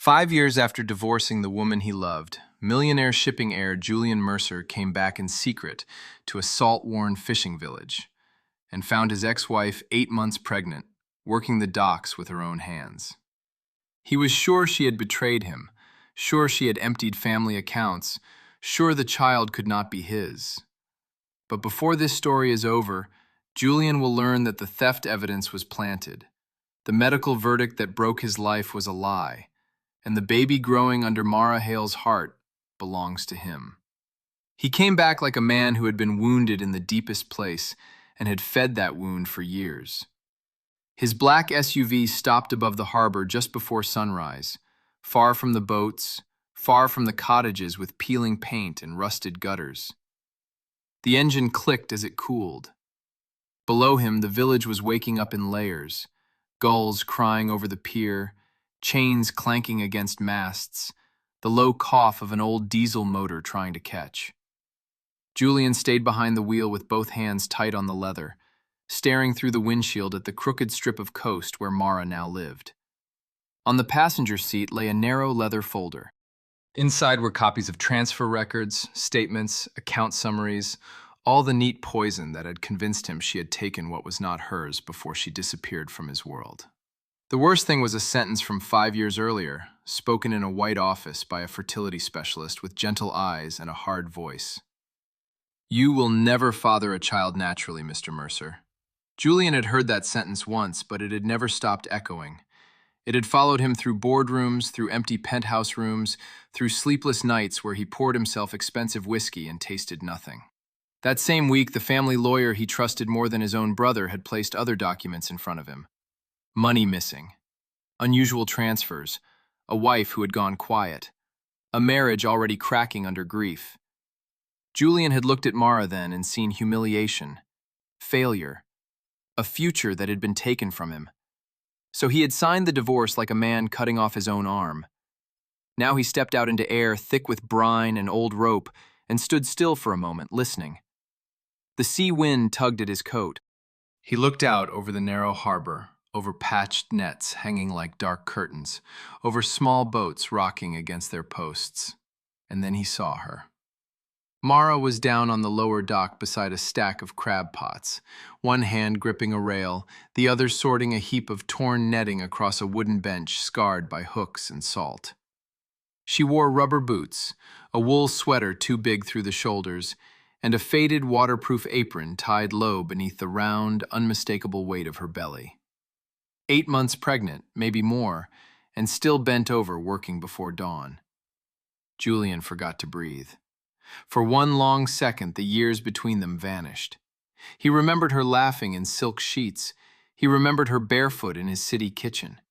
5 years after divorcing the woman he loved, millionaire shipping heir Julian Mercer came back in secret to a salt-worn fishing village and found his ex-wife 8 months pregnant, working the docks with her own hands. He was sure she had betrayed him, sure she had emptied family accounts, sure the child could not be his. But before this story is over, Julian will learn that the theft evidence was planted. The medical verdict that broke his life was a lie, and the baby growing under Mara Hale's heart belongs to him. He came back like a man who had been wounded in the deepest place and had fed that wound for years. His black SUV stopped above the harbor just before sunrise, far from the boats, far from the cottages with peeling paint and rusted gutters. The engine clicked as it cooled. Below him, the village was waking up in layers, gulls crying over the pier, chains clanking against masts, the low cough of an old diesel motor trying to catch. Julian stayed behind the wheel with both hands tight on the leather, staring through the windshield at the crooked strip of coast where Mara now lived. On the passenger seat lay a narrow leather folder. Inside were copies of transfer records, statements, account summaries, all the neat poison that had convinced him she had taken what was not hers before she disappeared from his world. The worst thing was a sentence from 5 years earlier, spoken in a white office by a fertility specialist with gentle eyes and a hard voice. "You will never father a child naturally, Mr. Mercer." Julian had heard that sentence once, but it had never stopped echoing. It had followed him through boardrooms, through empty penthouse rooms, through sleepless nights where he poured himself expensive whiskey and tasted nothing. That same week, the family lawyer he trusted more than his own brother had placed other documents in front of him. Money missing, unusual transfers, a wife who had gone quiet, a marriage already cracking under grief. Julian had looked at Mara then and seen humiliation, failure, a future that had been taken from him. So he had signed the divorce like a man cutting off his own arm. Now he stepped out into air thick with brine and old rope and stood still for a moment, listening. The sea wind tugged at his coat. He looked out over the narrow harbor, over patched nets hanging like dark curtains, over small boats rocking against their posts. And then he saw her. Mara was down on the lower dock beside a stack of crab pots, one hand gripping a rail, the other sorting a heap of torn netting across a wooden bench scarred by hooks and salt. She wore rubber boots, a wool sweater too big through the shoulders, and a faded waterproof apron tied low beneath the round, unmistakable weight of her belly. 8 months pregnant, maybe more, and still bent over working before dawn. Julian forgot to breathe. For one long second, the years between them vanished. He remembered her laughing in silk sheets. He remembered her barefoot in his city kitchen.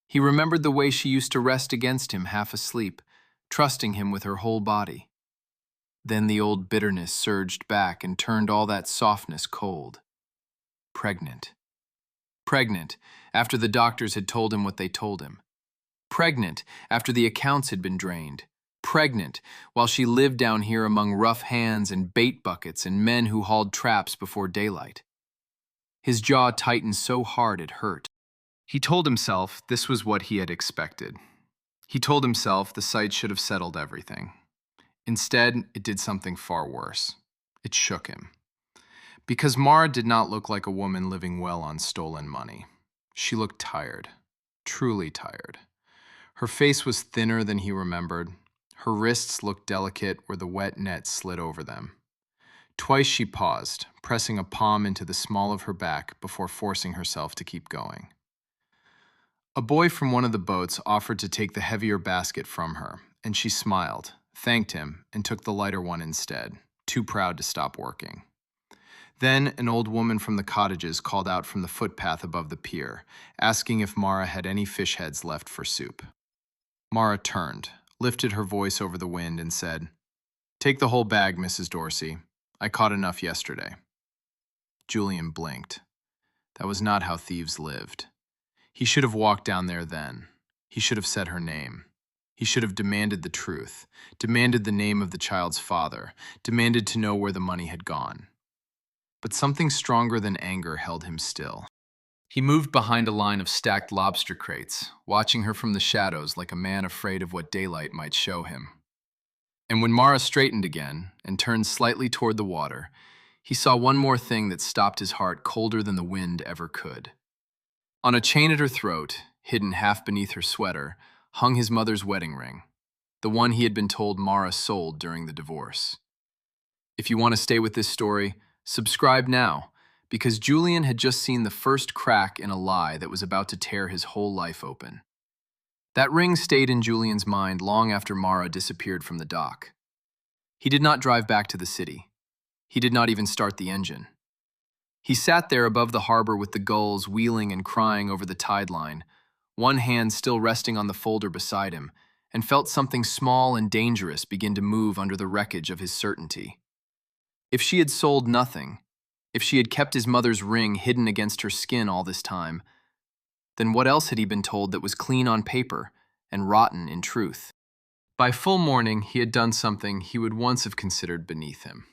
He remembered the way she used to rest against him half asleep, trusting him with her whole body. Then the old bitterness surged back and turned all that softness cold. Pregnant. Pregnant, after the doctors had told him what they told him. Pregnant, after the accounts had been drained. Pregnant, while she lived down here among rough hands and bait buckets and men who hauled traps before daylight. His jaw tightened so hard it hurt. He told himself this was what he had expected. He told himself the sight should have settled everything. Instead, it did something far worse. It shook him. Because Mara did not look like a woman living well on stolen money. She looked tired, truly tired. Her face was thinner than he remembered. Her wrists looked delicate where the wet net slid over them. Twice she paused, pressing a palm into the small of her back before forcing herself to keep going. A boy from one of the boats offered to take the heavier basket from her, and she smiled, thanked him, and took the lighter one instead, too proud to stop working. Then an old woman from the cottages called out from the footpath above the pier, asking if Mara had any fish heads left for soup. Mara turned, lifted her voice over the wind, and said, "Take the whole bag, Mrs. Dorsey. I caught enough yesterday." Julian blinked. That was not how thieves lived. He should have walked down there then. He should have said her name. He should have demanded the truth, demanded the name of the child's father, demanded to know where the money had gone. But something stronger than anger held him still. He moved behind a line of stacked lobster crates, watching her from the shadows like a man afraid of what daylight might show him. And when Mara straightened again and turned slightly toward the water, he saw one more thing that stopped his heart colder than the wind ever could. On a chain at her throat, hidden half beneath her sweater, hung his mother's wedding ring, the one he had been told Mara sold during the divorce. If you want to stay with this story, subscribe now, because Julian had just seen the first crack in a lie that was about to tear his whole life open. That ring stayed in Julian's mind long after Mara disappeared from the dock. He did not drive back to the city. He did not even start the engine. He sat there above the harbor with the gulls wheeling and crying over the tide line, one hand still resting on the folder beside him, and felt something small and dangerous begin to move under the wreckage of his certainty. If she had sold nothing, if she had kept his mother's ring hidden against her skin all this time, then what else had he been told that was clean on paper and rotten in truth? By full morning, he had done something he would once have considered beneath him.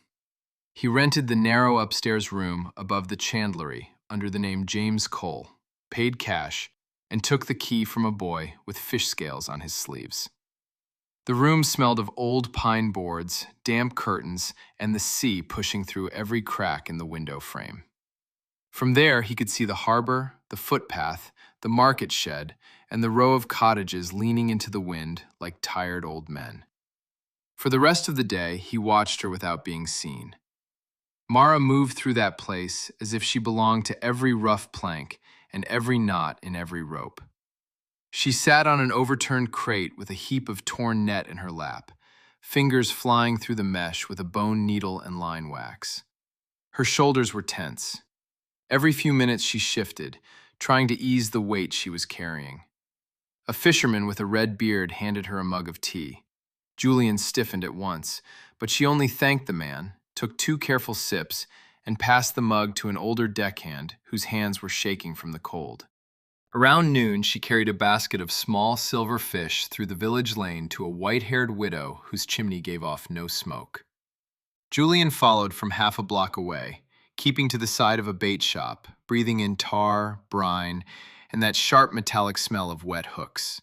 He rented the narrow upstairs room above the chandlery under the name James Cole, paid cash, and took the key from a boy with fish scales on his sleeves. The room smelled of old pine boards, damp curtains, and the sea pushing through every crack in the window frame. From there, he could see the harbor, the footpath, the market shed, and the row of cottages leaning into the wind like tired old men. For the rest of the day, he watched her without being seen. Mara moved through that place as if she belonged to every rough plank and every knot in every rope. She sat on an overturned crate with a heap of torn net in her lap, fingers flying through the mesh with a bone needle and line wax. Her shoulders were tense. Every few minutes she shifted, trying to ease the weight she was carrying. A fisherman with a red beard handed her a mug of tea. Julian stiffened at once, but she only thanked the man, took 2 careful sips, and passed the mug to an older deckhand whose hands were shaking from the cold. Around noon, she carried a basket of small silver fish through the village lane to a white-haired widow whose chimney gave off no smoke. Julian followed from half a block away, keeping to the side of a bait shop, breathing in tar, brine, and that sharp metallic smell of wet hooks.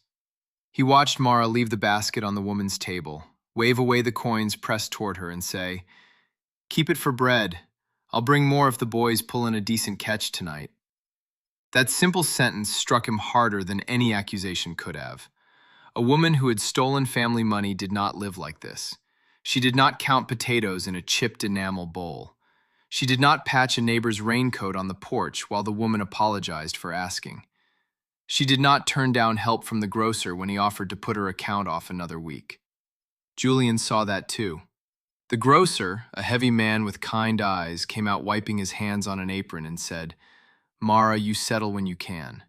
He watched Mara leave the basket on the woman's table, wave away the coins pressed toward her, and say, "Keep it for bread. I'll bring more if the boys pull in a decent catch tonight." That simple sentence struck him harder than any accusation could have. A woman who had stolen family money did not live like this. She did not count potatoes in a chipped enamel bowl. She did not patch a neighbor's raincoat on the porch while the woman apologized for asking. She did not turn down help from the grocer when he offered to put her account off another week. Julian saw that too. The grocer, a heavy man with kind eyes, came out wiping his hands on an apron and said, "Mara, you settle when you can."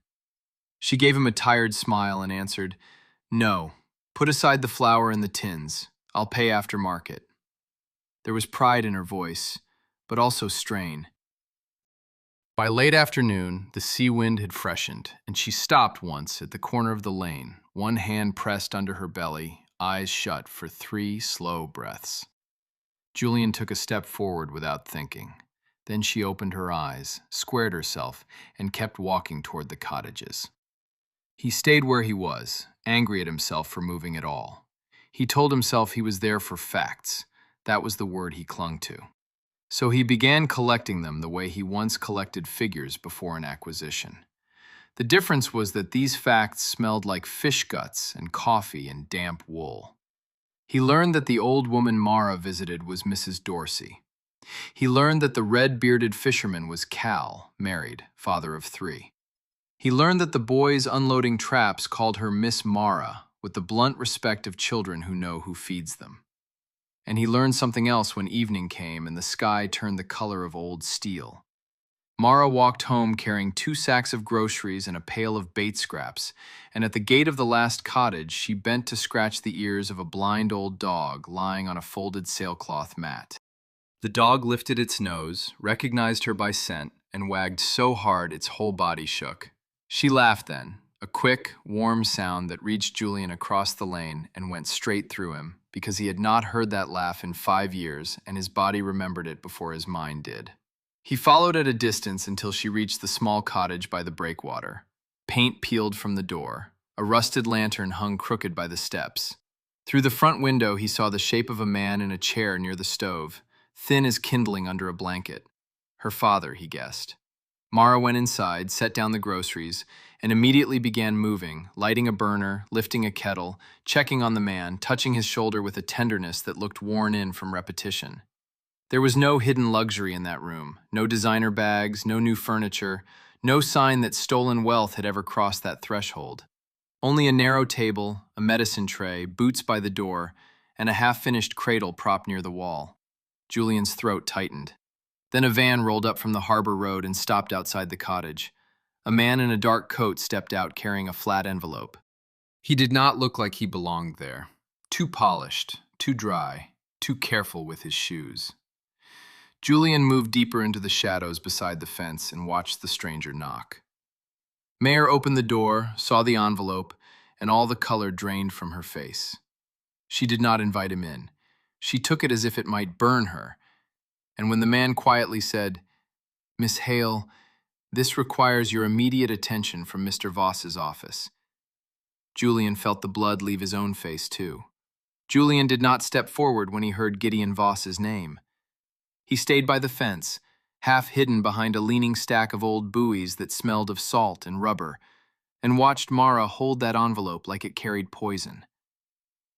She gave him a tired smile and answered, "No, put aside the flour and the tins. I'll pay after market." There was pride in her voice, but also strain. By late afternoon, the sea wind had freshened, and she stopped once at the corner of the lane, one hand pressed under her belly, eyes shut for 3 slow breaths. Julian took a step forward without thinking. Then she opened her eyes, squared herself, and kept walking toward the cottages. He stayed where he was, angry at himself for moving at all. He told himself he was there for facts. That was the word he clung to. So he began collecting them the way he once collected figures before an acquisition. The difference was that these facts smelled like fish guts and coffee and damp wool. He learned that the old woman Mara visited was Mrs. Dorsey. He learned that the red-bearded fisherman was Cal, married, father of 3. He learned that the boys unloading traps called her Miss Mara, with the blunt respect of children who know who feeds them. And he learned something else when evening came and the sky turned the color of old steel. Mara walked home carrying 2 sacks of groceries and a pail of bait scraps, and at the gate of the last cottage she bent to scratch the ears of a blind old dog lying on a folded sailcloth mat. The dog lifted its nose, recognized her by scent, and wagged so hard its whole body shook. She laughed then, a quick, warm sound that reached Julian across the lane and went straight through him, because he had not heard that laugh in 5 years, and his body remembered it before his mind did. He followed at a distance until she reached the small cottage by the breakwater. Paint peeled from the door. A rusted lantern hung crooked by the steps. Through the front window, he saw the shape of a man in a chair near the stove, thin as kindling under a blanket. Her father, he guessed. Mara went inside, set down the groceries, and immediately began moving, lighting a burner, lifting a kettle, checking on the man, touching his shoulder with a tenderness that looked worn in from repetition. There was no hidden luxury in that room, no designer bags, no new furniture, no sign that stolen wealth had ever crossed that threshold. Only a narrow table, a medicine tray, boots by the door, and a half-finished cradle propped near the wall. Julian's throat tightened. Then a van rolled up from the harbor road and stopped outside the cottage. A man in a dark coat stepped out carrying a flat envelope. He did not look like he belonged there. Too polished, too dry, too careful with his shoes. Julian moved deeper into the shadows beside the fence and watched the stranger knock. Mayer opened the door, saw the envelope, and all the color drained from her face. She did not invite him in. She took it as if it might burn her. And when the man quietly said, "Miss Hale, this requires your immediate attention from Mr. Voss's office," Julian felt the blood leave his own face too. Julian did not step forward when he heard Gideon Voss's name. He stayed by the fence, half hidden behind a leaning stack of old buoys that smelled of salt and rubber, and watched Mara hold that envelope like it carried poison.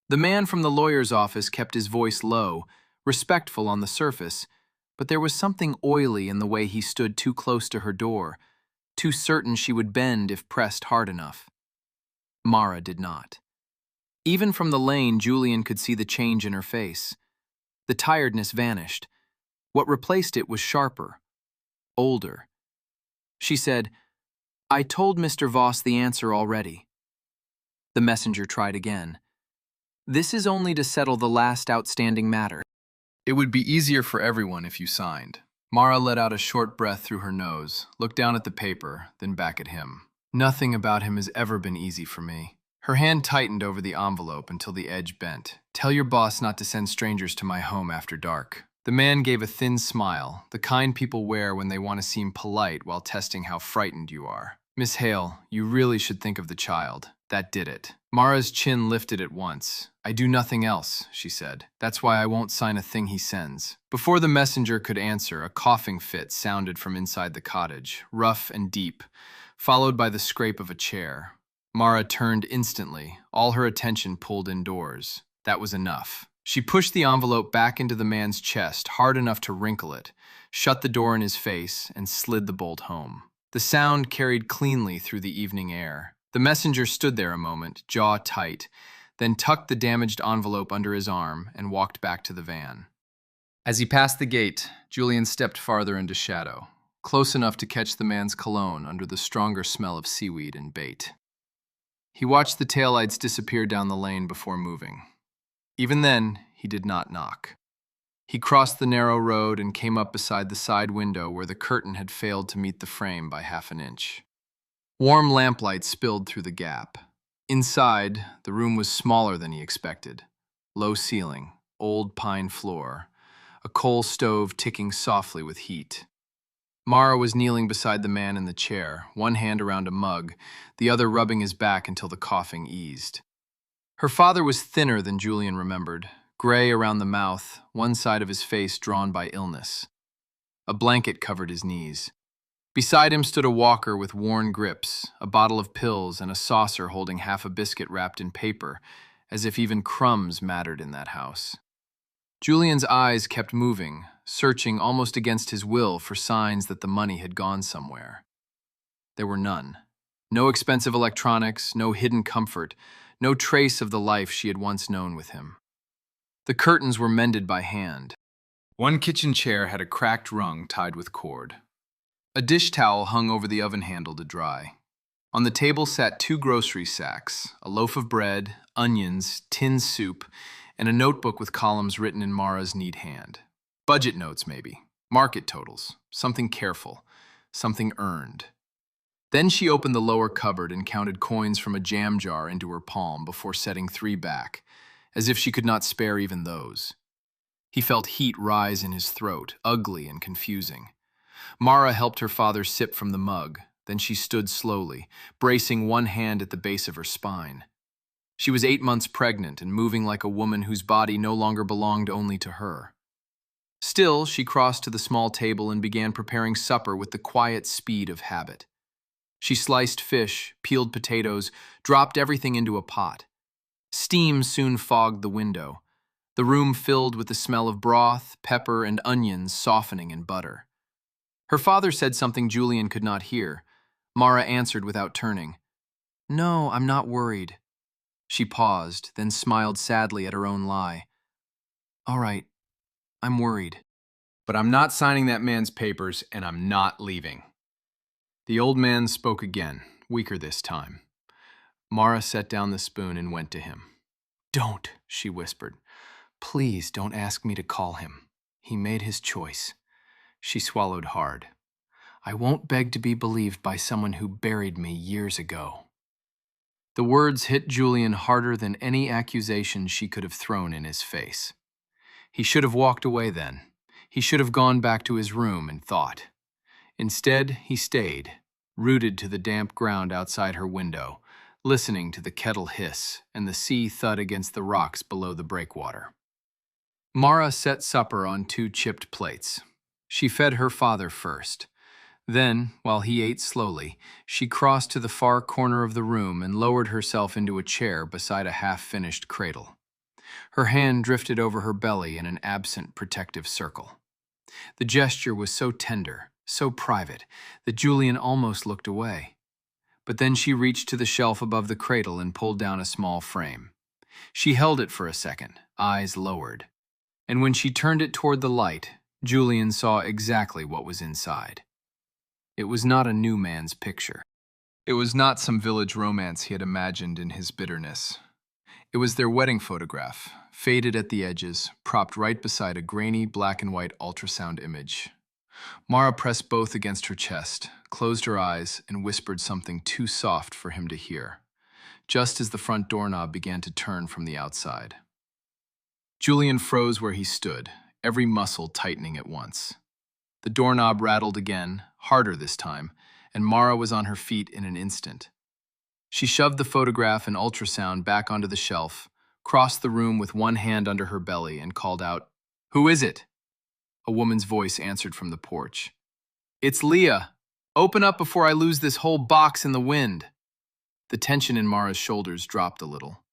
The man from the lawyer's office kept his voice low, respectful on the surface, but there was something oily in the way he stood too close to her door, too certain she would bend if pressed hard enough. Mara did not. Even from the lane, Julian could see the change in her face. The tiredness vanished. What replaced it was sharper, older. She said, "I told Mr. Voss the answer already." The messenger tried again. "This is only to settle the last outstanding matter. It would be easier for everyone if you signed." Mara let out a short breath through her nose, looked down at the paper, then back at him. "Nothing about him has ever been easy for me." Her hand tightened over the envelope until the edge bent. "Tell your boss not to send strangers to my home after dark." The man gave a thin smile, the kind people wear when they want to seem polite while testing how frightened you are. "Miss Hale, you really should think of the child. That did it." Mara's chin lifted at once. "I do nothing else," she said. "That's why I won't sign a thing he sends." Before the messenger could answer, a coughing fit sounded from inside the cottage, rough and deep, followed by the scrape of a chair. Mara turned instantly, all her attention pulled indoors. That was enough. She pushed the envelope back into the man's chest, hard enough to wrinkle it, shut the door in his face, and slid the bolt home. The sound carried cleanly through the evening air. The messenger stood there a moment, jaw tight, then tucked the damaged envelope under his arm and walked back to the van. As he passed the gate, Julian stepped farther into shadow, close enough to catch the man's cologne under the stronger smell of seaweed and bait. He watched the taillights disappear down the lane before moving. Even then, he did not knock. He crossed the narrow road and came up beside the side window where the curtain had failed to meet the frame by half an inch. Warm lamplight spilled through the gap. Inside, the room was smaller than he expected. Low ceiling, old pine floor, a coal stove ticking softly with heat. Mara was kneeling beside the man in the chair, one hand around a mug, the other rubbing his back until the coughing eased. Her father was thinner than Julian remembered, gray around the mouth, one side of his face drawn by illness. A blanket covered his knees. Beside him stood a walker with worn grips, a bottle of pills, and a saucer holding half a biscuit wrapped in paper, as if even crumbs mattered in that house. Julian's eyes kept moving, searching almost against his will for signs that the money had gone somewhere. There were none. No expensive electronics, no hidden comfort, no trace of the life she had once known with him. The curtains were mended by hand. One kitchen chair had a cracked rung tied with cord. A dish towel hung over the oven handle to dry. On the table sat 2 grocery sacks, a loaf of bread, onions, tin soup, and a notebook with columns written in Mara's neat hand. Budget notes, maybe. Market totals. Something careful. Something earned. Then she opened the lower cupboard and counted coins from a jam jar into her palm before setting 3 back, as if she could not spare even those. He felt heat rise in his throat, ugly and confusing. Mara helped her father sip from the mug. Then she stood slowly, bracing one hand at the base of her spine. She was 8 months pregnant and moving like a woman whose body no longer belonged only to her. Still, she crossed to the small table and began preparing supper with the quiet speed of habit. She sliced fish, peeled potatoes, dropped everything into a pot. Steam soon fogged the window, the room filled with the smell of broth, pepper, and onions softening in butter. Her father said something Julian could not hear. Mara answered without turning. "No, I'm not worried." She paused, then smiled sadly at her own lie. "All right, I'm worried. But I'm not signing that man's papers, and I'm not leaving." The old man spoke again, weaker this time. Mara set down the spoon and went to him. "Don't," she whispered. "Please don't ask me to call him. He made his choice." She swallowed hard. "I won't beg to be believed by someone who buried me years ago." The words hit Julian harder than any accusation she could have thrown in his face. He should have walked away then. He should have gone back to his room and thought. Instead, he stayed, rooted to the damp ground outside her window, listening to the kettle hiss and the sea thud against the rocks below the breakwater. Mara set supper on 2 chipped plates. She fed her father first. Then, while he ate slowly, she crossed to the far corner of the room and lowered herself into a chair beside a half-finished cradle. Her hand drifted over her belly in an absent protective circle. The gesture was so tender, so private, that Julian almost looked away. But then she reached to the shelf above the cradle and pulled down a small frame. She held it for a second, eyes lowered. And when she turned it toward the light, Julian saw exactly what was inside. It was not a new man's picture. It was not some village romance he had imagined in his bitterness. It was their wedding photograph, faded at the edges, propped right beside a grainy black and white ultrasound image. Mara pressed both against her chest, closed her eyes, and whispered something too soft for him to hear, just as the front doorknob began to turn from the outside. Julian froze where he stood, every muscle tightening at once. The doorknob rattled again, harder this time, and Mara was on her feet in an instant. She shoved the photograph and ultrasound back onto the shelf, crossed the room with one hand under her belly, and called out, "Who is it?" A woman's voice answered from the porch. "It's Leah. Open up before I lose this whole box in the wind." The tension in Mara's shoulders dropped a little.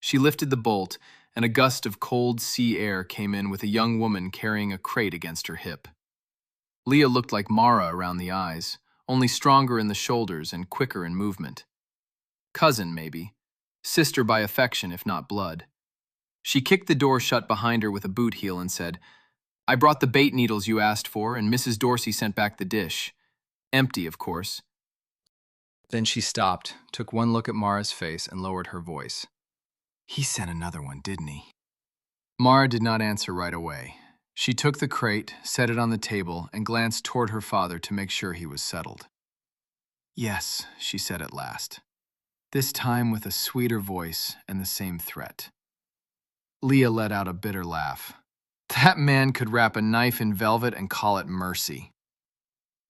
She lifted the bolt, and a gust of cold sea air came in with a young woman carrying a crate against her hip. Leah looked like Mara around the eyes, only stronger in the shoulders and quicker in movement. Cousin, maybe. Sister by affection, if not blood. She kicked the door shut behind her with a boot heel and said, "I brought the bait needles you asked for, and Mrs. Dorsey sent back the dish. Empty, of course." Then she stopped, took one look at Mara's face, and lowered her voice. "He sent another one, didn't he?" Mara did not answer right away. She took the crate, set it on the table, and glanced toward her father to make sure he was settled. "Yes," she said at last, this time with a sweeter voice and the same threat. Leah let out a bitter laugh. That man could wrap a knife in velvet and call it mercy.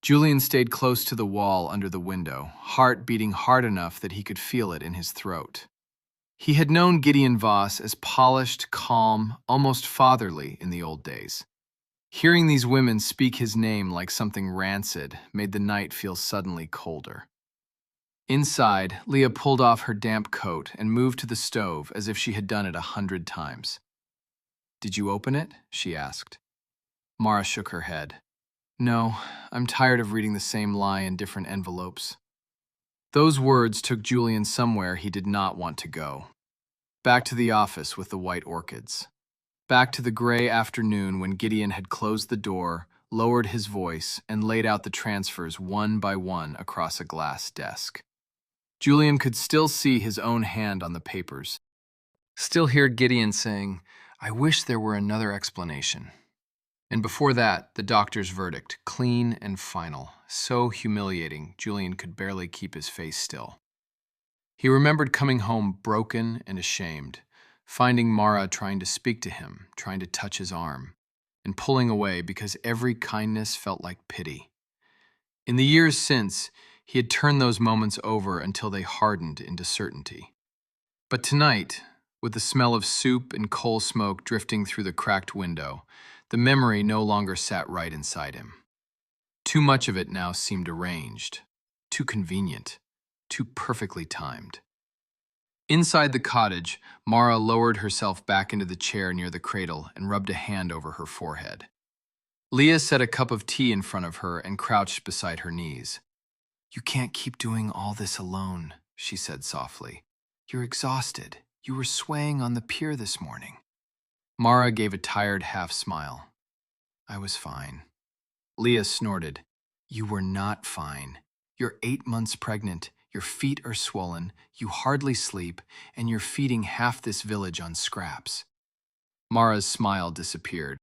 Julian stayed close to the wall under the window, heart beating hard enough that he could feel it in his throat. He had known Gideon Voss as polished, calm, almost fatherly in the old days. Hearing these women speak his name like something rancid made the night feel suddenly colder. Inside, Leah pulled off her damp coat and moved to the stove as if she had done it 100 times. "Did you open it?" she asked. Mara shook her head. "No, I'm tired of reading the same lie in different envelopes." Those words took Julian somewhere he did not want to go. Back to the office with the white orchids. Back to the gray afternoon when Gideon had closed the door, lowered his voice, and laid out the transfers one by one across a glass desk. Julian could still see his own hand on the papers. Still hear Gideon saying, "I wish there were another explanation." And before that, the doctor's verdict, clean and final, so humiliating Julian could barely keep his face still. He remembered coming home broken and ashamed, finding Mara trying to speak to him, trying to touch his arm, and pulling away because every kindness felt like pity. In the years since, he had turned those moments over until they hardened into certainty. But tonight, with the smell of soup and coal smoke drifting through the cracked window, the memory no longer sat right inside him. Too much of it now seemed arranged, too convenient, too perfectly timed. Inside the cottage, Mara lowered herself back into the chair near the cradle and rubbed a hand over her forehead. Leah set a cup of tea in front of her and crouched beside her knees. "You can't keep doing all this alone," she said softly. "You're exhausted. You were swaying on the pier this morning." Mara gave a tired half smile. "I was fine." Leah snorted. "You were not fine. You're 8 months pregnant. Your feet are swollen, you hardly sleep, and you're feeding half this village on scraps." Mara's smile disappeared.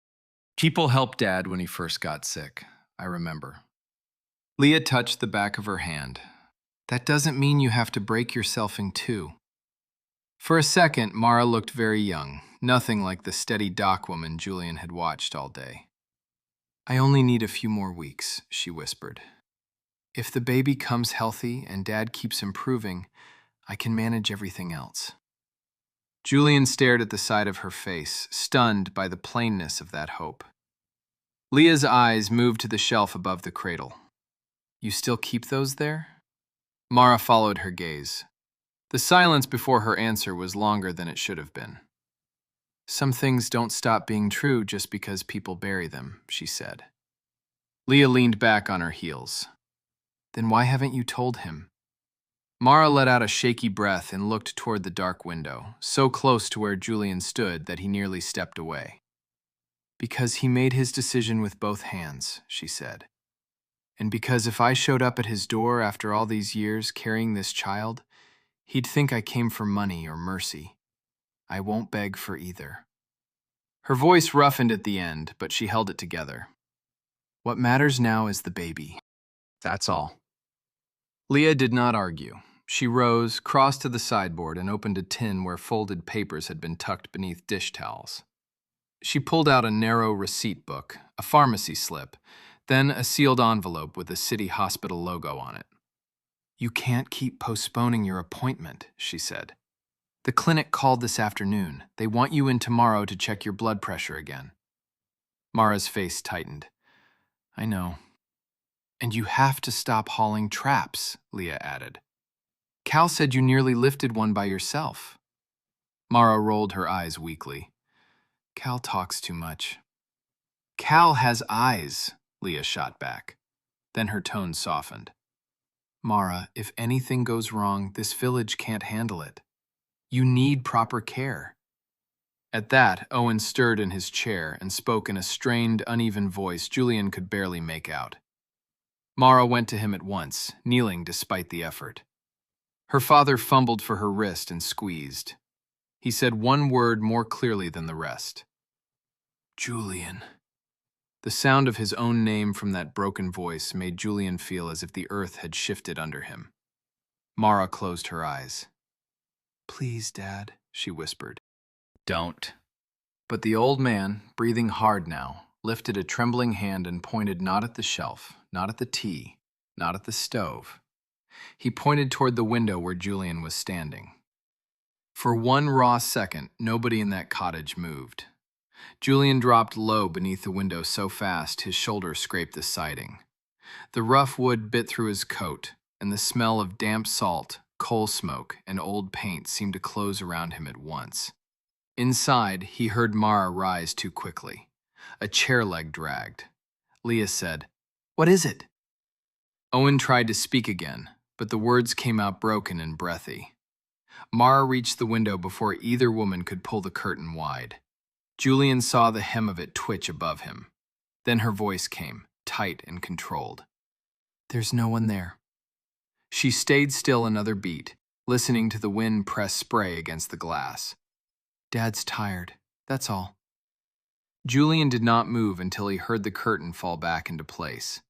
"People helped Dad when he first got sick, I remember." Leah touched the back of her hand. "That doesn't mean you have to break yourself in two." For a second, Mara looked very young, nothing like the steady dock woman Julian had watched all day. "I only need a few more weeks," she whispered. "If the baby comes healthy and Dad keeps improving, I can manage everything else." Julian stared at the side of her face, stunned by the plainness of that hope. Leah's eyes moved to the shelf above the cradle. "You still keep those there?" Mara followed her gaze. The silence before her answer was longer than it should have been. "Some things don't stop being true just because people bury them," she said. Leah leaned back on her heels. "Then why haven't you told him?" Mara let out a shaky breath and looked toward the dark window, so close to where Julian stood that he nearly stepped away. "Because he made his decision with both hands," she said. "And because if I showed up at his door after all these years carrying this child, he'd think I came for money or mercy. I won't beg for either." Her voice roughened at the end, but she held it together. "What matters now is the baby. That's all." Leah did not argue. She rose, crossed to the sideboard, and opened a tin where folded papers had been tucked beneath dish towels. She pulled out a narrow receipt book, a pharmacy slip, then a sealed envelope with a city hospital logo on it. "You can't keep postponing your appointment," she said. "The clinic called this afternoon. They want you in tomorrow to check your blood pressure again." Mara's face tightened. "I know." "And you have to stop hauling traps," Leah added. "Cal said you nearly lifted one by yourself." Mara rolled her eyes weakly. "Cal talks too much." "Cal has eyes," Leah shot back. Then her tone softened. "Mara, if anything goes wrong, this village can't handle it. You need proper care." At that, Owen stirred in his chair and spoke in a strained, uneven voice Julian could barely make out. Mara went to him at once, kneeling despite the effort. Her father fumbled for her wrist and squeezed. He said one word more clearly than the rest. "Julian." The sound of his own name from that broken voice made Julian feel as if the earth had shifted under him. Mara closed her eyes. "Please, Dad," she whispered. "Don't." But the old man, breathing hard now, lifted a trembling hand and pointed not at the shelf, not at the tea, not at the stove. He pointed toward the window where Julian was standing. For one raw second, nobody in that cottage moved. Julian dropped low beneath the window so fast his shoulder scraped the siding. The rough wood bit through his coat, and the smell of damp salt, coal smoke, and old paint seemed to close around him at once. Inside, he heard Mara rise too quickly. A chair leg dragged. Leah said, "What is it?" Owen tried to speak again, but the words came out broken and breathy. Mara reached the window before either woman could pull the curtain wide. Julian saw the hem of it twitch above him. Then her voice came, tight and controlled. "There's no one there." She stayed still another beat, listening to the wind press spray against the glass. "Dad's tired, that's all." Julian did not move until he heard the curtain fall back into place.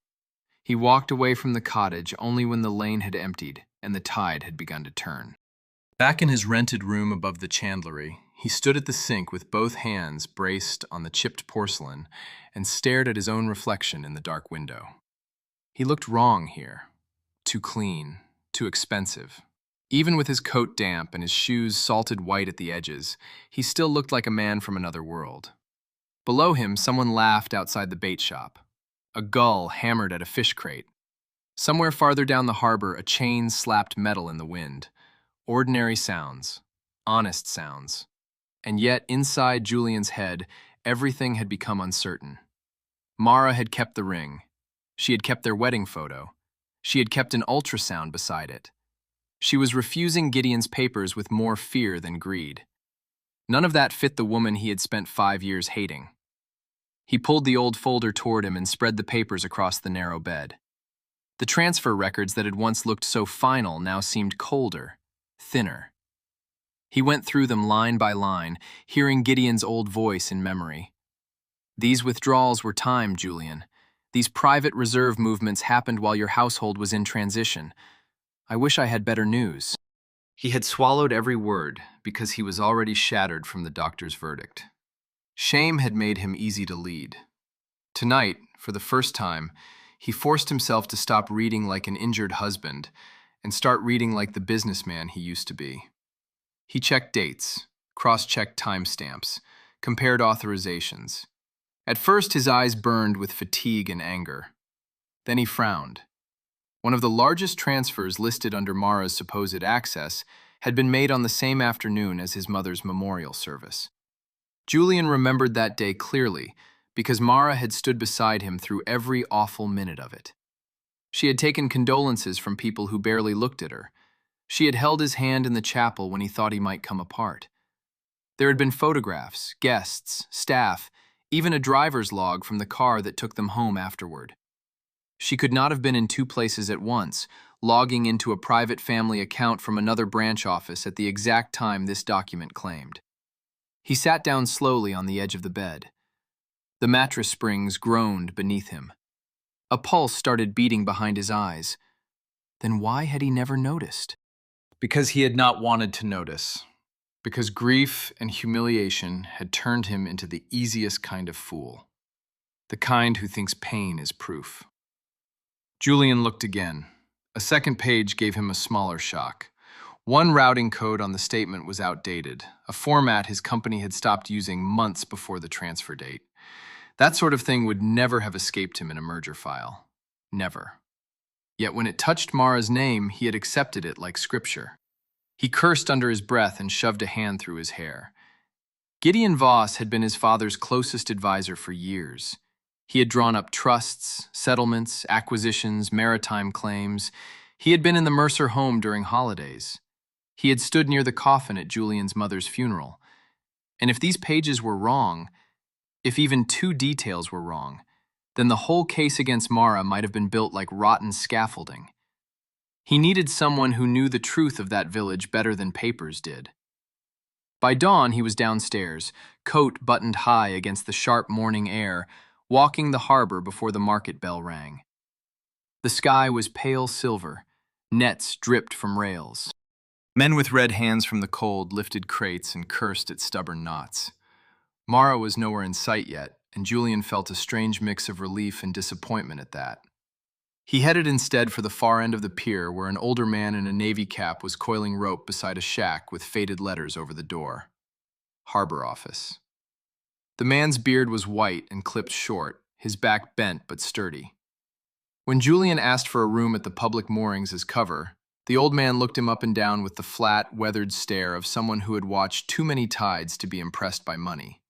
He walked away from the cottage only when the lane had emptied and the tide had begun to turn. Back in his rented room above the chandlery, he stood at the sink with both hands braced on the chipped porcelain and stared at his own reflection in the dark window. He looked wrong here. Too clean, too expensive. Even with his coat damp and his shoes salted white at the edges, he still looked like a man from another world. Below him, someone laughed outside the bait shop. A gull hammered at a fish crate. Somewhere farther down the harbor, a chain slapped metal in the wind. Ordinary sounds. Honest sounds. And yet, inside Julian's head, everything had become uncertain. Mara had kept the ring. She had kept their wedding photo. She had kept an ultrasound beside it. She was refusing Gideon's papers with more fear than greed. None of that fit the woman he had spent 5 years hating. He pulled the old folder toward him and spread the papers across the narrow bed. The transfer records that had once looked so final now seemed colder, thinner. He went through them line by line, hearing Gideon's old voice in memory. These withdrawals were timed, Julian. These private reserve movements happened while your household was in transition. I wish I had better news. He had swallowed every word because he was already shattered from the doctor's verdict. Shame had made him easy to lead. Tonight, for the first time, he forced himself to stop reading like an injured husband and start reading like the businessman he used to be. He checked dates, cross-checked timestamps, compared authorizations. At first, his eyes burned with fatigue and anger. Then he frowned. One of the largest transfers listed under Mara's supposed access had been made on the same afternoon as his mother's memorial service. Julian remembered that day clearly because Mara had stood beside him through every awful minute of it. She had taken condolences from people who barely looked at her. She had held his hand in the chapel when he thought he might come apart. There had been photographs, guests, staff, even a driver's log from the car that took them home afterward. She could not have been in 2 places at once, logging into a private family account from another branch office at the exact time this document claimed. He sat down slowly on the edge of the bed. The mattress springs groaned beneath him. A pulse started beating behind his eyes. Then why had he never noticed? Because he had not wanted to notice. Because grief and humiliation had turned him into the easiest kind of fool. The kind who thinks pain is proof. Julian looked again. A second page gave him a smaller shock. One routing code on the statement was outdated, a format his company had stopped using months before the transfer date. That sort of thing would never have escaped him in a merger file. Never. Yet when it touched Mara's name, he had accepted it like scripture. He cursed under his breath and shoved a hand through his hair. Gideon Voss had been his father's closest advisor for years. He had drawn up trusts, settlements, acquisitions, maritime claims. He had been in the Mercer home during holidays. He had stood near the coffin at Julian's mother's funeral. And if these pages were wrong, if even 2 details were wrong, then the whole case against Mara might have been built like rotten scaffolding. He needed someone who knew the truth of that village better than papers did. By dawn, he was downstairs, coat buttoned high against the sharp morning air, walking the harbor before the market bell rang. The sky was pale silver. Nets dripped from rails. Men with red hands from the cold lifted crates and cursed at stubborn knots. Mara was nowhere in sight yet, and Julian felt a strange mix of relief and disappointment at that. He headed instead for the far end of the pier where an older man in a navy cap was coiling rope beside a shack with faded letters over the door. Harbor Office. The man's beard was white and clipped short, his back bent but sturdy. When Julian asked for a room at the public moorings as cover, the old man looked him up and down with the flat, weathered stare of someone who had watched too many tides to be impressed by money.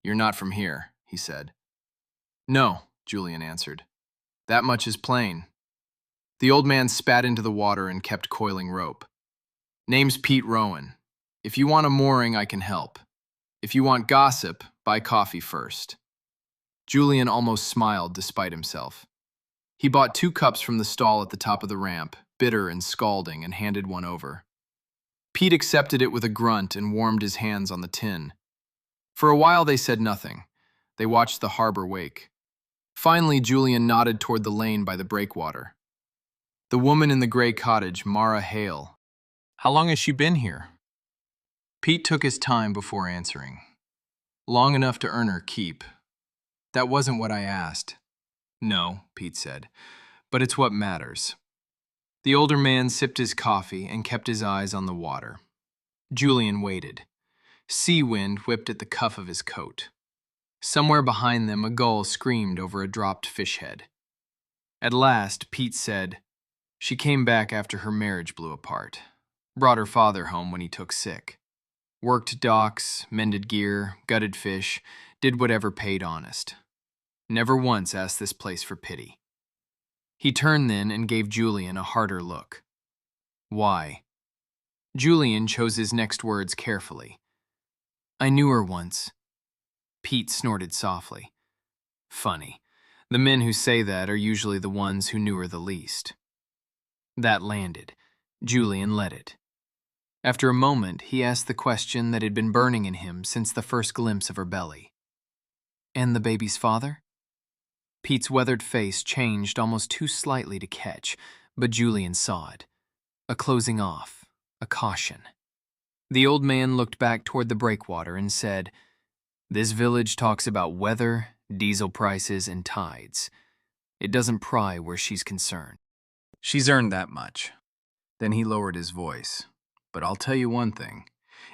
"You're not from here," he said. "No," Julian answered. "That much is plain." The old man spat into the water and kept coiling rope. "Name's Pete Rowan. If you want a mooring, I can help. If you want gossip, buy coffee first." Julian almost smiled despite himself. He bought 2 cups from the stall at the top of the ramp, bitter and scalding, and handed one over. Pete accepted it with a grunt and warmed his hands on the tin. For a while they said nothing. They watched the harbor wake. Finally, Julian nodded toward the lane by the breakwater. "The woman in the gray cottage, Mara Hale. How long has she been here?" Pete took his time before answering. "Long enough to earn her keep." "That wasn't what I asked." No, Pete said, but it's what matters. The older man sipped his coffee and kept his eyes on the water. Julian waited. Sea wind whipped at the cuff of his coat. Somewhere behind them, a gull screamed over a dropped fish head. At last, Pete said, "She came back after her marriage blew apart. Brought her father home when he took sick. Worked docks, mended gear, gutted fish, did whatever paid honest. Never once asked this place for pity." He turned then and gave Julian a harder look. "Why?" Julian chose his next words carefully. "I knew her once." Pete snorted softly. Funny. The men who say that are usually the ones who knew her the least. That landed. Julian let it. After a moment, he asked the question that had been burning in him since the first glimpse of her belly. "And the baby's father?" Pete's weathered face changed almost too slightly to catch, but Julian saw it. A closing off, a caution. The old man looked back toward the breakwater and said, "This village talks about weather, diesel prices, and tides. It doesn't pry where she's concerned. She's earned that much." Then he lowered his voice. "But I'll tell you one thing.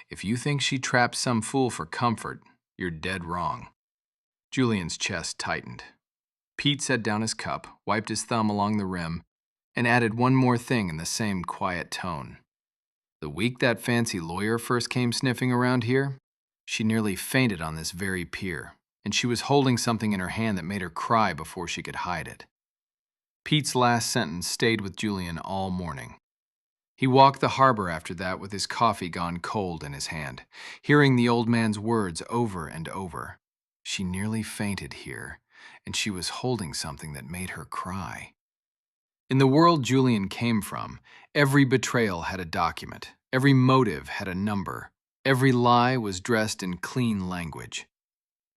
If you think she trapped some fool for comfort, you're dead wrong." Julian's chest tightened. Pete set down his cup, wiped his thumb along the rim, and added one more thing in the same quiet tone. "The week that fancy lawyer first came sniffing around here, she nearly fainted on this very pier, and she was holding something in her hand that made her cry before she could hide it." Pete's last sentence stayed with Julian all morning. He walked the harbor after that with his coffee gone cold in his hand, hearing the old man's words over and over. She nearly fainted here, and she was holding something that made her cry. In the world Julian came from, every betrayal had a document, every motive had a number, every lie was dressed in clean language.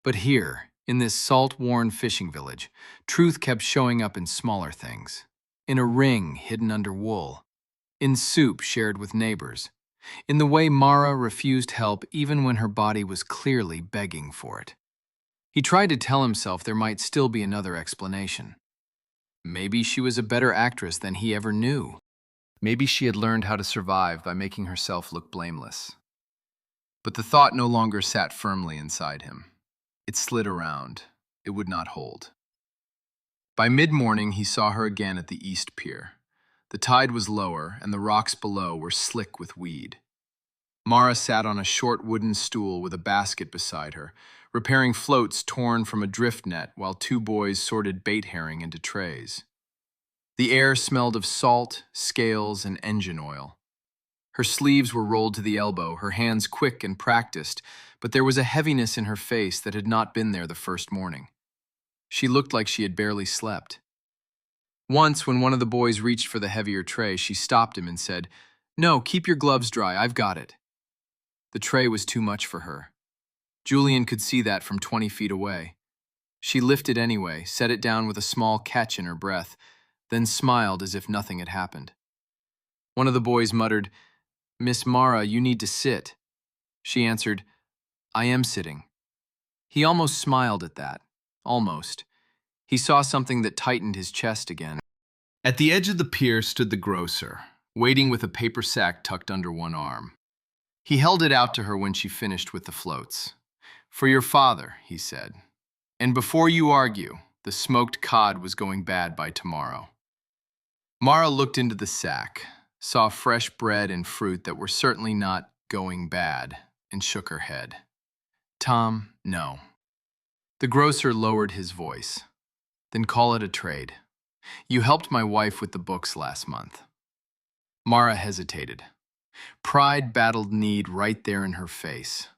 But here, in this salt-worn fishing village, truth kept showing up in smaller things. In a ring hidden under wool. In soup shared with neighbors. In the way Mara refused help even when her body was clearly begging for it. He tried to tell himself there might still be another explanation. Maybe she was a better actress than he ever knew. Maybe she had learned how to survive by making herself look blameless. But the thought no longer sat firmly inside him. It slid around. It would not hold. By mid-morning, he saw her again at the East Pier. The tide was lower, and the rocks below were slick with weed. Mara sat on a short wooden stool with a basket beside her, repairing floats torn from a drift net while two boys sorted bait herring into trays. The air smelled of salt, scales, and engine oil. Her sleeves were rolled to the elbow, her hands quick and practiced, but there was a heaviness in her face that had not been there the first morning. She looked like she had barely slept. Once, when one of the boys reached for the heavier tray, she stopped him and said, "No, keep your gloves dry, I've got it." The tray was too much for her. Julian could see that from 20 feet away. She lifted anyway, set it down with a small catch in her breath, then smiled as if nothing had happened. One of the boys muttered, "Miss Mara, you need to sit." She answered, "I am sitting." He almost smiled at that. Almost. He saw something that tightened his chest again. At the edge of the pier stood the grocer, waiting with a paper sack tucked under one arm. He held it out to her when she finished with the floats. "For your father," he said. "And before you argue, the smoked cod was going bad by tomorrow." Mara looked into the sack, saw fresh bread and fruit that were certainly not going bad, and shook her head. "Tom, no." The grocer lowered his voice. "Then call it a trade. You helped my wife with the books last month." Mara hesitated. Pride battled need right there in her face.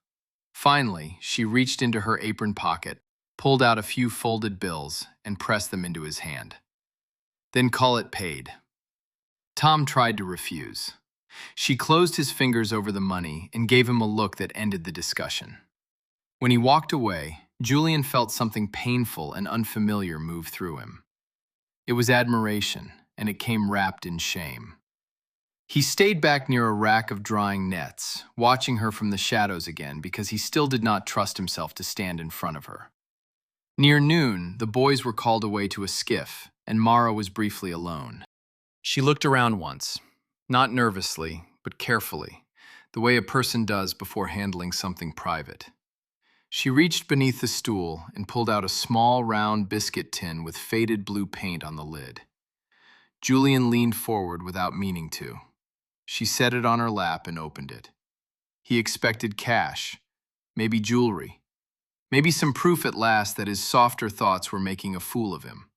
Finally, she reached into her apron pocket, pulled out a few folded bills, and pressed them into his hand. "Then call it paid." Tom tried to refuse. She closed his fingers over the money and gave him a look that ended the discussion. When he walked away, Julian felt something painful and unfamiliar move through him. It was admiration, and it came wrapped in shame. He stayed back near a rack of drying nets, watching her from the shadows again because he still did not trust himself to stand in front of her. Near noon, the boys were called away to a skiff, and Mara was briefly alone. She looked around once, not nervously, but carefully, the way a person does before handling something private. She reached beneath the stool and pulled out a small, round biscuit tin with faded blue paint on the lid. Julian leaned forward without meaning to. She set it on her lap and opened it. He expected cash, maybe jewelry, maybe some proof at last that his softer thoughts were making a fool of him.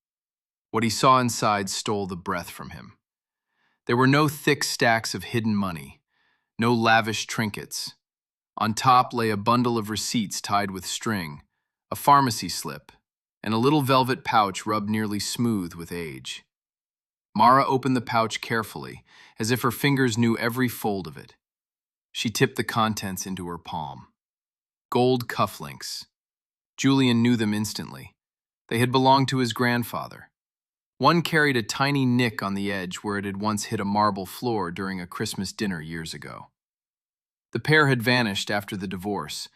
What he saw inside stole the breath from him. There were no thick stacks of hidden money, no lavish trinkets. On top lay a bundle of receipts tied with string, a pharmacy slip, and a little velvet pouch rubbed nearly smooth with age. Mara opened the pouch carefully, as if her fingers knew every fold of it. She tipped the contents into her palm. Gold cufflinks. Julian knew them instantly. They had belonged to his grandfather. One carried a tiny nick on the edge where it had once hit a marble floor during a Christmas dinner years ago. The pair had vanished after the divorce.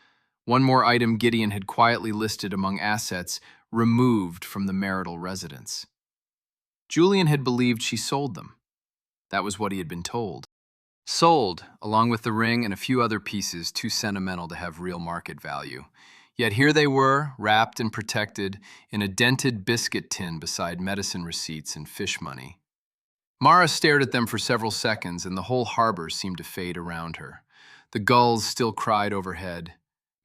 One more item Gideon had quietly listed among assets removed from the marital residence. Julian had believed she sold them. That was what he had been told. Sold, along with the ring and a few other pieces too sentimental to have real market value. Yet here they were, wrapped and protected, in a dented biscuit tin beside medicine receipts and fish money. Mara stared at them for several seconds, and the whole harbor seemed to fade around her. The gulls still cried overhead.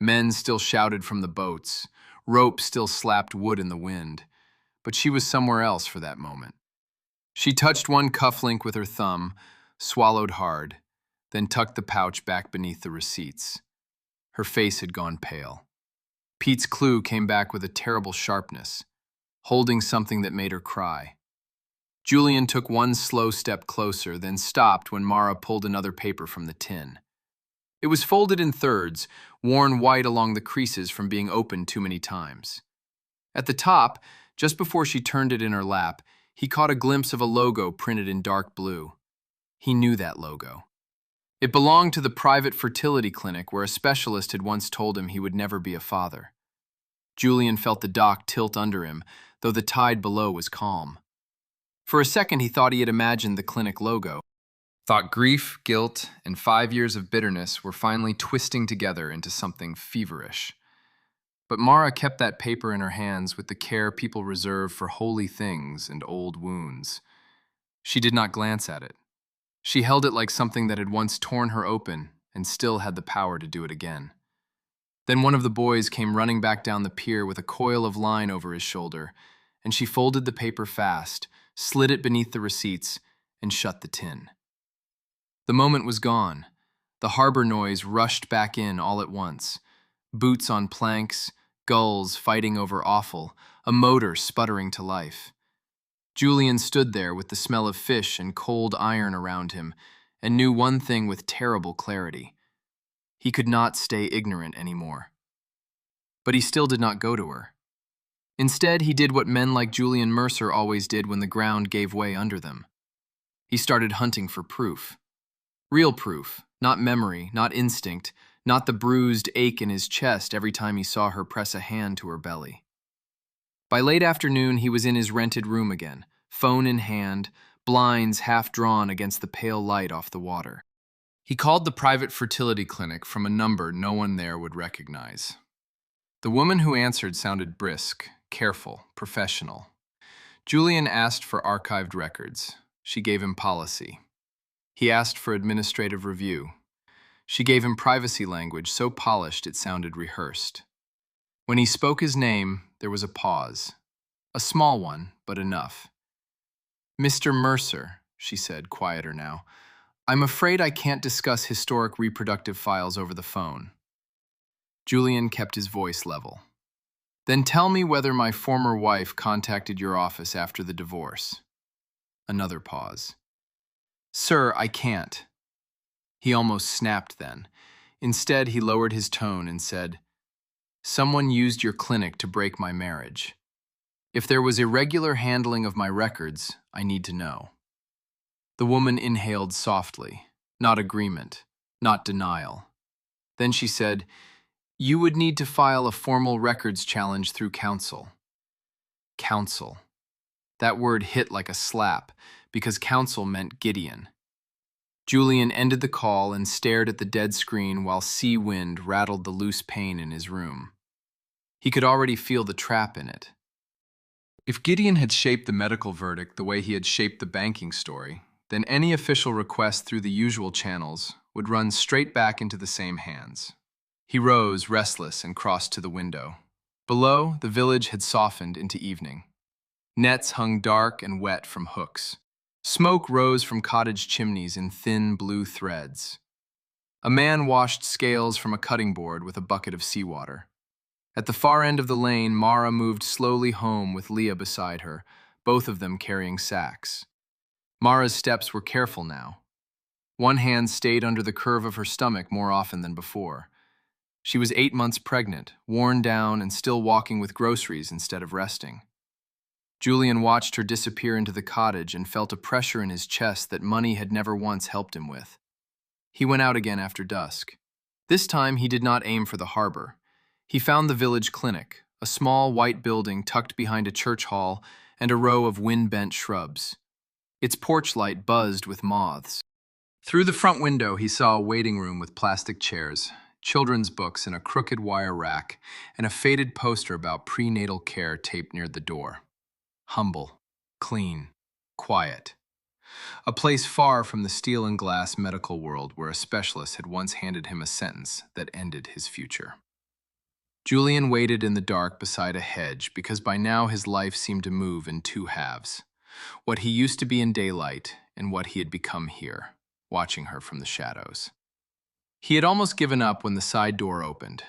Men still shouted from the boats. Ropes still slapped wood in the wind. But she was somewhere else for that moment. She touched one cufflink with her thumb, swallowed hard, then tucked the pouch back beneath the receipts. Her face had gone pale. Pete's clue came back with a terrible sharpness, holding something that made her cry. Julian took one slow step closer, then stopped when Mara pulled another paper from the tin. It was folded in thirds, worn white along the creases from being opened too many times. At the top, just before she turned it in her lap, he caught a glimpse of a logo printed in dark blue. He knew that logo. It belonged to the private fertility clinic where a specialist had once told him he would never be a father. Julian felt the dock tilt under him, though the tide below was calm. For a second, he thought he had imagined the clinic logo. Thought grief, guilt, and 5 years of bitterness were finally twisting together into something feverish. But Mara kept that paper in her hands with the care people reserve for holy things and old wounds. She did not glance at it. She held it like something that had once torn her open and still had the power to do it again. Then one of the boys came running back down the pier with a coil of line over his shoulder, and she folded the paper fast, slid it beneath the receipts, and shut the tin. The moment was gone. The harbor noise rushed back in all at once. Boots on planks, gulls fighting over offal, a motor sputtering to life. Julian stood there with the smell of fish and cold iron around him, and knew one thing with terrible clarity. He could not stay ignorant anymore. But he still did not go to her. Instead, he did what men like Julian Mercer always did when the ground gave way under them. He started hunting for proof. Real proof, not memory, not instinct, not the bruised ache in his chest every time he saw her press a hand to her belly. By late afternoon, he was in his rented room again, phone in hand, blinds half drawn against the pale light off the water. He called the private fertility clinic from a number no one there would recognize. The woman who answered sounded brisk, careful, professional. Julian asked for archived records. She gave him policy. He asked for administrative review. She gave him privacy language so polished it sounded rehearsed. When he spoke his name, there was a pause. A small one, but enough. "Mr. Mercer," she said, quieter now, "I'm afraid I can't discuss historic reproductive files over the phone." Julian kept his voice level. "Then tell me whether my former wife contacted your office after the divorce." Another pause. "Sir, I can't." He almost snapped then. Instead, he lowered his tone and said, "Someone used your clinic to break my marriage. If there was irregular handling of my records, I need to know." The woman inhaled softly, not agreement, not denial. Then she said, You would need to file a formal records challenge through council. Council. That word hit like a slap, because council meant Gideon. Julian ended the call and stared at the dead screen while sea wind rattled the loose pane in his room. He could already feel the trap in it. If Gideon had shaped the medical verdict the way he had shaped the banking story, then any official request through the usual channels would run straight back into the same hands. He rose, restless, and crossed to the window. Below, the village had softened into evening. Nets hung dark and wet from hooks. Smoke rose from cottage chimneys in thin blue threads. A man washed scales from a cutting board with a bucket of seawater. At the far end of the lane, Mara moved slowly home with Leah beside her, both of them carrying sacks. Mara's steps were careful now. One hand stayed under the curve of her stomach more often than before. She was 8 months pregnant, worn down and still walking with groceries instead of resting. Julian watched her disappear into the cottage and felt a pressure in his chest that money had never once helped him with. He went out again after dusk. This time he did not aim for the harbor. He found the village clinic, a small white building tucked behind a church hall and a row of wind-bent shrubs. Its porch light buzzed with moths. Through the front window he saw a waiting room with plastic chairs, children's books in a crooked wire rack, and a faded poster about prenatal care taped near the door. Humble, clean, quiet. A place far from the steel and glass medical world where a specialist had once handed him a sentence that ended his future. Julian waited in the dark beside a hedge because by now his life seemed to move in two halves. What he used to be in daylight and what he had become here, watching her from the shadows. He had almost given up when the side door opened.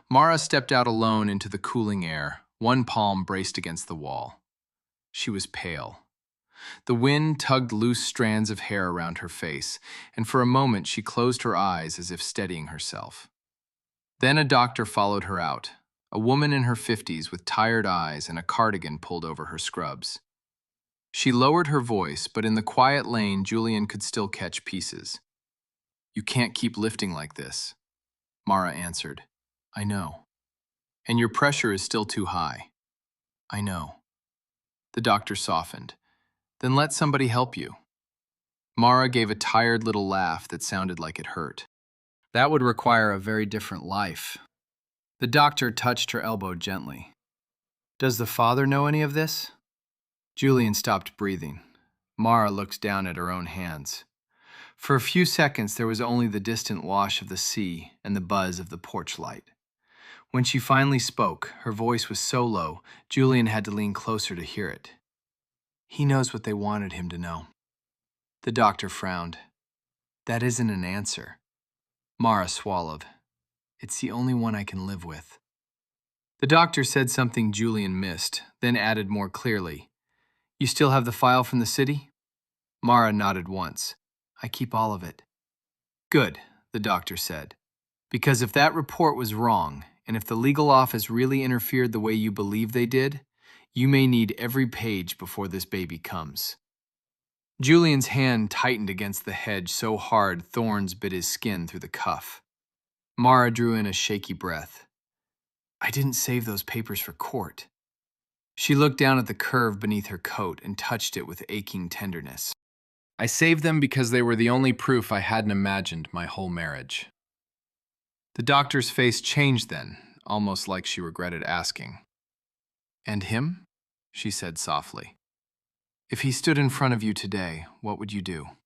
Mara stepped out alone into the cooling air, one palm braced against the wall. She was pale. The wind tugged loose strands of hair around her face, and for a moment she closed her eyes as if steadying herself. Then a doctor followed her out, a woman in her 50s with tired eyes and a cardigan pulled over her scrubs. She lowered her voice, but in the quiet lane Julian could still catch pieces. "You can't keep lifting like this," Mara answered. "I know. And your pressure is still too high." "I know." The doctor softened. "Then let somebody help you." Mara gave a tired little laugh that sounded like it hurt. "That would require a very different life." The doctor touched her elbow gently. "Does the father know any of this?" Julian stopped breathing. Mara looked down at her own hands. For a few seconds there was only the distant wash of the sea and the buzz of the porch light. When she finally spoke, her voice was so low, Julian had to lean closer to hear it. "He knows what they wanted him to know." The doctor frowned. "That isn't an answer." Mara swallowed. "It's the only one I can live with." The doctor said something Julian missed, then added more clearly. "You still have the file from the city?" Mara nodded once. "I keep all of it." "Good," the doctor said. "Because if that report was wrong, and if the legal office really interfered the way you believe they did, you may need every page before this baby comes." Julian's hand tightened against the hedge so hard thorns bit his skin through the cuff. Mara drew in a shaky breath. "I didn't save those papers for court." She looked down at the curve beneath her coat and touched it with aching tenderness. "I saved them because they were the only proof I hadn't imagined my whole marriage." The doctor's face changed then, almost like she regretted asking. "And him?" she said softly. "If he stood in front of you today, what would you do?"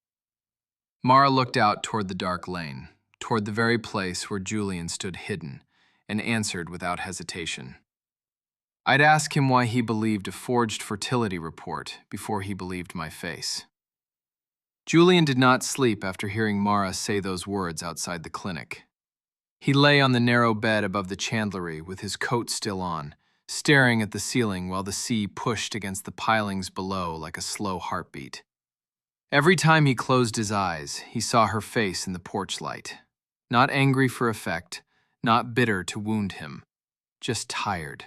Mara looked out toward the dark lane, toward the very place where Julian stood hidden, and answered without hesitation. "I'd ask him why he believed a forged fertility report before he believed my face." Julian did not sleep after hearing Mara say those words outside the clinic. He lay on the narrow bed above the chandlery with his coat still on, staring at the ceiling while the sea pushed against the pilings below like a slow heartbeat. Every time he closed his eyes, he saw her face in the porch light. Not angry for effect, not bitter to wound him, just tired,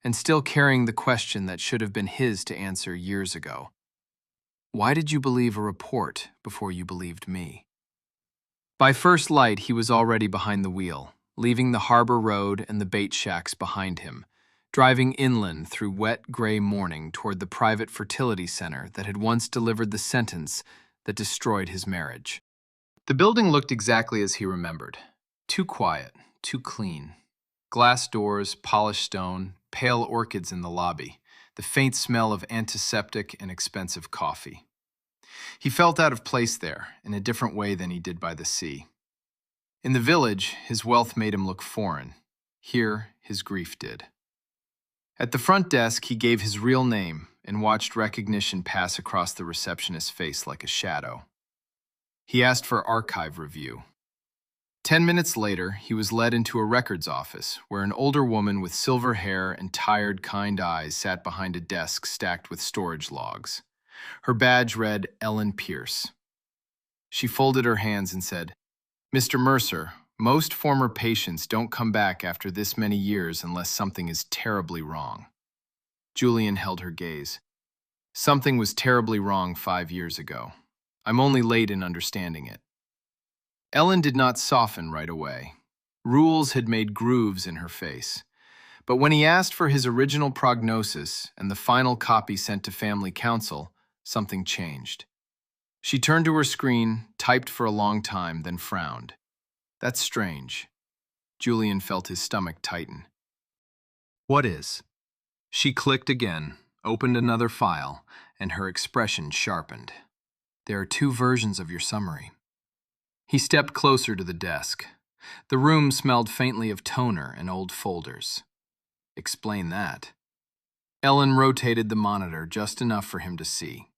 and still carrying the question that should have been his to answer years ago. Why did you believe a report before you believed me? By first light, he was already behind the wheel, leaving the harbor road and the bait shacks behind him, driving inland through wet, gray morning toward the private fertility center that had once delivered the sentence that destroyed his marriage. The building looked exactly as he remembered. Too quiet, too clean. Glass doors, polished stone, pale orchids in the lobby, the faint smell of antiseptic and expensive coffee. He felt out of place there, in a different way than he did by the sea. In the village, his wealth made him look foreign. Here, his grief did. At the front desk, he gave his real name and watched recognition pass across the receptionist's face like a shadow. He asked for archive review. 10 minutes later, he was led into a records office where an older woman with silver hair and tired, kind eyes sat behind a desk stacked with storage logs. Her badge read Ellen Pierce. She folded her hands and said, "Mr. Mercer, most former patients don't come back after this many years unless something is terribly wrong." Julian held her gaze. "Something was terribly wrong 5 years ago. I'm only late in understanding it." Ellen did not soften right away. Rules had made grooves in her face. But when he asked for his original prognosis and the final copy sent to family council, something changed. She turned to her screen, typed for a long time, then frowned. "That's strange." Julian felt his stomach tighten. "What is?" She clicked again, opened another file, and her expression sharpened. "There are 2 versions of your summary." He stepped closer to the desk. The room smelled faintly of toner and old folders. "Explain that." Ellen rotated the monitor just enough for him to see.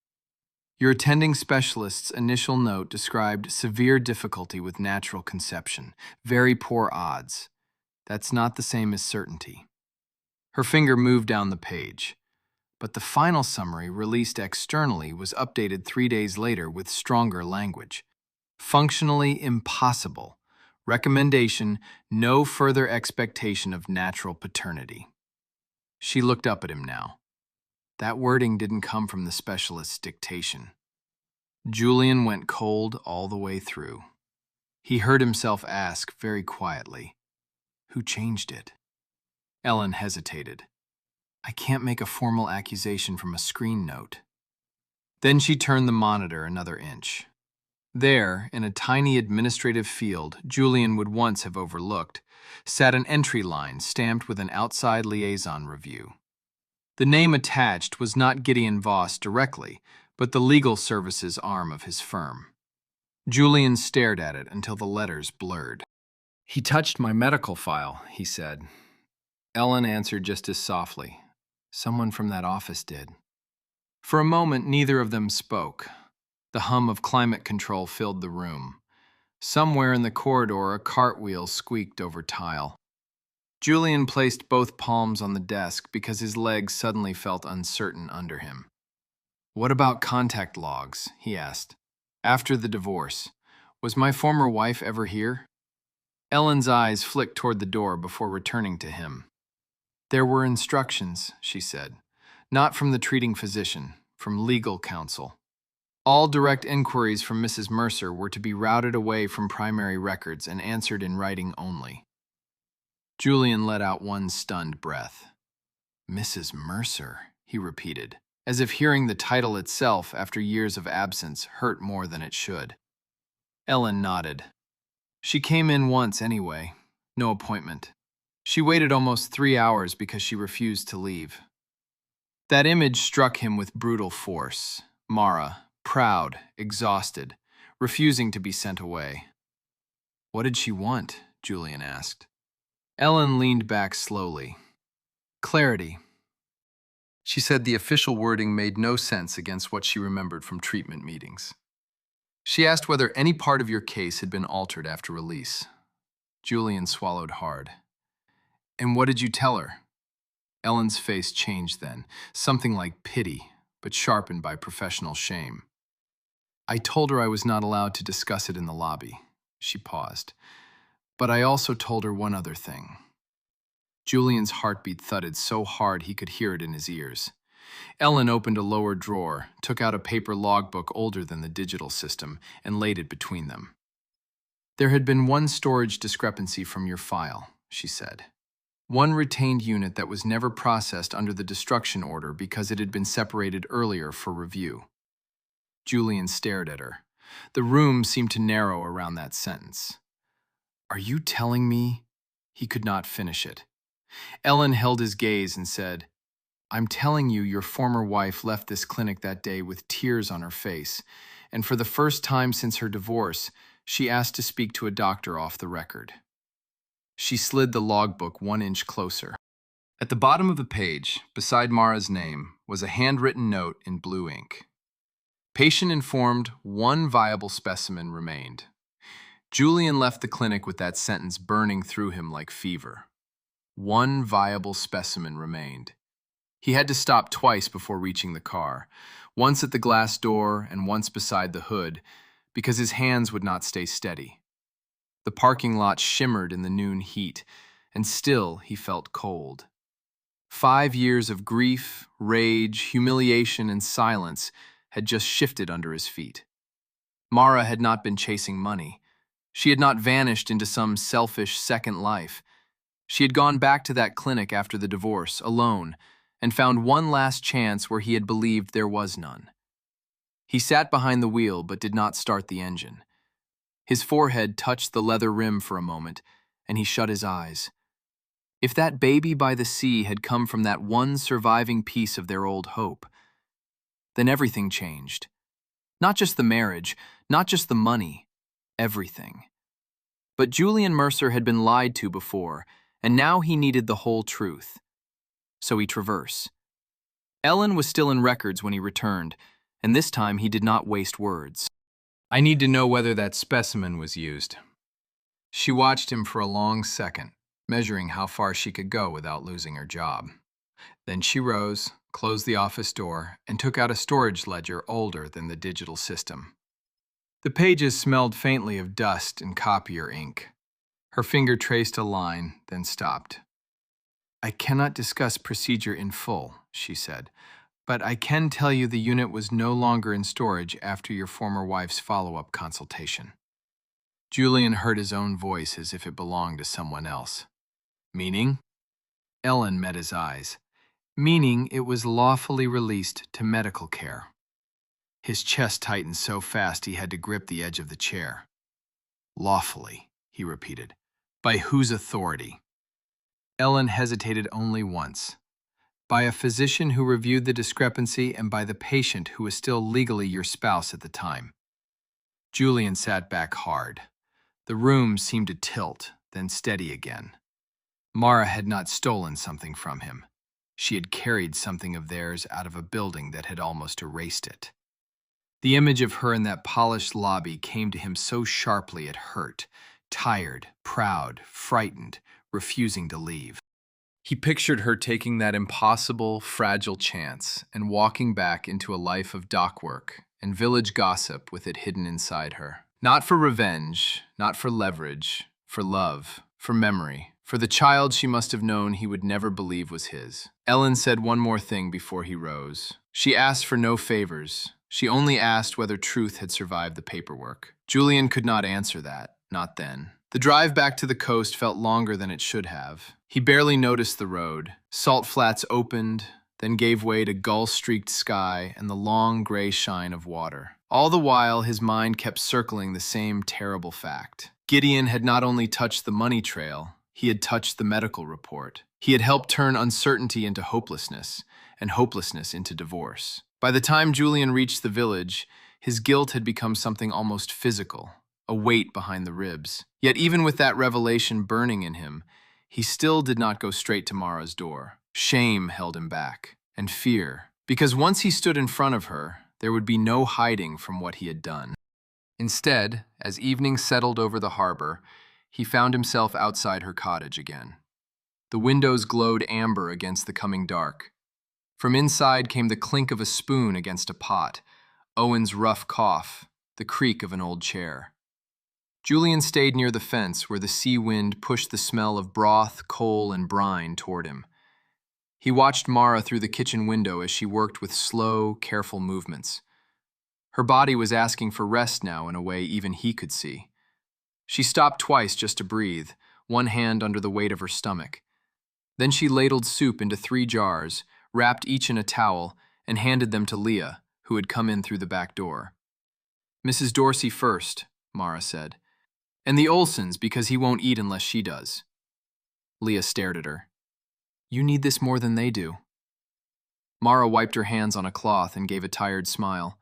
"Your attending specialist's initial note described severe difficulty with natural conception, very poor odds. That's not the same as certainty." Her finger moved down the page. But the final summary, released externally, was updated 3 days later with stronger language. "Functionally impossible. Recommendation, no further expectation of natural paternity." She looked up at him now. That wording didn't come from the specialist's dictation. Julian went cold all the way through. He heard himself ask very quietly, "Who changed it?" Ellen hesitated. "I can't make a formal accusation from a screen note." Then she turned the monitor another inch. There, in a tiny administrative field Julian would once have overlooked, sat an entry line stamped with an outside liaison review. The name attached was not Gideon Voss directly, but the legal services arm of his firm. Julian stared at it until the letters blurred. "He touched my medical file," he said. Ellen answered just as softly, "Someone from that office did." For a moment, neither of them spoke. The hum of climate control filled the room. Somewhere in the corridor, a cartwheel squeaked over tile. Julian placed both palms on the desk because his legs suddenly felt uncertain under him. "What about contact logs?" he asked. "After the divorce, was my former wife ever here?" Ellen's eyes flicked toward the door before returning to him. "There were instructions," she said. "Not from the treating physician, from legal counsel. All direct inquiries from Mrs. Mercer were to be routed away from primary records and answered in writing only." Julian let out one stunned breath. "Mrs. Mercer," he repeated, as if hearing the title itself after years of absence hurt more than it should. Ellen nodded. "She came in once anyway. No appointment. She waited almost 3 hours because she refused to leave." That image struck him with brutal force. Mara, proud, exhausted, refusing to be sent away. "What did she want?" Julian asked. Ellen leaned back slowly. "Clarity." She said the official wording made no sense against what she remembered from treatment meetings. She asked whether any part of your case had been altered after release. Julian swallowed hard. "And what did you tell her?" Ellen's face changed then, something like pity, but sharpened by professional shame. "I told her I was not allowed to discuss it in the lobby." She paused. "But I also told her one other thing." Julian's heartbeat thudded so hard he could hear it in his ears. Ellen opened a lower drawer, took out a paper logbook older than the digital system, and laid it between them. There had been one storage discrepancy from your file, she said. One retained unit that was never processed under the destruction order because it had been separated earlier for review. Julian stared at her. The room seemed to narrow around that sentence. Are you telling me? He could not finish it. Ellen held his gaze and said, I'm telling you your former wife left this clinic that day with tears on her face, and for the first time since her divorce, she asked to speak to a doctor off the record. She slid the logbook 1 inch closer. At the bottom of the page, beside Mara's name, was a handwritten note in blue ink. Patient informed 1 viable specimen remained. Julian left the clinic with that sentence burning through him like fever. 1 viable specimen remained. He had to stop twice before reaching the car, once at the glass door and once beside the hood, because his hands would not stay steady. The parking lot shimmered in the noon heat, and still he felt cold. 5 years of grief, rage, humiliation, and silence had just shifted under his feet. Mara had not been chasing money. She had not vanished into some selfish second life. She had gone back to that clinic after the divorce, alone, and found one last chance where he had believed there was none. He sat behind the wheel but did not start the engine. His forehead touched the leather rim for a moment, and he shut his eyes. If that baby by the sea had come from that one surviving piece of their old hope, then everything changed. Not just the marriage, not just the money, everything. But Julian Mercer had been lied to before, and now he needed the whole truth. So he traversed. Ellen was still in records when he returned, and this time he did not waste words. I need to know whether that specimen was used. She watched him for a long second, measuring how far she could go without losing her job. Then she rose, closed the office door, and took out a storage ledger older than the digital system. The pages smelled faintly of dust and copier ink. Her finger traced a line, then stopped. I cannot discuss procedure in full, she said, but I can tell you the unit was no longer in storage after your former wife's follow-up consultation. Julian heard his own voice as if it belonged to someone else. Meaning? Ellen met his eyes. Meaning it was lawfully released to medical care. His chest tightened so fast he had to grip the edge of the chair. Lawfully, he repeated. By whose authority? Ellen hesitated only once. By a physician who reviewed the discrepancy and by the patient who was still legally your spouse at the time. Julian sat back hard. The room seemed to tilt, then steady again. Mara had not stolen something from him. She had carried something of theirs out of a building that had almost erased it. The image of her in that polished lobby came to him so sharply it hurt, tired, proud, frightened, refusing to leave. He pictured her taking that impossible, fragile chance and walking back into a life of dock work and village gossip with it hidden inside her. Not for revenge, not for leverage, for love, for memory, for the child she must have known he would never believe was his. Ellen said one more thing before he rose. She asked for no favors. She only asked whether truth had survived the paperwork. Julian could not answer that, not then. The drive back to the coast felt longer than it should have. He barely noticed the road. Salt flats opened, then gave way to gull-streaked sky and the long gray shine of water. All the while, his mind kept circling the same terrible fact. Gideon had not only touched the money trail, he had touched the medical report. He had helped turn uncertainty into hopelessness, and hopelessness into divorce. By the time Julian reached the village, his guilt had become something almost physical, a weight behind the ribs. Yet even with that revelation burning in him, he still did not go straight to Mara's door. Shame held him back, and fear, because once he stood in front of her, there would be no hiding from what he had done. Instead, as evening settled over the harbor, he found himself outside her cottage again. The windows glowed amber against the coming dark. From inside came the clink of a spoon against a pot, Owen's rough cough, the creak of an old chair. Julian stayed near the fence where the sea wind pushed the smell of broth, coal, and brine toward him. He watched Mara through the kitchen window as she worked with slow, careful movements. Her body was asking for rest now in a way even he could see. She stopped twice just to breathe, one hand under the weight of her stomach. Then she ladled soup into 3 jars, wrapped each in a towel, and handed them to Leah, who had come in through the back door. "Mrs. Dorsey first," Mara said. "And the Olsons, because he won't eat unless she does." Leah stared at her. "You need this more than they do." Mara wiped her hands on a cloth and gave a tired smile.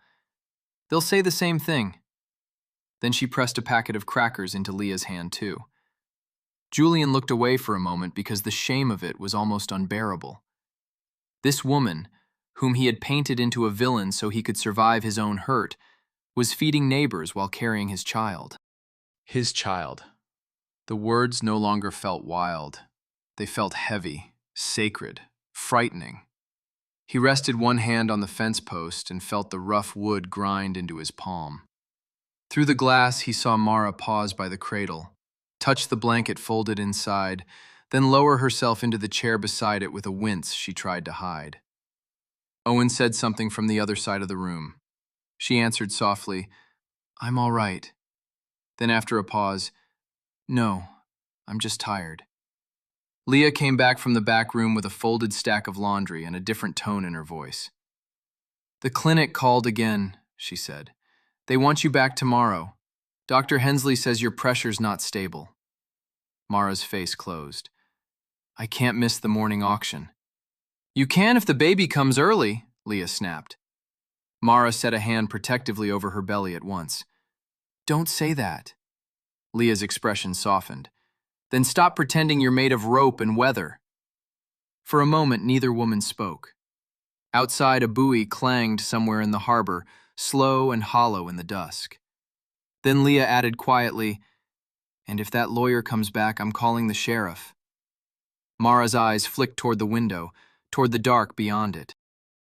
"They'll say the same thing." Then she pressed a packet of crackers into Leah's hand too. Julian looked away for a moment because the shame of it was almost unbearable. This woman, whom he had painted into a villain so he could survive his own hurt, was feeding neighbors while carrying his child. His child. The words no longer felt wild. They felt heavy, sacred, frightening. He rested one hand on the fence post and felt the rough wood grind into his palm. Through the glass, he saw Mara pause by the cradle, touch the blanket folded inside, then lower herself into the chair beside it with a wince she tried to hide. Owen said something from the other side of the room. She answered softly, "I'm all right." Then after a pause, "No, I'm just tired." Leah came back from the back room with a folded stack of laundry and a different tone in her voice. "The clinic called again," she said. "They want you back tomorrow. Dr. Hensley says your pressure's not stable." Mara's face closed. "I can't miss the morning auction." "You can if the baby comes early," Leah snapped. Mara set a hand protectively over her belly at once. "Don't say that." Leah's expression softened. "Then stop pretending you're made of rope and weather." For a moment, neither woman spoke. Outside, a buoy clanged somewhere in the harbor, slow and hollow in the dusk. Then Leah added quietly, "And if that lawyer comes back, I'm calling the sheriff." Mara's eyes flicked toward the window, toward the dark beyond it.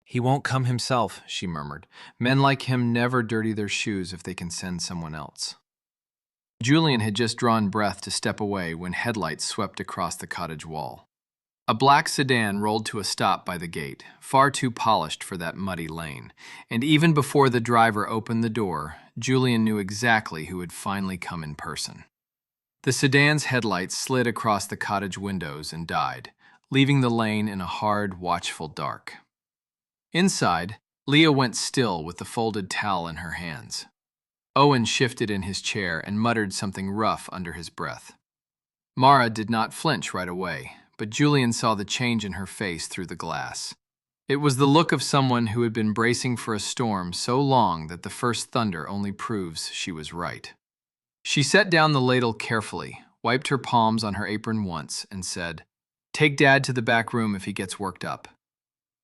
"He won't come himself," she murmured. "Men like him never dirty their shoes if they can send someone else." Julian had just drawn breath to step away when headlights swept across the cottage wall. A black sedan rolled to a stop by the gate, far too polished for that muddy lane, and even before the driver opened the door, Julian knew exactly who had finally come in person. The sedan's headlights slid across the cottage windows and died, leaving the lane in a hard, watchful dark. Inside, Leah went still with the folded towel in her hands. Owen shifted in his chair and muttered something rough under his breath. Mara did not flinch right away, but Julian saw the change in her face through the glass. It was the look of someone who had been bracing for a storm so long that the first thunder only proves she was right. She set down the ladle carefully, wiped her palms on her apron once, and said, "Take Dad to the back room if he gets worked up."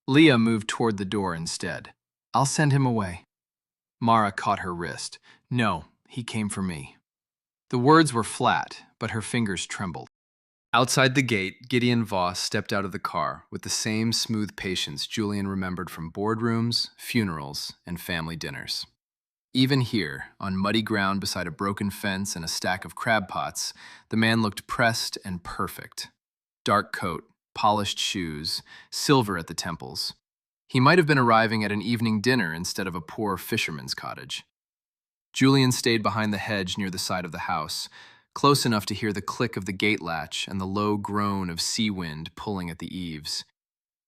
Leah moved toward the door instead. "I'll send him away." Mara caught her wrist. "No, he came for me." The words were flat, but her fingers trembled. Outside the gate, Gideon Voss stepped out of the car with the same smooth patience Julian remembered from boardrooms, funerals, and family dinners. Even here, on muddy ground beside a broken fence and a stack of crab pots, the man looked pressed and perfect. Dark coat, polished shoes, silver at the temples. He might have been arriving at an evening dinner instead of a poor fisherman's cottage. Julian stayed behind the hedge near the side of the house, close enough to hear the click of the gate latch and the low groan of sea wind pulling at the eaves.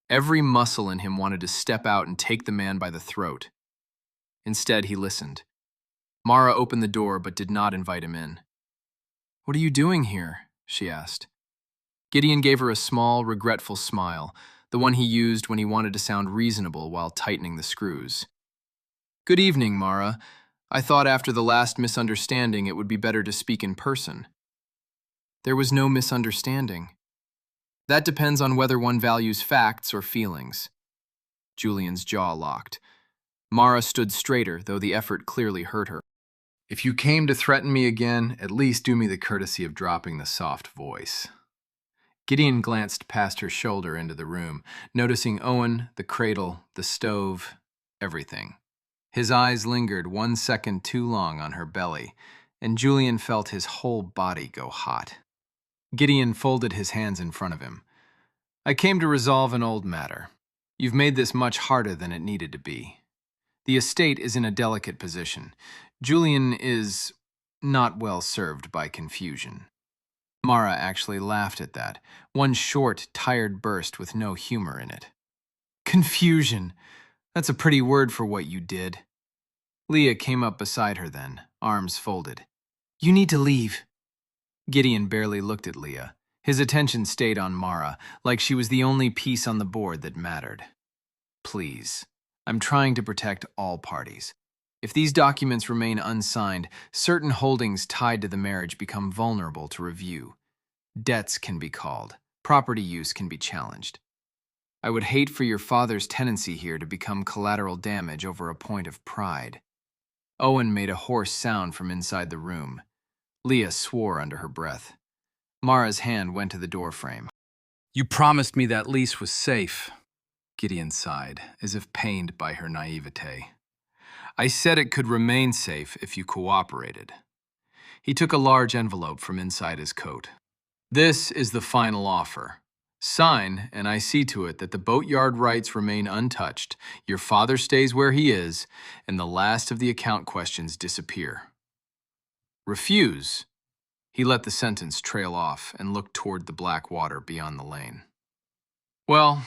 Every muscle in him wanted to step out and take the man by the throat. Instead, he listened. Mara opened the door but did not invite him in. "What are you doing here?" she asked. Gideon gave her a small, regretful smile, the one he used when he wanted to sound reasonable while tightening the screws. "Good evening, Mara. I thought after the last misunderstanding it would be better to speak in person." "There was no misunderstanding." "That depends on whether one values facts or feelings." Julian's jaw locked. Mara stood straighter, though the effort clearly hurt her. "If you came to threaten me again, at least do me the courtesy of dropping the soft voice." Gideon glanced past her shoulder into the room, noticing Owen, the cradle, the stove, everything. His eyes lingered 1 second too long on her belly, and Julian felt his whole body go hot. Gideon folded his hands in front of him. "I came to resolve an old matter. You've made this much harder than it needed to be. The estate is in a delicate position. Julian is not well served by confusion. Mara actually laughed at that, one short, tired burst with no humor in it. Confusion! That's a pretty word for what you did. Leah came up beside her then, arms folded. You need to leave. Gideon barely looked at Leah. His attention stayed on Mara, like she was the only piece on the board that mattered. Please, I'm trying to protect all parties. If these documents remain unsigned, certain holdings tied to the marriage become vulnerable to review. Debts can be called. Property use can be challenged. I would hate for your father's tenancy here to become collateral damage over a point of pride. Owen made a hoarse sound from inside the room. Leah swore under her breath. Mara's hand went to the doorframe. You promised me that lease was safe. Gideon sighed, as if pained by her naivete. I said it could remain safe if you cooperated. He took a large envelope from inside his coat. This is the final offer. Sign, and I see to it that the boatyard rights remain untouched, your father stays where he is, and the last of the account questions disappear. Refuse. He let the sentence trail off and looked toward the black water beyond the lane. Well,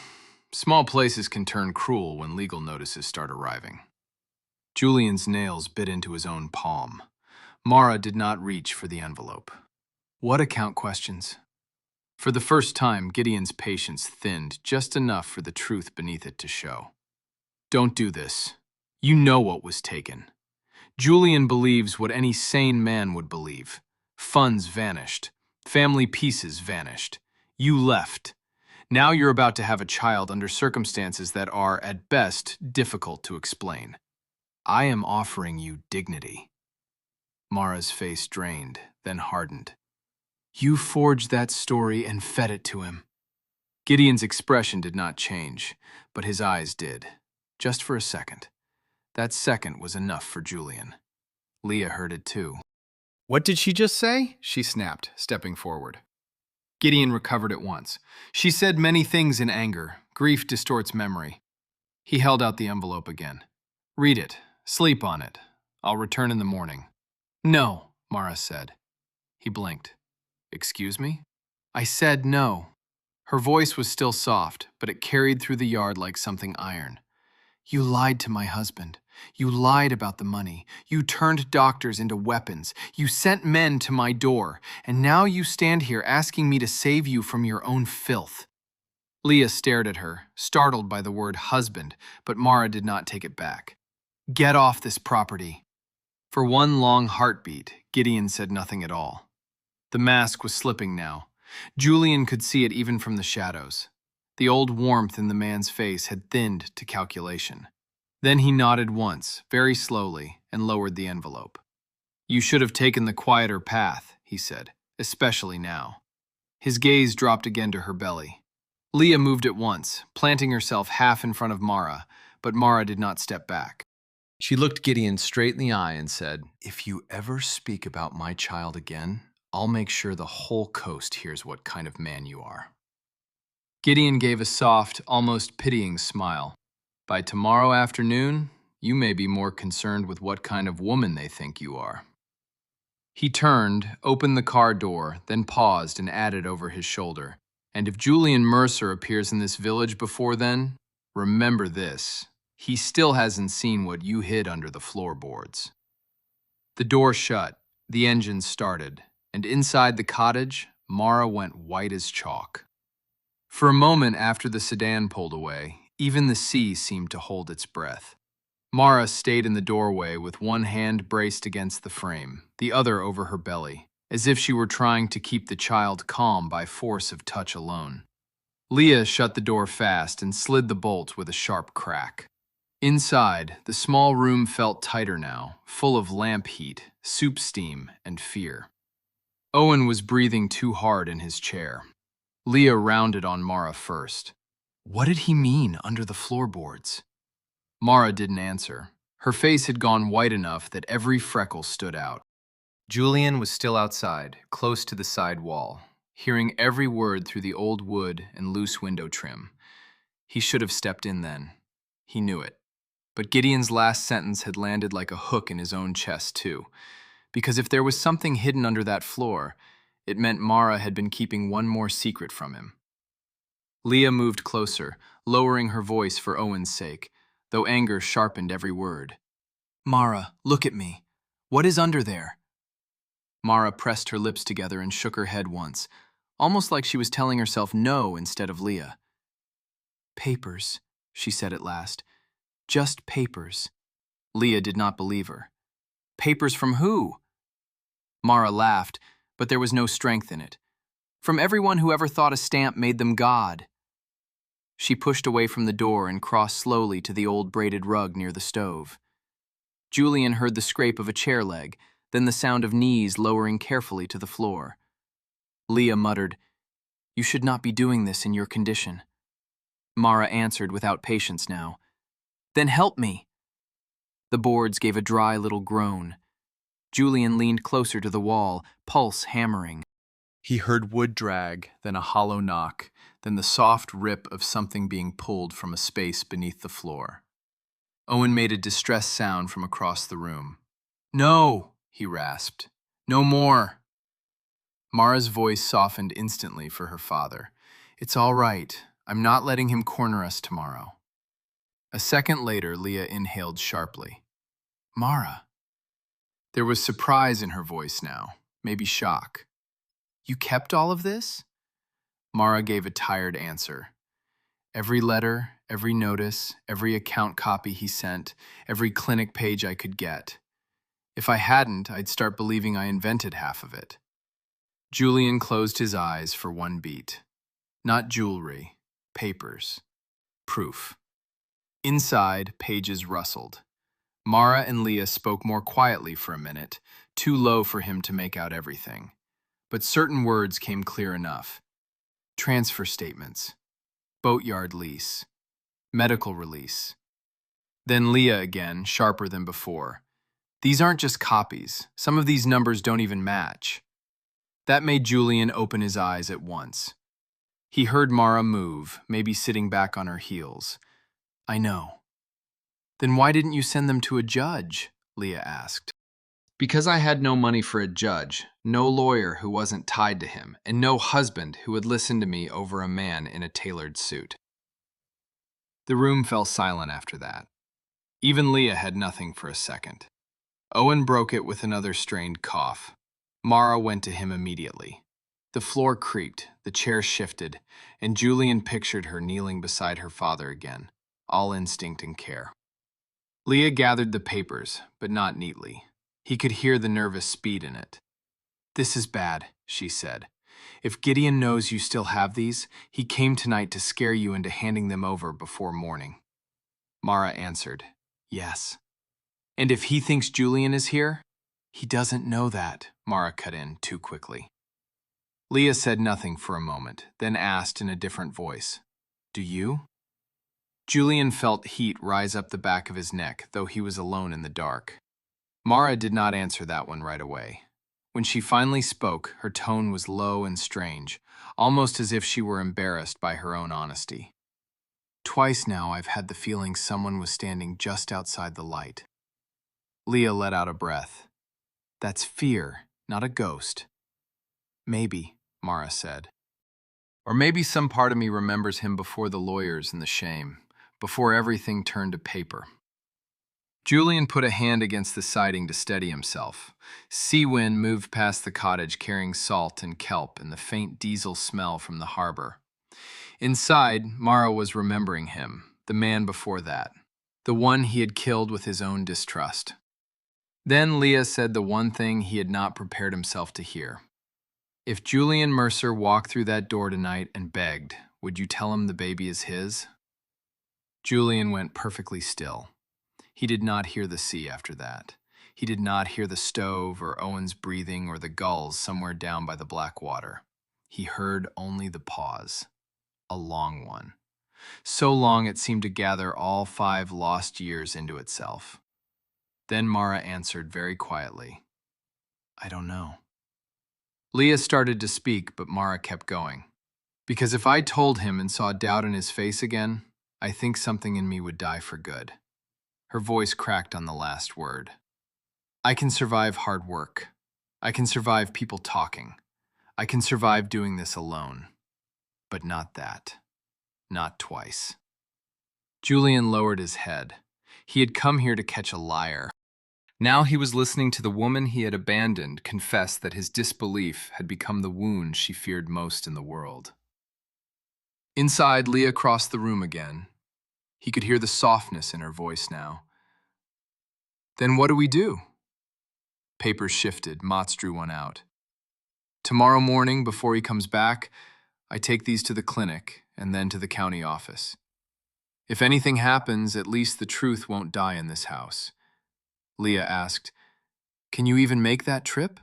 small places can turn cruel when legal notices start arriving. Julian's nails bit into his own palm. Mara did not reach for the envelope. What account questions? For the first time, Gideon's patience thinned just enough for the truth beneath it to show. Don't do this. You know what was taken. Julian believes what any sane man would believe. Funds vanished. Family pieces vanished. You left. Now you're about to have a child under circumstances that are, at best, difficult to explain. I am offering you dignity. Mara's face drained, then hardened. You forged that story and fed it to him. Gideon's expression did not change, but his eyes did. Just for a second. That second was enough for Julian. Leah heard it too. What did she just say? She snapped, stepping forward. Gideon recovered at once. She said many things in anger. Grief distorts memory. He held out the envelope again. Read it. Sleep on it. I'll return in the morning. No, Mara said. He blinked. Excuse me? I said no. Her voice was still soft, but it carried through the yard like something iron. You lied to my husband. You lied about the money. You turned doctors into weapons. You sent men to my door. And now you stand here asking me to save you from your own filth. Leah stared at her, startled by the word husband, but Mara did not take it back. Get off this property. For one long heartbeat, Gideon said nothing at all. The mask was slipping now. Julian could see it even from the shadows. The old warmth in the man's face had thinned to calculation. Then he nodded once, very slowly, and lowered the envelope. You should have taken the quieter path, he said, especially now. His gaze dropped again to her belly. Leah moved at once, planting herself half in front of Mara, but Mara did not step back. She looked Gideon straight in the eye and said, If you ever speak about my child again, I'll make sure the whole coast hears what kind of man you are. Gideon gave a soft, almost pitying smile. By tomorrow afternoon, you may be more concerned with what kind of woman they think you are. He turned, opened the car door, then paused and added over his shoulder, And if Julian Mercer appears in this village before then, remember this. He still hasn't seen what you hid under the floorboards. The door shut, the engine started, and inside the cottage, Mara went white as chalk. For a moment after the sedan pulled away, even the sea seemed to hold its breath. Mara stayed in the doorway with one hand braced against the frame, the other over her belly, as if she were trying to keep the child calm by force of touch alone. Leah shut the door fast and slid the bolt with a sharp crack. Inside, the small room felt tighter now, full of lamp heat, soup steam, and fear. Owen was breathing too hard in his chair. Leah rounded on Mara first. What did he mean under the floorboards? Mara didn't answer. Her face had gone white enough that every freckle stood out. Julian was still outside, close to the side wall, hearing every word through the old wood and loose window trim. He should have stepped in then. He knew it. But Gideon's last sentence had landed like a hook in his own chest, too. because if there was something hidden under that floor, it meant Mara had been keeping one more secret from him. Leah moved closer, lowering her voice for Owen's sake, though anger sharpened every word. "Mara, look at me. What is under there?" Mara pressed her lips together and shook her head once, almost like she was telling herself no instead of Leah. "Papers," she said at last. "Just papers." Leah did not believe her. "Papers from who?" Mara laughed, but there was no strength in it. "From everyone who ever thought a stamp made them God." She pushed away from the door and crossed slowly to the old braided rug near the stove. Julian heard the scrape of a chair leg, then the sound of knees lowering carefully to the floor. Leah muttered, "You should not be doing this in your condition." Mara answered without patience now, "Then help me." The boards gave a dry little groan. Julian leaned closer to the wall, pulse hammering. He heard wood drag, then a hollow knock, then the soft rip of something being pulled from a space beneath the floor. Owen made a distressed sound from across the room. "No," he rasped. "No more." Mara's voice softened instantly for her father. "It's all right. I'm not letting him corner us tomorrow." A second later, Leah inhaled sharply. "Mara." There was surprise in her voice now, maybe shock. "You kept all of this?" Mara gave a tired answer. "Every letter, every notice, every account copy he sent, every clinic page I could get. If I hadn't, I'd start believing I invented half of it." Julian closed his eyes for one beat. Not jewelry, papers. Proof. Inside, pages rustled. Mara and Leah spoke more quietly for a minute, too low for him to make out everything. But certain words came clear enough. Transfer statements. Boatyard lease. Medical release. Then Leah again, sharper than before. "These aren't just copies. Some of these numbers don't even match." That made Julian open his eyes at once. He heard Mara move, maybe sitting back on her heels. "I know." "Then why didn't you send them to a judge?" Leah asked. "Because I had no money for a judge, no lawyer who wasn't tied to him, and no husband who would listen to me over a man in a tailored suit." The room fell silent after that. Even Leah had nothing for a second. Owen broke it with another strained cough. Mara went to him immediately. The floor creaked, the chair shifted, and Julian pictured her kneeling beside her father again, all instinct and care. Leah gathered the papers, but not neatly. He could hear the nervous speed in it. "This is bad," she said. "If Gideon knows you still have these, he came tonight to scare you into handing them over before morning." Mara answered, "Yes." "And if he thinks Julian is here?" "He doesn't know that," Mara cut in too quickly. Leah said nothing for a moment, then asked in a different voice, "Do you?" Julian felt heat rise up the back of his neck, though he was alone in the dark. Mara did not answer that one right away. When she finally spoke, her tone was low and strange, almost as if she were embarrassed by her own honesty. "Twice now I've had the feeling someone was standing just outside the light." Leah let out a breath. "That's fear, not a ghost." "Maybe," Mara said. "Or maybe some part of me remembers him before the lawyers and the shame, before everything turned to paper." Julian put a hand against the siding to steady himself. Sea wind moved past the cottage carrying salt and kelp and the faint diesel smell from the harbor. Inside, Mara was remembering him, the man before that, the one he had killed with his own distrust. Then Leah said the one thing he had not prepared himself to hear. "If Julian Mercer walked through that door tonight and begged, would you tell him the baby is his?" Julian went perfectly still. He did not hear the sea after that. He did not hear the stove or Owen's breathing or the gulls somewhere down by the black water. He heard only the pause. A long one. So long it seemed to gather all 5 lost years into itself. Then Mara answered very quietly, "I don't know." Leah started to speak, but Mara kept going. "Because if I told him and saw doubt in his face again, I think something in me would die for good." Her voice cracked on the last word. I can survive hard work. I can survive people talking. I can survive doing this alone. But not that. Not twice. Julian lowered his head. He had come here to catch a liar. Now he was listening to the woman he had abandoned confess that his disbelief had become the wound she feared most in the world. Inside, Leah crossed the room again. He could hear the softness in her voice now. Then what do we do? Papers shifted. Motts drew one out. Tomorrow morning, before he comes back, I take these to the clinic and then to the county office. If anything happens, at least the truth won't die in this house. Leah asked, "Can you even make that trip?"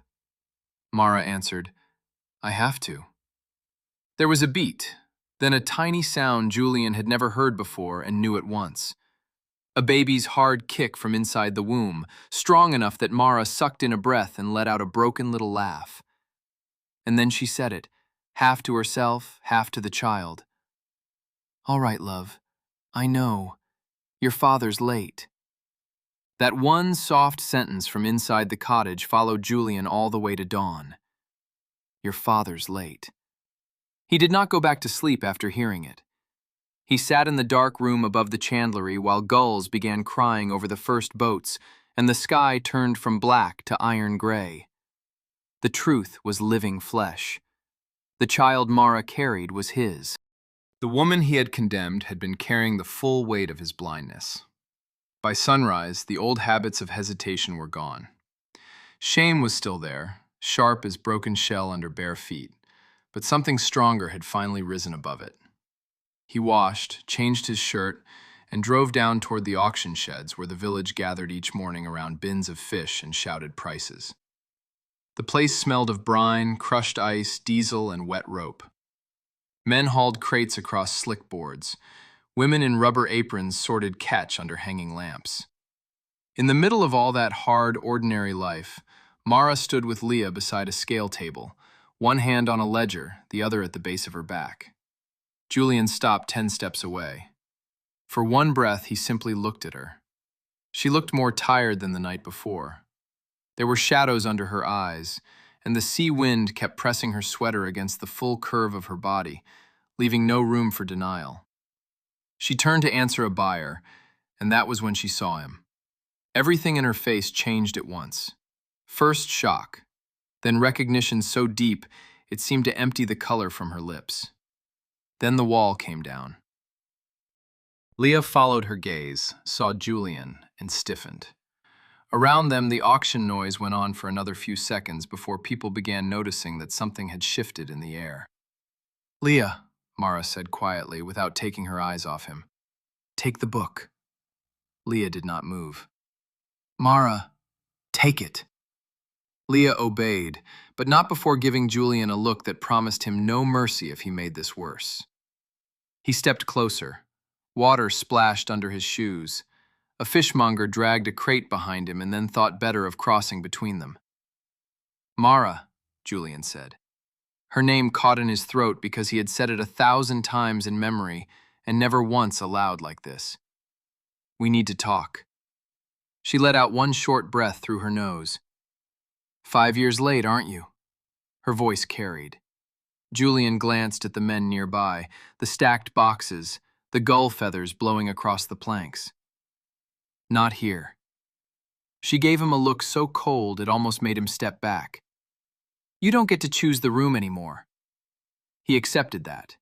Mara answered, "I have to." There was a beat, then a tiny sound Julian had never heard before and knew at once. A baby's hard kick from inside the womb, strong enough that Mara sucked in a breath and let out a broken little laugh. And then she said it, half to herself, half to the child. "All right, love. I know. Your father's late." That one soft sentence from inside the cottage followed Julian all the way to dawn. Your father's late. He did not go back to sleep after hearing it. He sat in the dark room above the chandlery while gulls began crying over the first boats and the sky turned from black to iron gray. The truth was living flesh. The child Mara carried was his. The woman he had condemned had been carrying the full weight of his blindness. By sunrise, the old habits of hesitation were gone. Shame was still there, sharp as broken shell under bare feet, but something stronger had finally risen above it. He washed, changed his shirt, and drove down toward the auction sheds where the village gathered each morning around bins of fish and shouted prices. The place smelled of brine, crushed ice, diesel, and wet rope. Men hauled crates across slick boards. Women in rubber aprons sorted catch under hanging lamps. In the middle of all that hard, ordinary life, Mara stood with Leah beside a scale table, one hand on a ledger, the other at the base of her back. Julian stopped 10 steps away. For one breath, he simply looked at her. She looked more tired than the night before. There were shadows under her eyes, and the sea wind kept pressing her sweater against the full curve of her body, leaving no room for denial. She turned to answer a buyer, and that was when she saw him. Everything in her face changed at once. First shock, then recognition so deep it seemed to empty the color from her lips. Then the wall came down. Leah followed her gaze, saw Julian, and stiffened. Around them, the auction noise went on for another few seconds before people began noticing that something had shifted in the air. "Leah," Mara said quietly, without taking her eyes off him. "Take the book." Leah did not move. "Mara, take it." Leah obeyed, but not before giving Julian a look that promised him no mercy if he made this worse. He stepped closer. Water splashed under his shoes. A fishmonger dragged a crate behind him and then thought better of crossing between them. "Mara," Julian said. Her name caught in his throat because he had said it 1,000 times in memory and never once aloud like this. "We need to talk." She let out one short breath through her nose. 5 years late, aren't you?" Her voice carried. Julian glanced at the men nearby, the stacked boxes, the gull feathers blowing across the planks. "Not here." She gave him a look so cold it almost made him step back. "You don't get to choose the room anymore." He accepted that.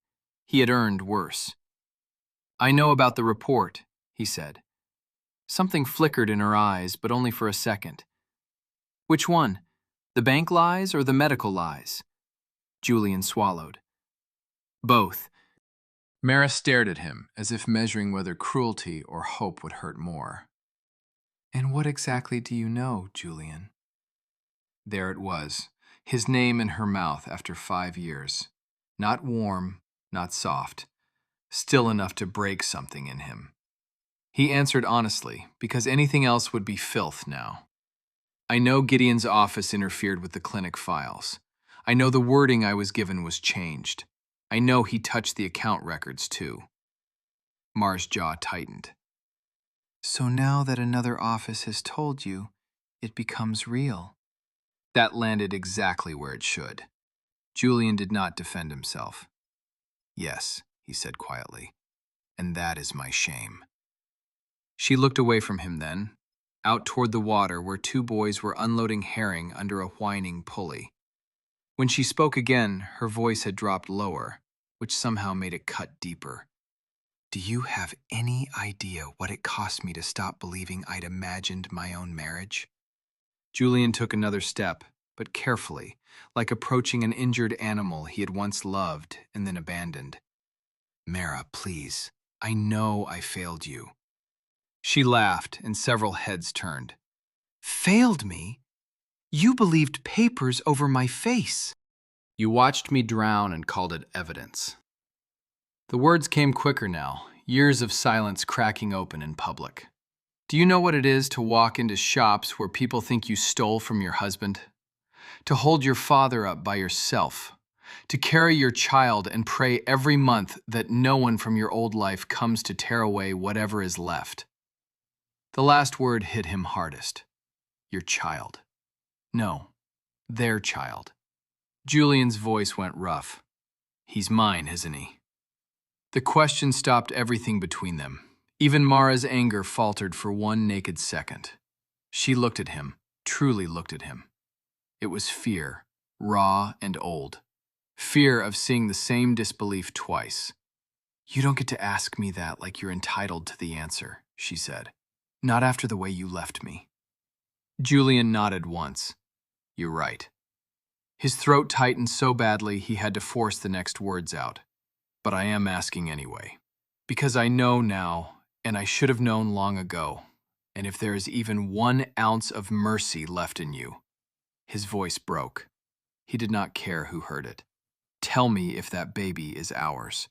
He had earned worse. "I know about the report," he said. Something flickered in her eyes, but only for a second. "Which one? The bank lies or the medical lies?" Julian swallowed. "Both." Mara stared at him, as if measuring whether cruelty or hope would hurt more. "And what exactly do you know, Julian?" There it was, his name in her mouth after 5 years. Not warm, not soft. Still enough to break something in him. He answered honestly, because anything else would be filth now. "I know Gideon's office interfered with the clinic files. I know the wording I was given was changed. I know he touched the account records too." Mara's jaw tightened. "So now that another office has told you, it becomes real. That landed exactly where it should. Julian did not defend himself. Yes, he said quietly, and that is my shame. She looked away from him then, out toward the water where two boys were unloading herring under a whining pulley. When she spoke again, her voice had dropped lower, which somehow made it cut deeper. Do you have any idea what it cost me to stop believing I'd imagined my own marriage? Julian took another step, but carefully, like approaching an injured animal he had once loved and then abandoned. Mara, please, I know I failed you. She laughed, and several heads turned. Failed me? You believed papers over my face. You watched me drown and called it evidence. The words came quicker now, years of silence cracking open in public. Do you know what it is to walk into shops where people think you stole from your husband? To hold your father up by yourself? To carry your child and pray every month that no one from your old life comes to tear away whatever is left? The last word hit him hardest. Your child. No, their child. Julian's voice went rough. He's mine, isn't he? The question stopped everything between them. Even Mara's anger faltered for one naked second. She looked at him, truly looked at him. It was fear, raw and old. Fear of seeing the same disbelief twice. You don't get to ask me that like you're entitled to the answer, she said. Not after the way you left me. Julian nodded once. You're right. His throat tightened so badly he had to force the next words out. But I am asking anyway. Because I know now, and I should have known long ago, and if there is even 1 ounce of mercy left in you. His voice broke. He did not care who heard it. Tell me if that baby is ours.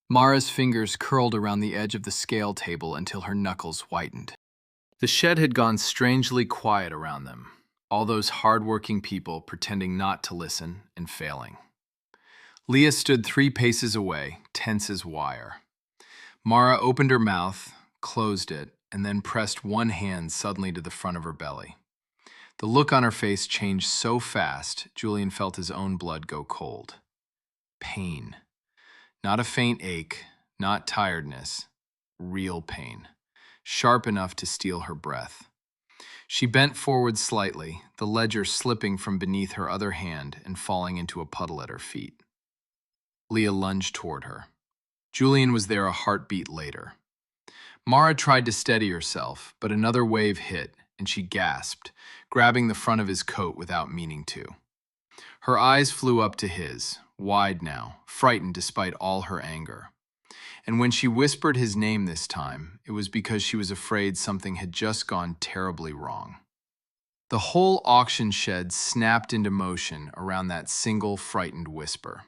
Mara's fingers curled around the edge of the scale table until her knuckles whitened. The shed had gone strangely quiet around them, all those hard-working people pretending not to listen and failing. Leah stood 3 paces away, tense as wire. Mara opened her mouth, closed it, and then pressed one hand suddenly to the front of her belly. The look on her face changed so fast, Julian felt his own blood go cold. Pain. Not a faint ache, not tiredness. Real pain. Sharp enough to steal her breath. She bent forward slightly, the ledger slipping from beneath her other hand and falling into a puddle at her feet. Leah lunged toward her. Julian was there a heartbeat later. Mara tried to steady herself, but another wave hit, and she gasped, grabbing the front of his coat without meaning to. Her eyes flew up to his, wide now, frightened despite all her anger. And when she whispered his name this time, it was because she was afraid something had just gone terribly wrong. The whole auction shed snapped into motion around that single frightened whisper.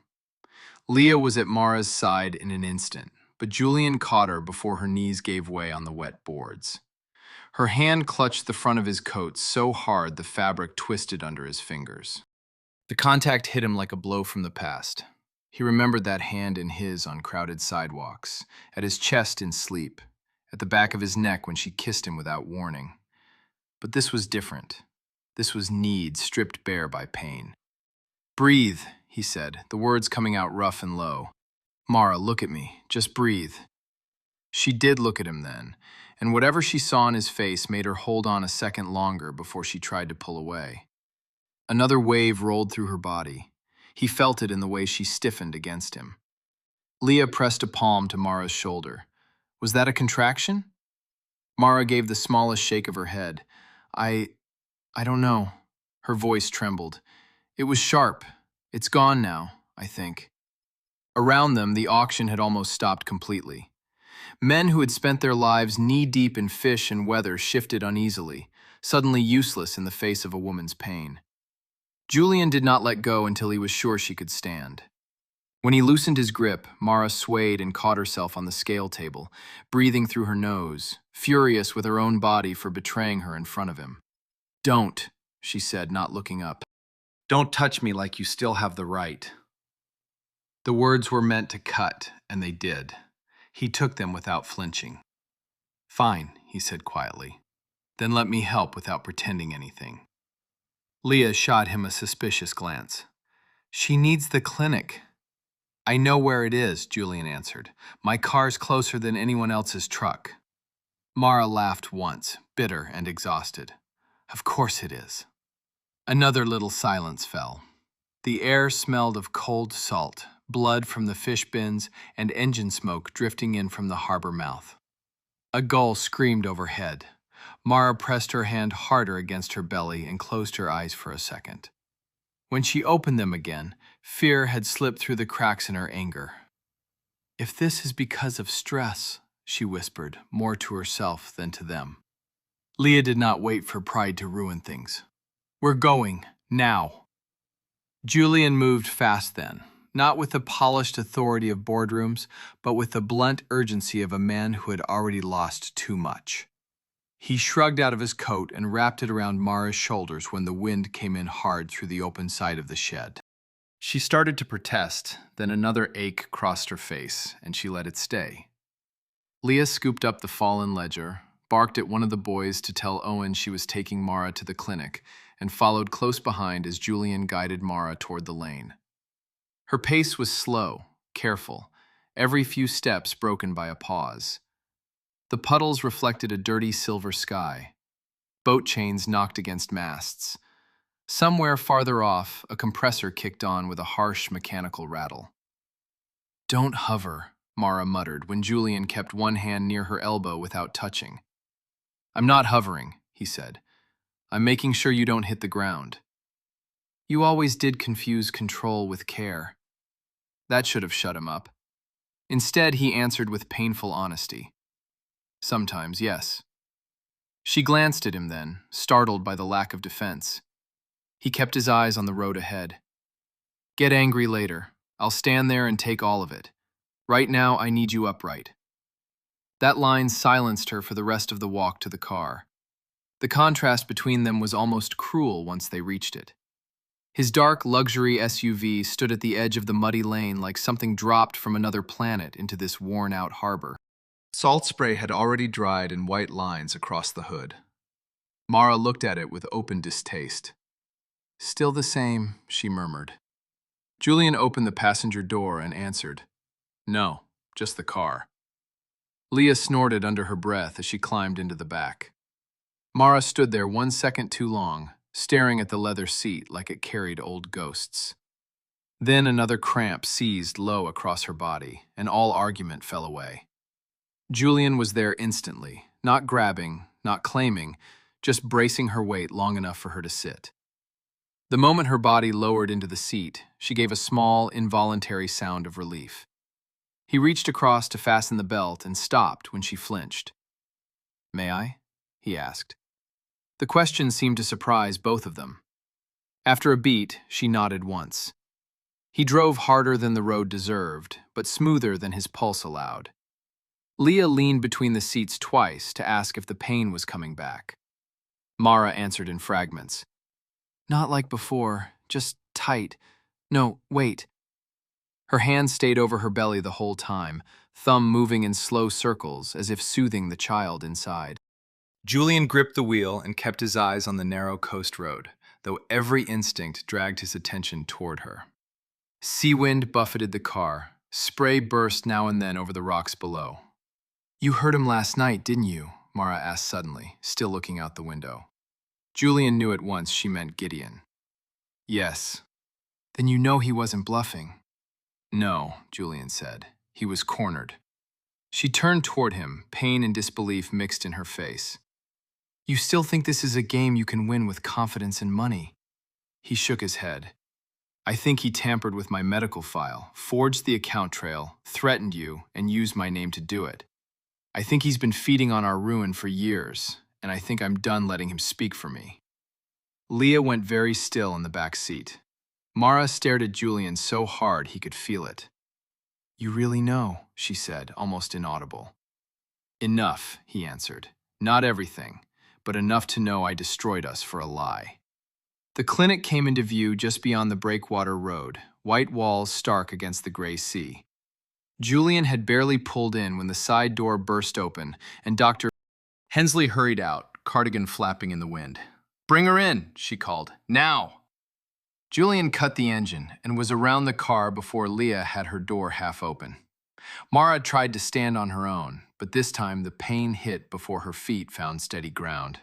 Leah was at Mara's side in an instant, but Julian caught her before her knees gave way on the wet boards. Her hand clutched the front of his coat so hard the fabric twisted under his fingers. The contact hit him like a blow from the past. He remembered that hand in his on crowded sidewalks, at his chest in sleep, at the back of his neck when she kissed him without warning. But this was different. This was need stripped bare by pain. Breathe, he said, the words coming out rough and low. Mara, look at me. Just breathe. She did look at him then, and whatever she saw in his face made her hold on a second longer before she tried to pull away. Another wave rolled through her body. He felt it in the way she stiffened against him. Leah pressed a palm to Mara's shoulder. Was that a contraction? Mara gave the smallest shake of her head. I don't know. Her voice trembled. It was sharp. It's gone now, I think. Around them, the auction had almost stopped completely. Men who had spent their lives knee-deep in fish and weather shifted uneasily, suddenly useless in the face of a woman's pain. Julian did not let go until he was sure she could stand. When he loosened his grip, Mara swayed and caught herself on the scale table, breathing through her nose, furious with her own body for betraying her in front of him. Don't, she said, not looking up. Don't touch me like you still have the right. The words were meant to cut, and they did. He took them without flinching. Fine, he said quietly. Then let me help without pretending anything. Leah shot him a suspicious glance. She needs the clinic. I know where it is, Julian answered. My car's closer than anyone else's truck. Mara laughed once, bitter and exhausted. Of course it is. Another little silence fell. The air smelled of cold salt, blood from the fish bins, and engine smoke drifting in from the harbor mouth. A gull screamed overhead. Mara pressed her hand harder against her belly and closed her eyes for a second. When she opened them again, fear had slipped through the cracks in her anger. If this is because of stress, she whispered, more to herself than to them. Leah did not wait for pride to ruin things. We're going, now. Julian moved fast then, not with the polished authority of boardrooms, but with the blunt urgency of a man who had already lost too much. He shrugged out of his coat and wrapped it around Mara's shoulders when the wind came in hard through the open side of the shed. She started to protest, then another ache crossed her face, and she let it stay. Leah scooped up the fallen ledger, barked at one of the boys to tell Owen she was taking Mara to the clinic, and followed close behind as Julian guided Mara toward the lane. Her pace was slow, careful, every few steps broken by a pause. The puddles reflected a dirty silver sky. Boat chains knocked against masts. Somewhere farther off, a compressor kicked on with a harsh mechanical rattle. Don't hover, Mara muttered when Julian kept one hand near her elbow without touching. I'm not hovering, he said. I'm making sure you don't hit the ground. You always did confuse control with care. That should have shut him up. Instead, he answered with painful honesty. Sometimes, yes. She glanced at him then, startled by the lack of defense. He kept his eyes on the road ahead. Get angry later. I'll stand there and take all of it. Right now, I need you upright. That line silenced her for the rest of the walk to the car. The contrast between them was almost cruel once they reached it. His dark luxury SUV stood at the edge of the muddy lane like something dropped from another planet into this worn-out harbor. Salt spray had already dried in white lines across the hood. Mara looked at it with open distaste. Still the same, she murmured. Julian opened the passenger door and answered, No, just the car. Leah snorted under her breath as she climbed into the back. Mara stood there 1 second too long, staring at the leather seat like it carried old ghosts. Then another cramp seized low across her body, and all argument fell away. Julian was there instantly, not grabbing, not claiming, just bracing her weight long enough for her to sit. The moment her body lowered into the seat, she gave a small, involuntary sound of relief. He reached across to fasten the belt and stopped when she flinched. May I? He asked. The question seemed to surprise both of them. After a beat, she nodded once. He drove harder than the road deserved, but smoother than his pulse allowed. Leah leaned between the seats twice to ask if the pain was coming back. Mara answered in fragments. Not like before, just tight. No, wait. Her hand stayed over her belly the whole time, thumb moving in slow circles as if soothing the child inside. Julian gripped the wheel and kept his eyes on the narrow coast road, though every instinct dragged his attention toward her. Sea wind buffeted the car. Spray burst now and then over the rocks below. You heard him last night, didn't you? Mara asked suddenly, still looking out the window. Julian knew at once she meant Gideon. Yes. Then you know he wasn't bluffing. No, Julian said. He was cornered. She turned toward him, pain and disbelief mixed in her face. You still think this is a game you can win with confidence and money? He shook his head. I think he tampered with my medical file, forged the account trail, threatened you, and used my name to do it. I think he's been feeding on our ruin for years, and I think I'm done letting him speak for me. Leah went very still in the back seat. Mara stared at Julian so hard he could feel it. You really know, she said, almost inaudible. Enough, he answered. Not everything, but enough to know I destroyed us for a lie. The clinic came into view just beyond the breakwater road, white walls stark against the gray sea. Julian had barely pulled in when the side door burst open, and Dr. Hensley hurried out, cardigan flapping in the wind. "Bring her in," she called. "Now!" Julian cut the engine and was around the car before Leah had her door half open. Mara tried to stand on her own, but this time the pain hit before her feet found steady ground.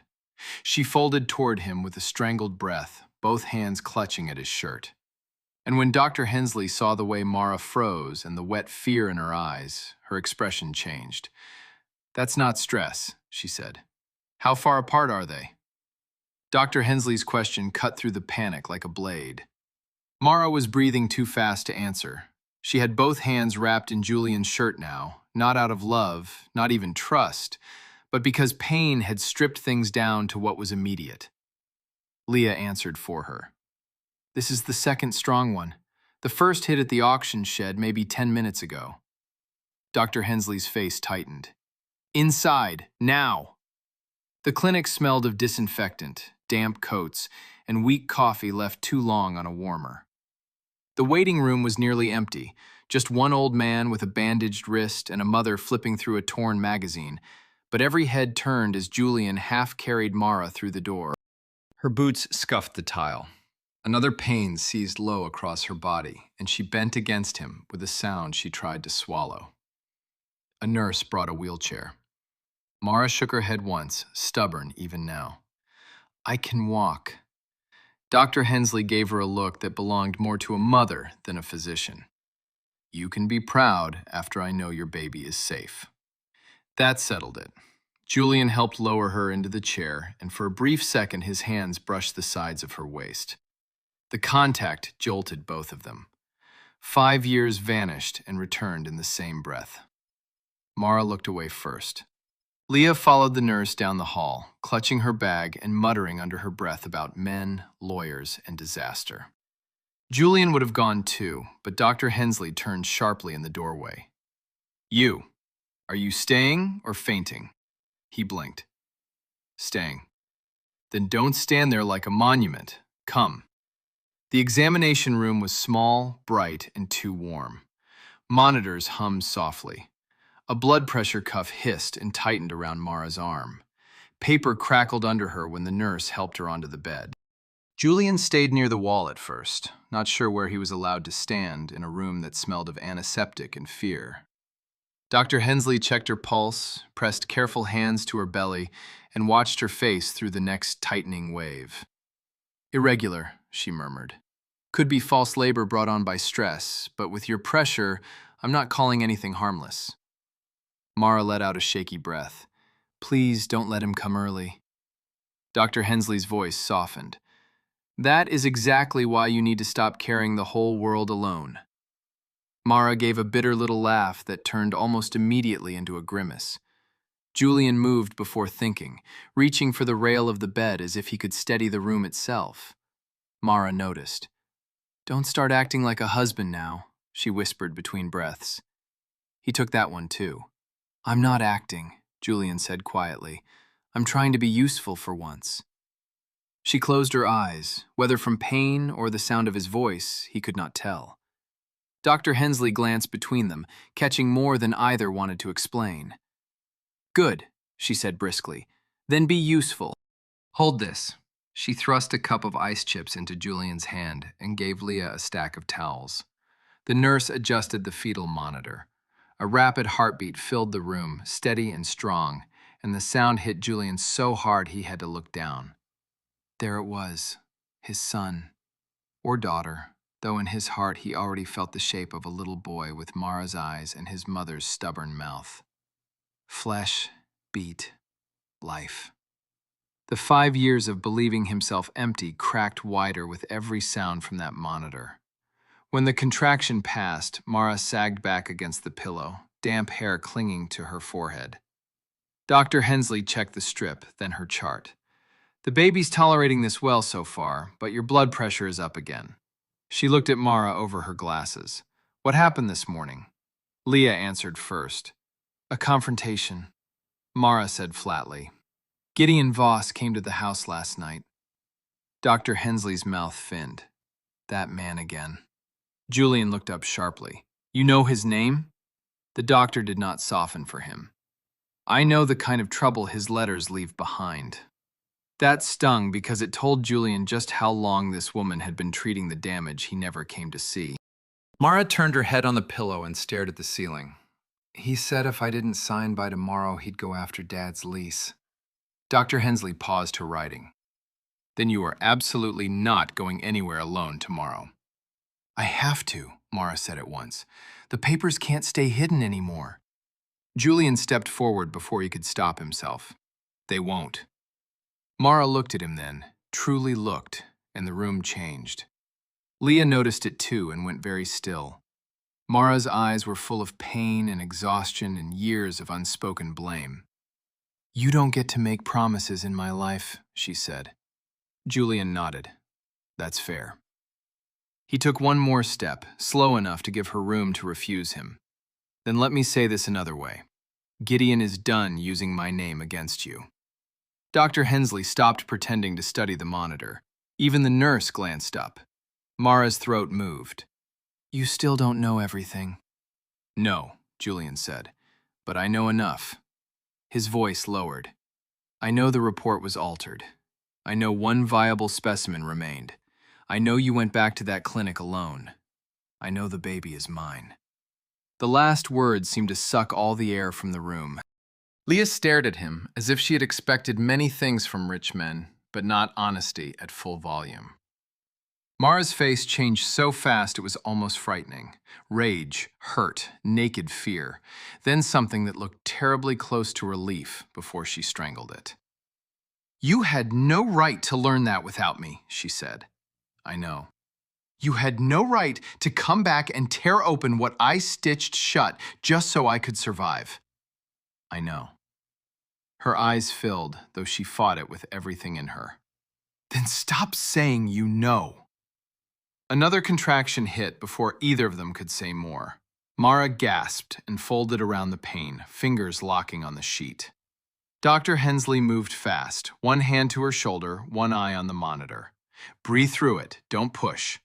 She folded toward him with a strangled breath, both hands clutching at his shirt. And when Dr. Hensley saw the way Mara froze and the wet fear in her eyes, her expression changed. "That's not stress," she said. "How far apart are they?" Dr. Hensley's question cut through the panic like a blade. Mara was breathing too fast to answer. She had both hands wrapped in Julian's shirt now, not out of love, not even trust, but because pain had stripped things down to what was immediate. Leah answered for her. "This is the second strong one. The first hit at the auction shed maybe 10 minutes ago." Dr. Hensley's face tightened. "Inside, now!" The clinic smelled of disinfectant, damp coats, and weak coffee left too long on a warmer. The waiting room was nearly empty, just one old man with a bandaged wrist and a mother flipping through a torn magazine, but every head turned as Julian half-carried Mara through the door. Her boots scuffed the tile. Another pain seized low across her body, and she bent against him with a sound she tried to swallow. A nurse brought a wheelchair. Mara shook her head once, stubborn even now. "I can walk." Dr. Hensley gave her a look that belonged more to a mother than a physician. "You can be proud after I know your baby is safe." That settled it. Julian helped lower her into the chair, and for a brief second his hands brushed the sides of her waist. The contact jolted both of them. 5 years vanished and returned in the same breath. Mara looked away first. Leah followed the nurse down the hall, clutching her bag and muttering under her breath about men, lawyers, and disaster. Julian would have gone too, but Dr. Hensley turned sharply in the doorway. "You, are you staying or fainting?" He blinked. "Staying." "Then don't stand there like a monument. Come." The examination room was small, bright, and too warm. Monitors hummed softly. A blood pressure cuff hissed and tightened around Mara's arm. Paper crackled under her when the nurse helped her onto the bed. Julian stayed near the wall at first, not sure where he was allowed to stand in a room that smelled of antiseptic and fear. Dr. Hensley checked her pulse, pressed careful hands to her belly, and watched her face through the next tightening wave. "Irregular," she murmured. "Could be false labor brought on by stress, but with your pressure, I'm not calling anything harmless." Mara let out a shaky breath. "Please don't let him come early." Dr. Hensley's voice softened. "That is exactly why you need to stop carrying the whole world alone." Mara gave a bitter little laugh that turned almost immediately into a grimace. Julian moved before thinking, reaching for the rail of the bed as if he could steady the room itself. Mara noticed. "Don't start acting like a husband now," she whispered between breaths. He took that one too. "I'm not acting," Julian said quietly. "I'm trying to be useful for once." She closed her eyes. Whether from pain or the sound of his voice, he could not tell. Dr. Hensley glanced between them, catching more than either wanted to explain. "Good," she said briskly. "Then be useful. Hold this." She thrust a cup of ice chips into Julian's hand and gave Leah a stack of towels. The nurse adjusted the fetal monitor. A rapid heartbeat filled the room, steady and strong, and the sound hit Julian so hard he had to look down. There it was, his son, or daughter, though in his heart he already felt the shape of a little boy with Mara's eyes and his mother's stubborn mouth. Flesh, beat, life. The 5 years of believing himself empty cracked wider with every sound from that monitor. When the contraction passed, Mara sagged back against the pillow, damp hair clinging to her forehead. Dr. Hensley checked the strip, then her chart. "The baby's tolerating this well so far, but your blood pressure is up again." She looked at Mara over her glasses. "What happened this morning?" Leah answered first. "A confrontation," Mara said flatly. "Gideon Voss came to the house last night." Dr. Hensley's mouth thinned. That man again. Julian looked up sharply. "You know his name?" The doctor did not soften for him. "I know the kind of trouble his letters leave behind." That stung because it told Julian just how long this woman had been treating the damage he never came to see. Mara turned her head on the pillow and stared at the ceiling. He said if I didn't sign by tomorrow, he'd go after Dad's lease. Dr. Hensley paused her writing. Then you are absolutely not going anywhere alone tomorrow. I have to, Mara said at once. The papers can't stay hidden anymore. Julian stepped forward before he could stop himself. They won't. Mara looked at him then, truly looked, and the room changed. Leah noticed it too and went very still. Mara's eyes were full of pain and exhaustion and years of unspoken blame. You don't get to make promises in my life, she said. Julian nodded. That's fair. He took one more step, slow enough to give her room to refuse him. Then let me say this another way. Gideon is done using my name against you. Dr. Hensley stopped pretending to study the monitor. Even the nurse glanced up. Mara's throat moved. You still don't know everything. No, Julian said, but I know enough. His voice lowered. I know the report was altered. I know one viable specimen remained. I know you went back to that clinic alone. I know the baby is mine. The last words seemed to suck all the air from the room. Leah stared at him as if she had expected many things from rich men, but not honesty at full volume. Mara's face changed so fast it was almost frightening. Rage, hurt, naked fear, then something that looked terribly close to relief before she strangled it. You had no right to learn that without me, she said. I know. You had no right to come back and tear open what I stitched shut just so I could survive. I know. Her eyes filled, though she fought it with everything in her. Then stop saying you know. Another contraction hit before either of them could say more. Mara gasped and folded around the pane, fingers locking on the sheet. Dr. Hensley moved fast, one hand to her shoulder, one eye on the monitor. Breathe through it, don't push.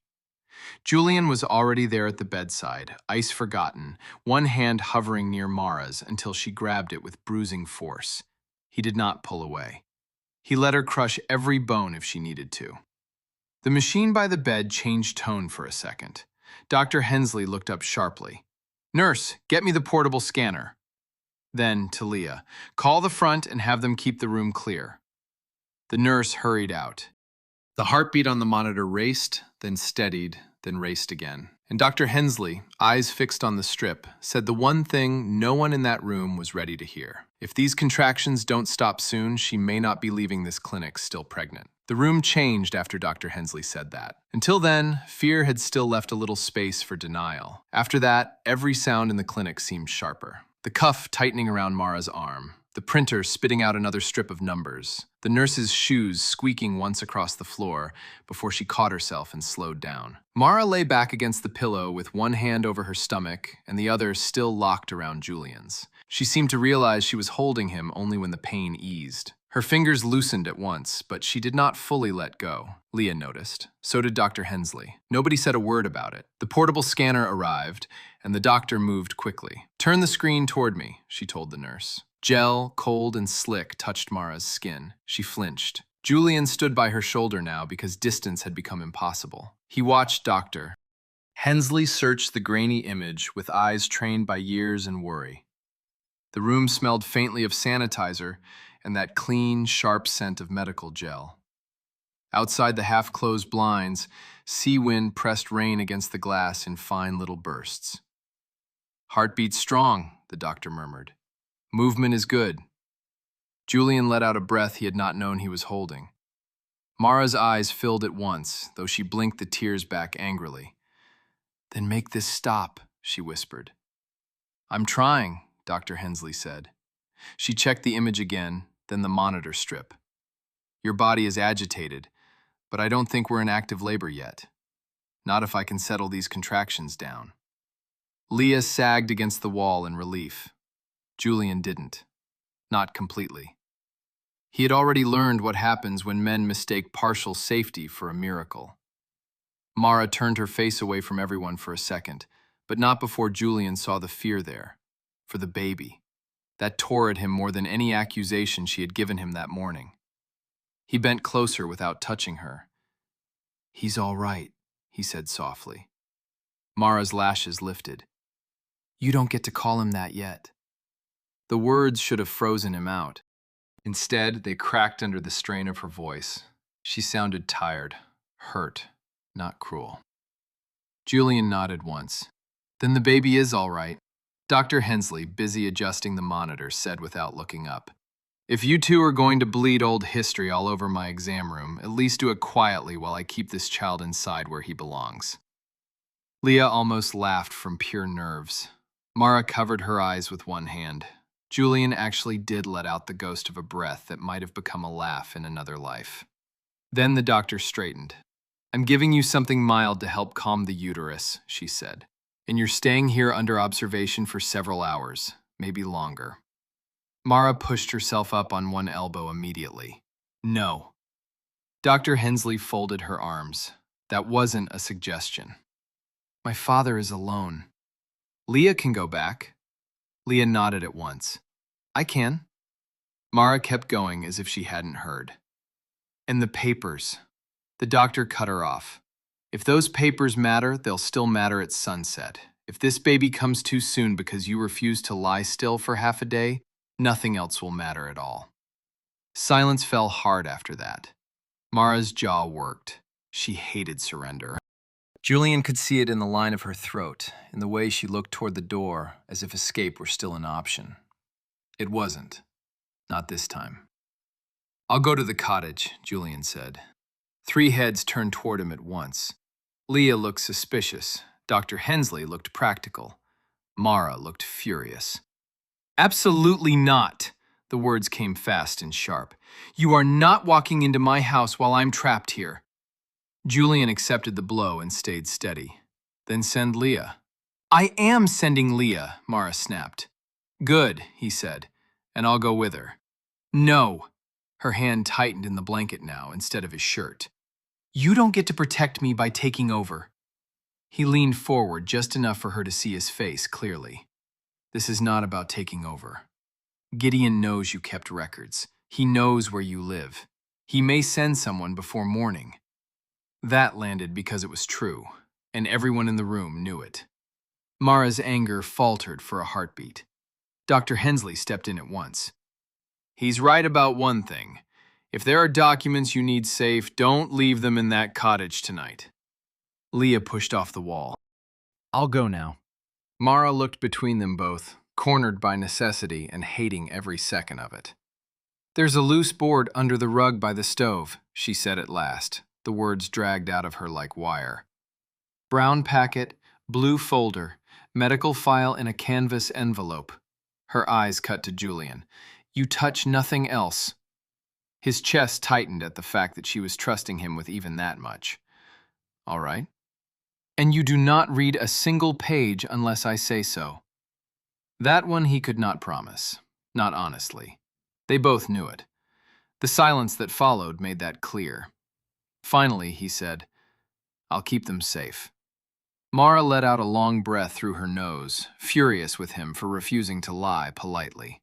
Julian was already there at the bedside, ice forgotten, one hand hovering near Mara's until she grabbed it with bruising force. He did not pull away. He let her crush every bone if she needed to. The machine by the bed changed tone for a second. Dr. Hensley looked up sharply. Nurse, get me the portable scanner. Then, to Leah, call the front and have them keep the room clear. The nurse hurried out. The heartbeat on the monitor raced, then steadied, then raced again. And Dr. Hensley, eyes fixed on the strip, said the one thing no one in that room was ready to hear. If these contractions don't stop soon, she may not be leaving this clinic still pregnant. The room changed after Dr. Hensley said that. Until then, fear had still left a little space for denial. After that, every sound in the clinic seemed sharper. The cuff tightening around Mara's arm, the printer spitting out another strip of numbers, the nurse's shoes squeaking once across the floor before she caught herself and slowed down. Mara lay back against the pillow with one hand over her stomach and the other still locked around Julian's. She seemed to realize she was holding him only when the pain eased. Her fingers loosened at once, but she did not fully let go. Leah noticed. So did Dr. Hensley. Nobody said a word about it. The portable scanner arrived, and the doctor moved quickly. Turn the screen toward me, she told the nurse. Gel, cold and slick, touched Mara's skin. She flinched. Julian stood by her shoulder now because distance had become impossible. He watched Dr. Hensley search the grainy image with eyes trained by years and worry. The room smelled faintly of sanitizer and that clean, sharp scent of medical gel. Outside the half-closed blinds, sea wind pressed rain against the glass in fine little bursts. Heartbeat strong, the doctor murmured. Movement is good. Julian let out a breath he had not known he was holding. Mara's eyes filled at once, though she blinked the tears back angrily. Then make this stop, she whispered. I'm trying, Dr. Hensley said. She checked the image again, then the monitor strip. Your body is agitated, but I don't think we're in active labor yet. Not if I can settle these contractions down. Leah sagged against the wall in relief. Julian didn't. Not completely. He had already learned what happens when men mistake partial safety for a miracle. Mara turned her face away from everyone for a second, but not before Julian saw the fear there. For the baby. That tore at him more than any accusation she had given him that morning. He bent closer without touching her. "He's all right," he said softly. Mara's lashes lifted. "You don't get to call him that yet." The words should have frozen him out. Instead, they cracked under the strain of her voice. She sounded tired, hurt, not cruel. Julian nodded once. "Then the baby is all right," Dr. Hensley, busy adjusting the monitor, said without looking up. "If you two are going to bleed old history all over my exam room, at least do it quietly while I keep this child inside where he belongs." Leah almost laughed from pure nerves. Mara covered her eyes with one hand. Julian actually did let out the ghost of a breath that might have become a laugh in another life. Then the doctor straightened. "I'm giving you something mild to help calm the uterus," she said. "And you're staying here under observation for several hours, maybe longer." Mara pushed herself up on one elbow immediately. "No." Dr. Hensley folded her arms. "That wasn't a suggestion. My father is alone. Leah can go back." Leah nodded at once. "I can." Mara kept going as if she hadn't heard. "And the papers." The doctor cut her off. "If those papers matter, they'll still matter at sunset. If this baby comes too soon because you refuse to lie still for half a day, nothing else will matter at all." Silence fell hard after that. Mara's jaw worked. She hated surrender. Julian could see it in the line of her throat, in the way she looked toward the door, as if escape were still an option. It wasn't. Not this time. "I'll go to the cottage," Julian said. 3 heads turned toward him at once. Leah looked suspicious. Dr. Hensley looked practical. Mara looked furious. "Absolutely not!" The words came fast and sharp. "You are not walking into my house while I'm trapped here." Julian accepted the blow and stayed steady. "Then send Leah." "I am sending Leah," Mara snapped. "Good," he said, "and I'll go with her." "No." Her hand tightened in the blanket now instead of his shirt. "You don't get to protect me by taking over." He leaned forward just enough for her to see his face clearly. "This is not about taking over. Gideon knows you kept records. He knows where you live. He may send someone before morning." That landed because it was true, and everyone in the room knew it. Mara's anger faltered for a heartbeat. Dr. Hensley stepped in at once. "He's right about one thing. If there are documents you need safe, don't leave them in that cottage tonight." Leah pushed off the wall. "I'll go now." Mara looked between them both, cornered by necessity and hating every second of it. "There's a loose board under the rug by the stove," she said at last, the words dragged out of her like wire. "Brown packet, blue folder, medical file in a canvas envelope." Her eyes cut to Julian. "You touch nothing else." His chest tightened at the fact that she was trusting him with even that much. "All right." "And you do not read a single page unless I say so." That one he could not promise, not honestly. They both knew it. The silence that followed made that clear. Finally, he said, "I'll keep them safe." Mara let out a long breath through her nose, furious with him for refusing to lie politely.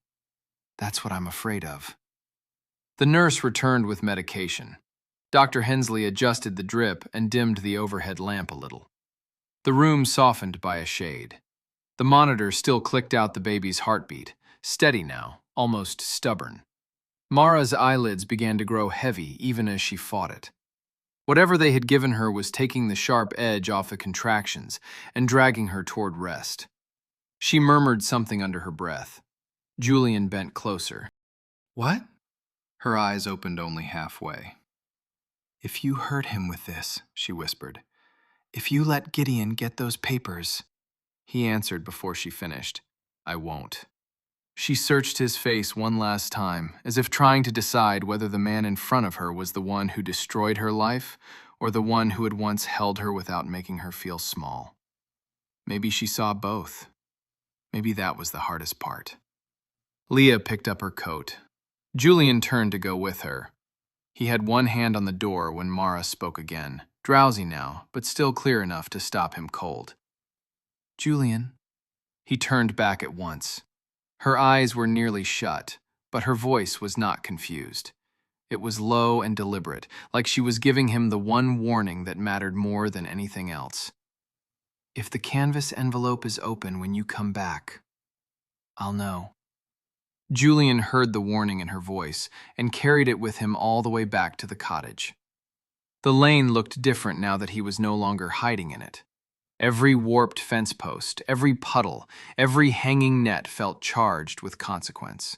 "That's what I'm afraid of." The nurse returned with medication. Dr. Hensley adjusted the drip and dimmed the overhead lamp a little. The room softened by a shade. The monitor still clicked out the baby's heartbeat, steady now, almost stubborn. Mara's eyelids began to grow heavy even as she fought it. Whatever they had given her was taking the sharp edge off the contractions and dragging her toward rest. She murmured something under her breath. Julian bent closer. "What?" Her eyes opened only halfway. "If you hurt him with this," she whispered, "if you let Gideon get those papers—" He answered before she finished, "I won't." She searched his face one last time, as if trying to decide whether the man in front of her was the one who destroyed her life or the one who had once held her without making her feel small. Maybe she saw both. Maybe that was the hardest part. Leah picked up her coat. Julian turned to go with her. He had one hand on the door when Mara spoke again, drowsy now, but still clear enough to stop him cold. "Julian." He turned back at once. Her eyes were nearly shut, but her voice was not confused. It was low and deliberate, like she was giving him the one warning that mattered more than anything else. If the canvas envelope is open when you come back, I'll know. Julian heard the warning in her voice and carried it with him all the way back to the cottage. The lane looked different now that he was no longer hiding in it. Every warped fence post, every puddle, every hanging net felt charged with consequence.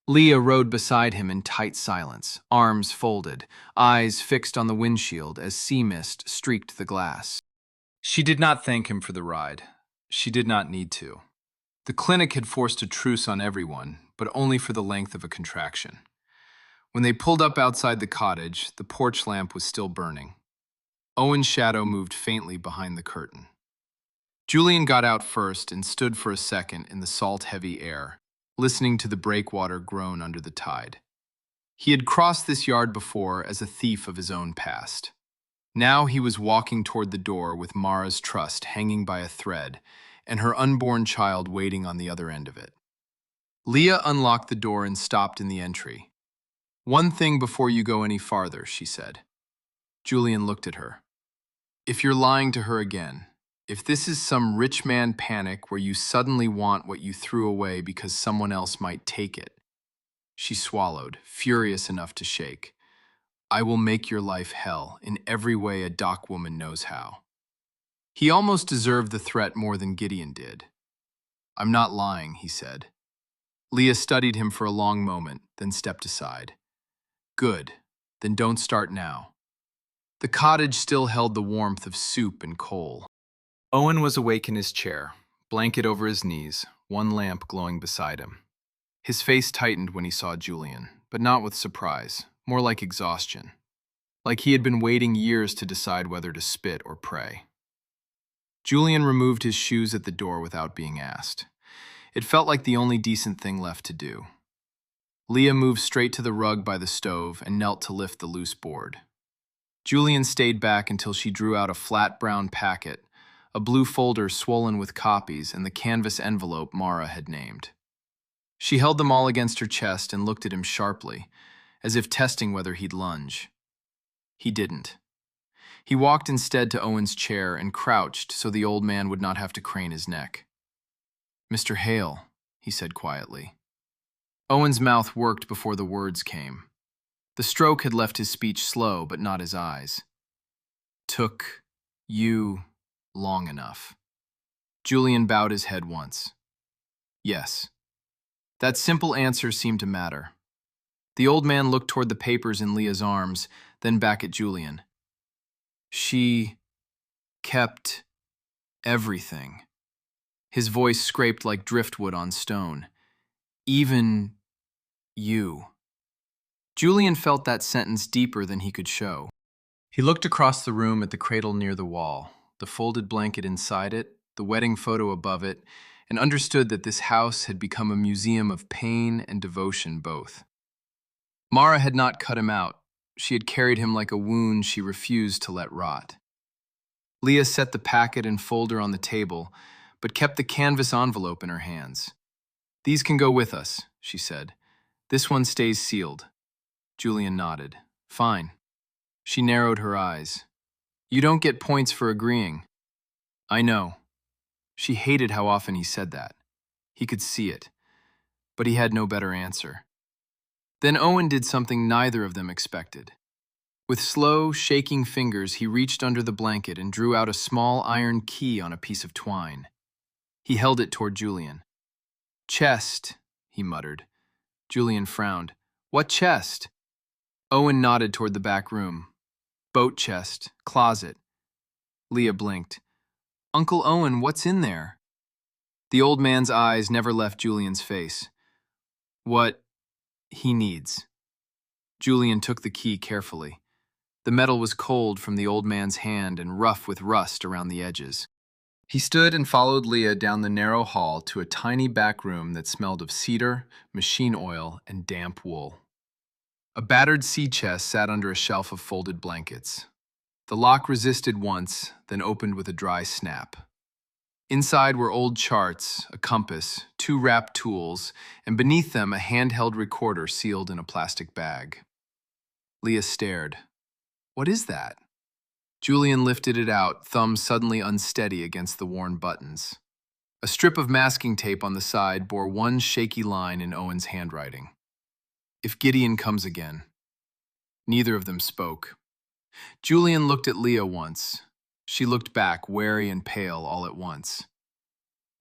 Leah rode beside him in tight silence, arms folded, eyes fixed on the windshield as sea mist streaked the glass. She did not thank him for the ride. She did not need to. The clinic had forced a truce on everyone, but only for the length of a contraction. When they pulled up outside the cottage, the porch lamp was still burning. Owen's shadow moved faintly behind the curtain. Julian got out first and stood for a second in the salt-heavy air, listening to the breakwater groan under the tide. He had crossed this yard before as a thief of his own past. Now he was walking toward the door with Mara's trust hanging by a thread and her unborn child waiting on the other end of it. Leah unlocked the door and stopped in the entry. "One thing before you go any farther," she said. Julian looked at her. "If you're lying to her again, if this is some rich man panic where you suddenly want what you threw away because someone else might take it," she swallowed, furious enough to shake, "I will make your life hell in every way a dock woman knows how." He almost deserved the threat more than Gideon did. "I'm not lying," he said. Leah studied him for a long moment, then stepped aside. "Good, then don't start now." The cottage still held the warmth of soup and coal. Owen was awake in his chair, blanket over his knees, one lamp glowing beside him. His face tightened when he saw Julian, but not with surprise, more like exhaustion. Like he had been waiting years to decide whether to spit or pray. Julian removed his shoes at the door without being asked. It felt like the only decent thing left to do. Leah moved straight to the rug by the stove and knelt to lift the loose board. Julian stayed back until she drew out a flat brown packet, a blue folder swollen with copies, and the canvas envelope Mara had named. She held them all against her chest and looked at him sharply, as if testing whether he'd lunge. He didn't. He walked instead to Owen's chair and crouched so the old man would not have to crane his neck. "Mr. Hale," he said quietly. Owen's mouth worked before the words came. The stroke had left his speech slow, but not his eyes. "Took you long enough." Julian bowed his head once. "Yes." That simple answer seemed to matter. The old man looked toward the papers in Leah's arms, then back at Julian. "She kept everything." His voice scraped like driftwood on stone. "Even you." Julian felt that sentence deeper than he could show. He looked across the room at the cradle near the wall, the folded blanket inside it, the wedding photo above it, and understood that this house had become a museum of pain and devotion both. Mara had not cut him out. She had carried him like a wound she refused to let rot. Leah set the packet and folder on the table, but kept the canvas envelope in her hands. "These can go with us," she said. "This one stays sealed." Julian nodded. "Fine." She narrowed her eyes. "You don't get points for agreeing." "I know." She hated how often he said that. He could see it. But he had no better answer. Then Owen did something neither of them expected. With slow, shaking fingers, he reached under the blanket and drew out a small iron key on a piece of twine. He held it toward Julian. "Chest," he muttered. Julian frowned. "What chest?" Owen nodded toward the back room. "Boat chest, closet." Leah blinked. "Uncle Owen, what's in there?" The old man's eyes never left Julian's face. "What he needs." Julian took the key carefully. The metal was cold from the old man's hand and rough with rust around the edges. He stood and followed Leah down the narrow hall to a tiny back room that smelled of cedar, machine oil, and damp wool. A battered sea chest sat under a shelf of folded blankets. The lock resisted once, then opened with a dry snap. Inside were old charts, a compass, 2 wrapped tools, and beneath them a handheld recorder sealed in a plastic bag. Leah stared. What is that? Julian lifted it out, thumb suddenly unsteady against the worn buttons. A strip of masking tape on the side bore one shaky line in Owen's handwriting. If Gideon comes again. Neither of them spoke. Julian looked at Leah once. She looked back, wary and pale all at once.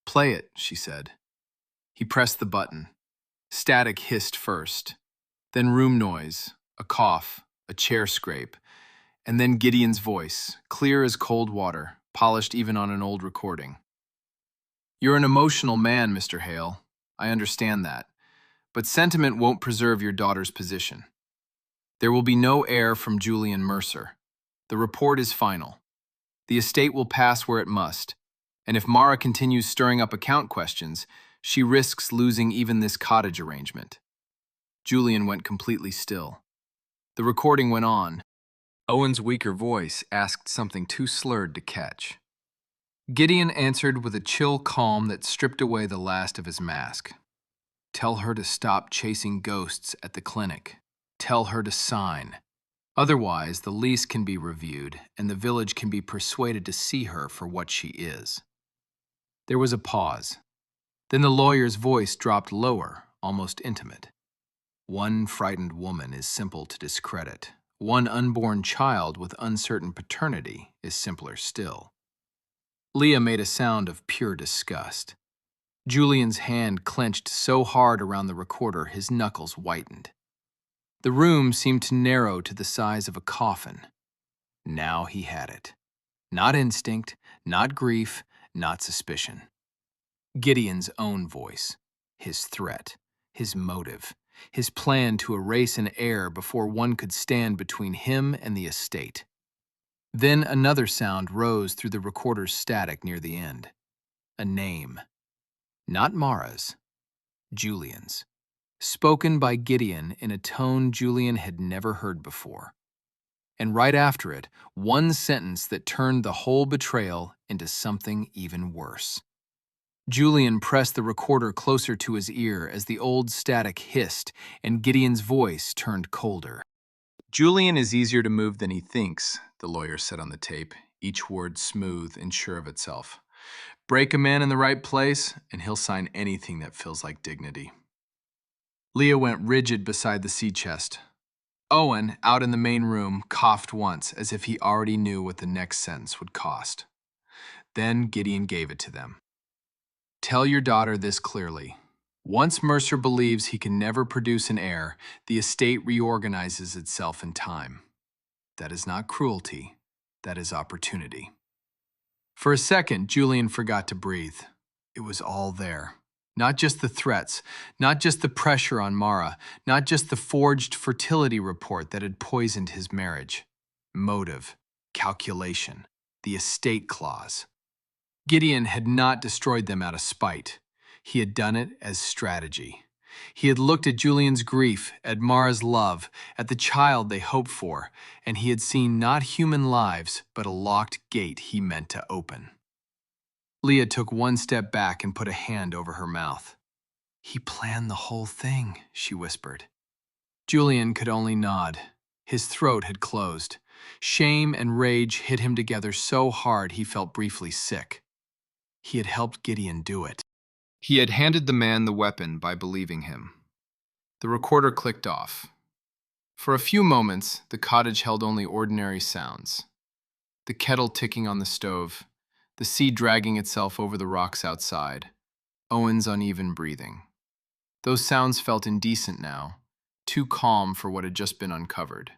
Play it, she said. He pressed the button. Static hissed first, then room noise, a cough, a chair scrape, and then Gideon's voice, clear as cold water, polished even on an old recording. You're an emotional man, Mr. Hale. I understand that. But sentiment won't preserve your daughter's position. There will be no heir from Julian Mercer. The report is final. The estate will pass where it must, and if Mara continues stirring up account questions, she risks losing even this cottage arrangement. Julian went completely still. The recording went on. Owen's weaker voice asked something too slurred to catch. Gideon answered with a chill calm that stripped away the last of his mask. Tell her to stop chasing ghosts at the clinic. Tell her to sign. Otherwise, the lease can be reviewed, and the village can be persuaded to see her for what she is. There was a pause. Then the lawyer's voice dropped lower, almost intimate. One frightened woman is simple to discredit. One unborn child with uncertain paternity is simpler still. Leah made a sound of pure disgust. Julian's hand clenched so hard around the recorder his knuckles whitened. The room seemed to narrow to the size of a coffin. Now he had it. Not instinct, not grief, not suspicion. Gideon's own voice, his threat, his motive, his plan to erase an heir before one could stand between him and the estate. Then another sound rose through the recorder's static near the end. A name. Not Mara's. Julian's. Spoken by Gideon in a tone Julian had never heard before. And right after it, one sentence that turned the whole betrayal into something even worse. Julian pressed the recorder closer to his ear as the old static hissed and Gideon's voice turned colder. Julian is easier to move than he thinks, the lawyer said on the tape, each word smooth and sure of itself. Break a man in the right place, and he'll sign anything that feels like dignity. Leah went rigid beside the sea chest. Owen, out in the main room, coughed once, as if he already knew what the next sentence would cost. Then Gideon gave it to them. Tell your daughter this clearly. Once Mercer believes he can never produce an heir, the estate reorganizes itself in time. That is not cruelty, that is opportunity. For a second, Julian forgot to breathe. It was all there. Not just the threats, not just the pressure on Mara, not just the forged fertility report that had poisoned his marriage. Motive, calculation, the estate clause. Gideon had not destroyed them out of spite. He had done it as strategy. He had looked at Julian's grief, at Mara's love, at the child they hoped for, and he had seen not human lives, but a locked gate he meant to open. Leah took one step back and put a hand over her mouth. He planned the whole thing, she whispered. Julian could only nod. His throat had closed. Shame and rage hit him together so hard he felt briefly sick. He had helped Gideon do it. He had handed the man the weapon by believing him. The recorder clicked off. For a few moments, the cottage held only ordinary sounds. The kettle ticking on the stove, the sea dragging itself over the rocks outside, Owen's uneven breathing. Those sounds felt indecent now, too calm for what had just been uncovered.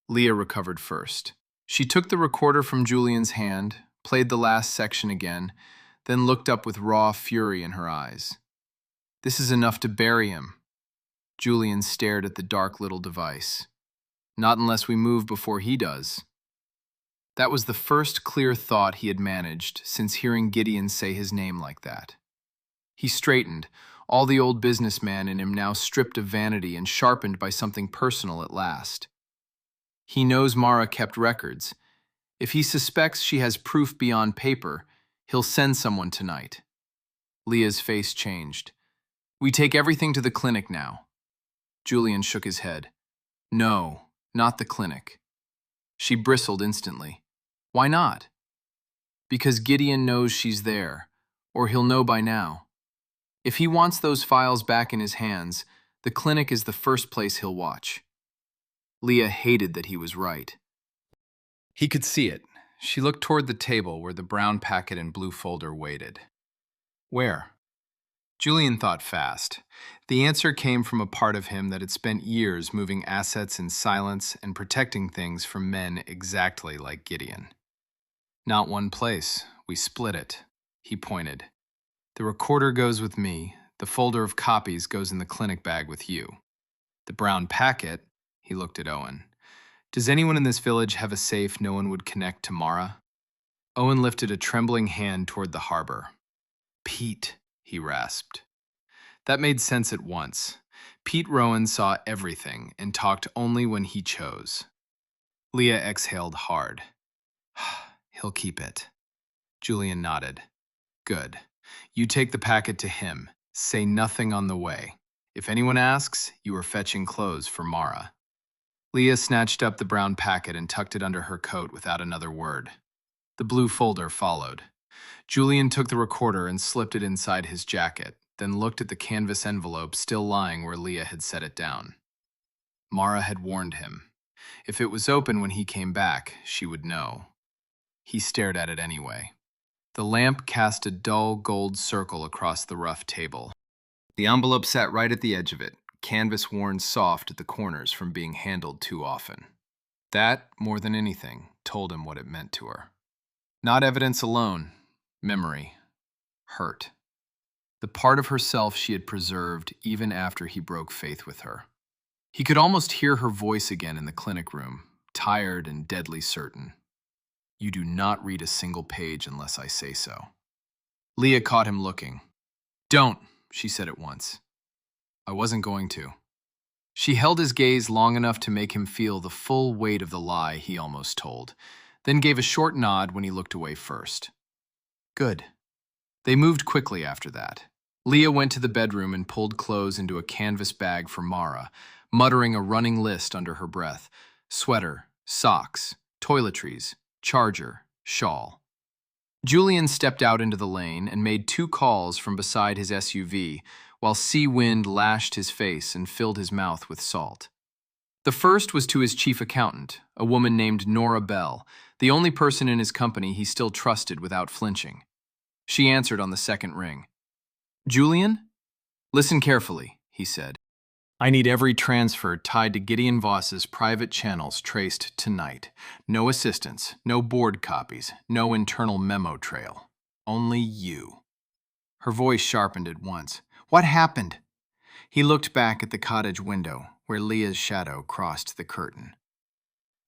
Leah recovered first. She took the recorder from Julian's hand, played the last section again, then looked up with raw fury in her eyes. This is enough to bury him. Julian stared at the dark little device. Not unless we move before he does. That was the first clear thought he had managed since hearing Gideon say his name like that. He straightened, all the old businessman in him now stripped of vanity and sharpened by something personal at last. He knows Mara kept records. If he suspects she has proof beyond paper, he'll send someone tonight. Leah's face changed. We take everything to the clinic now. Julian shook his head. No, not the clinic. She bristled instantly. Why not? Because Gideon knows she's there, or he'll know by now. If he wants those files back in his hands, the clinic is the first place he'll watch. Leah hated that he was right. He could see it. She looked toward the table where the brown packet and blue folder waited. Where? Julian thought fast. The answer came from a part of him that had spent years moving assets in silence and protecting things from men exactly like Gideon. Not one place. We split it. He pointed. The recorder goes with me. The folder of copies goes in the clinic bag with you. The brown packet, he looked at Owen. Does anyone in this village have a safe no one would connect to Mara? Owen lifted a trembling hand toward the harbor. Pete, he rasped. That made sense at once. Pete Rowan saw everything and talked only when he chose. Leah exhaled hard. He'll keep it. Julian nodded. Good. You take the packet to him. Say nothing on the way. If anyone asks, you are fetching clothes for Mara. Leah snatched up the brown packet and tucked it under her coat without another word. The blue folder followed. Julian took the recorder and slipped it inside his jacket, then looked at the canvas envelope still lying where Leah had set it down. Mara had warned him. If it was open when he came back, she would know. He stared at it anyway. The lamp cast a dull gold circle across the rough table. The envelope sat right at the edge of it, canvas worn soft at the corners from being handled too often. That, more than anything, told him what it meant to her. Not evidence alone, memory, hurt. The part of herself she had preserved even after he broke faith with her. He could almost hear her voice again in the clinic room, tired and deadly certain. You do not read a single page unless I say so. Leah caught him looking. Don't, she said at once. I wasn't going to. She held his gaze long enough to make him feel the full weight of the lie he almost told, then gave a short nod when he looked away first. Good. They moved quickly after that. Leah went to the bedroom and pulled clothes into a canvas bag for Mara, muttering a running list under her breath. Sweater, socks, toiletries, charger, shawl. Julian stepped out into the lane and made 2 calls from beside his SUV, while sea wind lashed his face and filled his mouth with salt. The first was to his chief accountant, a woman named Nora Bell, the only person in his company he still trusted without flinching. She answered on the second ring. Julian? Listen carefully, he said. I need every transfer tied to Gideon Voss's private channels traced tonight. No assistance, no board copies, no internal memo trail. Only you. Her voice sharpened at once. What happened? He looked back at the cottage window, where Leah's shadow crossed the curtain.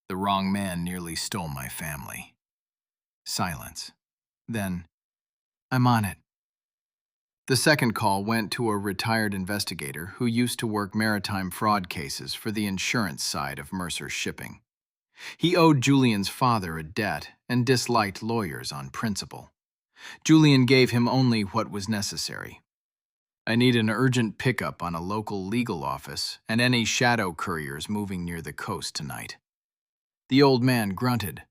The wrong man nearly stole my family. Silence. Then, I'm on it. The second call went to a retired investigator who used to work maritime fraud cases for the insurance side of Mercer Shipping. He owed Julian's father a debt and disliked lawyers on principle. Julian gave him only what was necessary. I need an urgent pickup on a local legal office and any shadow couriers moving near the coast tonight. The old man grunted.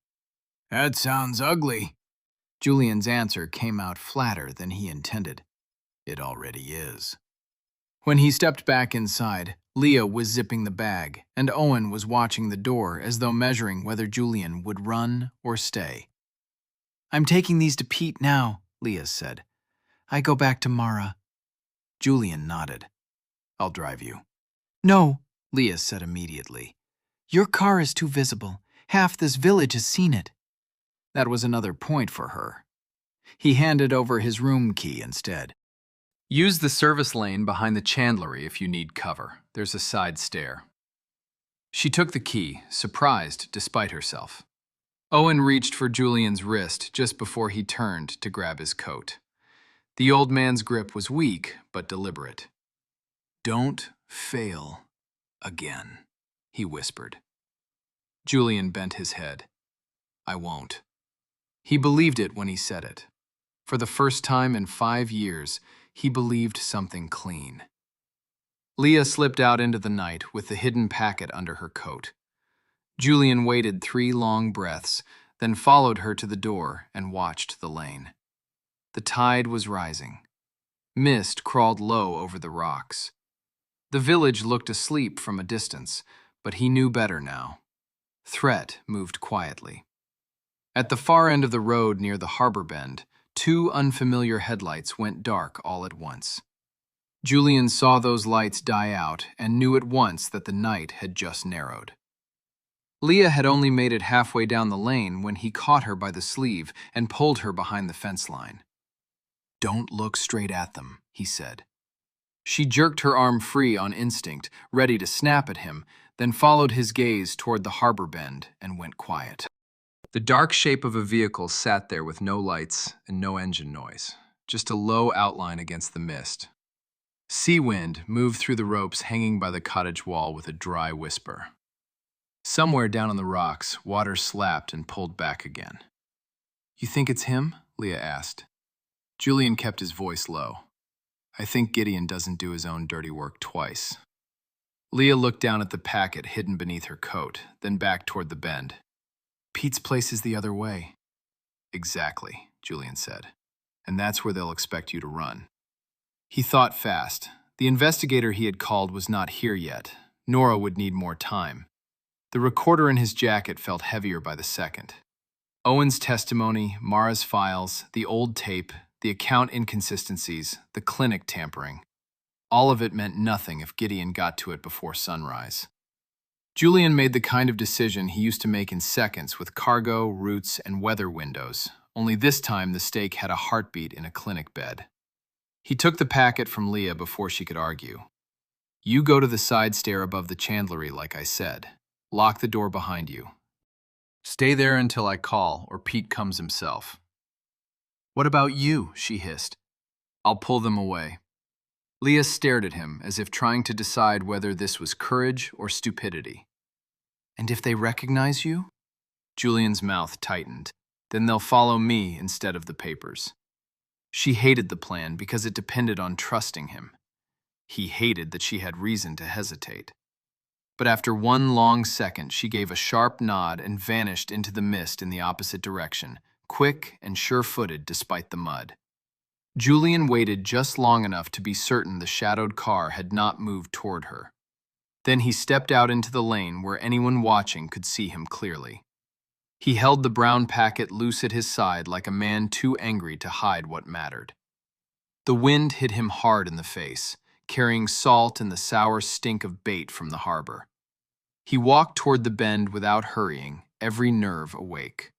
That sounds ugly. Julian's answer came out flatter than he intended. It already is. When he stepped back inside, Leah was zipping the bag, and Owen was watching the door as though measuring whether Julian would run or stay. I'm taking these to Pete now, Leah said. I go back to Mara. Julian nodded. I'll drive you. No, Leah said immediately. Your car is too visible. Half this village has seen it. That was another point for her. He handed over his room key instead. Use the service lane behind the chandlery if you need cover. There's a side stair. She took the key, surprised despite herself. Owen reached for Julian's wrist just before he turned to grab his coat. The old man's grip was weak, but deliberate. Don't fail again, he whispered. Julian bent his head. I won't. He believed it when he said it. For the first time in 5 years, he believed something clean. Leah slipped out into the night with the hidden packet under her coat. Julian waited 3 long breaths, then followed her to the door and watched the lane. The tide was rising. Mist crawled low over the rocks. The village looked asleep from a distance, but he knew better now. Threat moved quietly. At the far end of the road near the harbor bend, 2 unfamiliar headlights went dark all at once. Julian saw those lights die out and knew at once that the night had just narrowed. Leah had only made it halfway down the lane when he caught her by the sleeve and pulled her behind the fence line. "Don't look straight at them," he said. She jerked her arm free on instinct, ready to snap at him, then followed his gaze toward the harbor bend and went quiet. The dark shape of a vehicle sat there with no lights and no engine noise, just a low outline against the mist. Sea wind moved through the ropes hanging by the cottage wall with a dry whisper. Somewhere down on the rocks, water slapped and pulled back again. "You think it's him?" Leah asked. Julian kept his voice low. "I think Gideon doesn't do his own dirty work twice." Leah looked down at the packet hidden beneath her coat, then back toward the bend. "Pete's place is the other way." "Exactly," Julian said. "And that's where they'll expect you to run." He thought fast. The investigator he had called was not here yet. Nora would need more time. The recorder in his jacket felt heavier by the second. Owen's testimony, Mara's files, the old tape, the account inconsistencies, the clinic tampering. All of it meant nothing if Gideon got to it before sunrise. Julian made the kind of decision he used to make in seconds with cargo, routes, and weather windows, only this time the stake had a heartbeat in a clinic bed. He took the packet from Leah before she could argue. "You go to the side stair above the chandlery like I said. Lock the door behind you. Stay there until I call or Pete comes himself." "What about you?" she hissed. "I'll pull them away." Leah stared at him as if trying to decide whether this was courage or stupidity. "And if they recognize you?" Julian's mouth tightened. "Then they'll follow me instead of the papers." She hated the plan because it depended on trusting him. He hated that she had reason to hesitate. But after 1 long second, she gave a sharp nod and vanished into the mist in the opposite direction, quick and sure-footed despite the mud. Julian waited just long enough to be certain the shadowed car had not moved toward her. Then he stepped out into the lane where anyone watching could see him clearly. He held the brown packet loose at his side like a man too angry to hide what mattered. The wind hit him hard in the face, carrying salt and the sour stink of bait from the harbor. He walked toward the bend without hurrying, every nerve awake.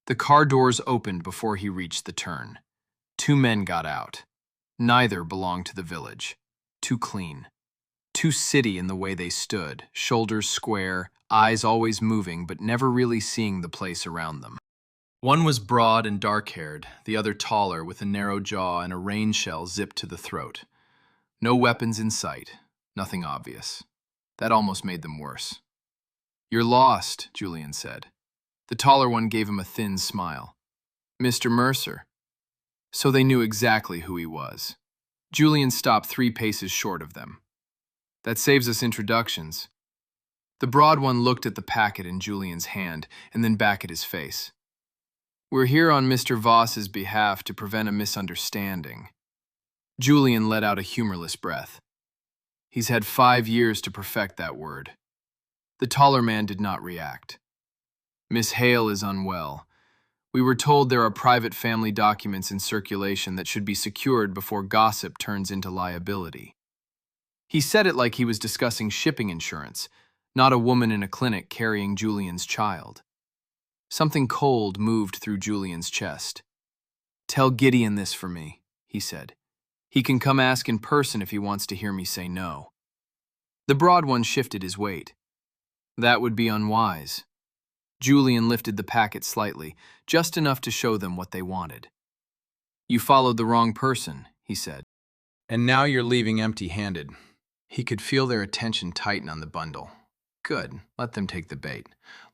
The car doors opened before he reached the turn. 2 men got out. Neither belonged to the village. Too clean. Too city in the way they stood, shoulders square, eyes always moving but never really seeing the place around them. One was broad and dark-haired, the other taller with a narrow jaw and a rain shell zipped to the throat. No weapons in sight, nothing obvious. That almost made them worse. "You're lost," Julian said. The taller one gave him a thin smile. "Mr. Mercer." So they knew exactly who he was. Julian stopped 3 paces short of them. "That saves us introductions." The broad one looked at the packet in Julian's hand and then back at his face. "We're here on Mr. Voss's behalf to prevent a misunderstanding." Julian let out a humorless breath. He's had 5 years to perfect that word. The taller man did not react. "Miss Hale is unwell. We were told there are private family documents in circulation that should be secured before gossip turns into liability." He said it like he was discussing shipping insurance, not a woman in a clinic carrying Julian's child. Something cold moved through Julian's chest. "Tell Gideon this for me," he said. "He can come ask in person if he wants to hear me say no." The broad one shifted his weight. "That would be unwise." Julian lifted the packet slightly, just enough to show them what they wanted. "You followed the wrong person," he said. "And now you're leaving empty-handed." He could feel their attention tighten on the bundle. Good, let them take the bait.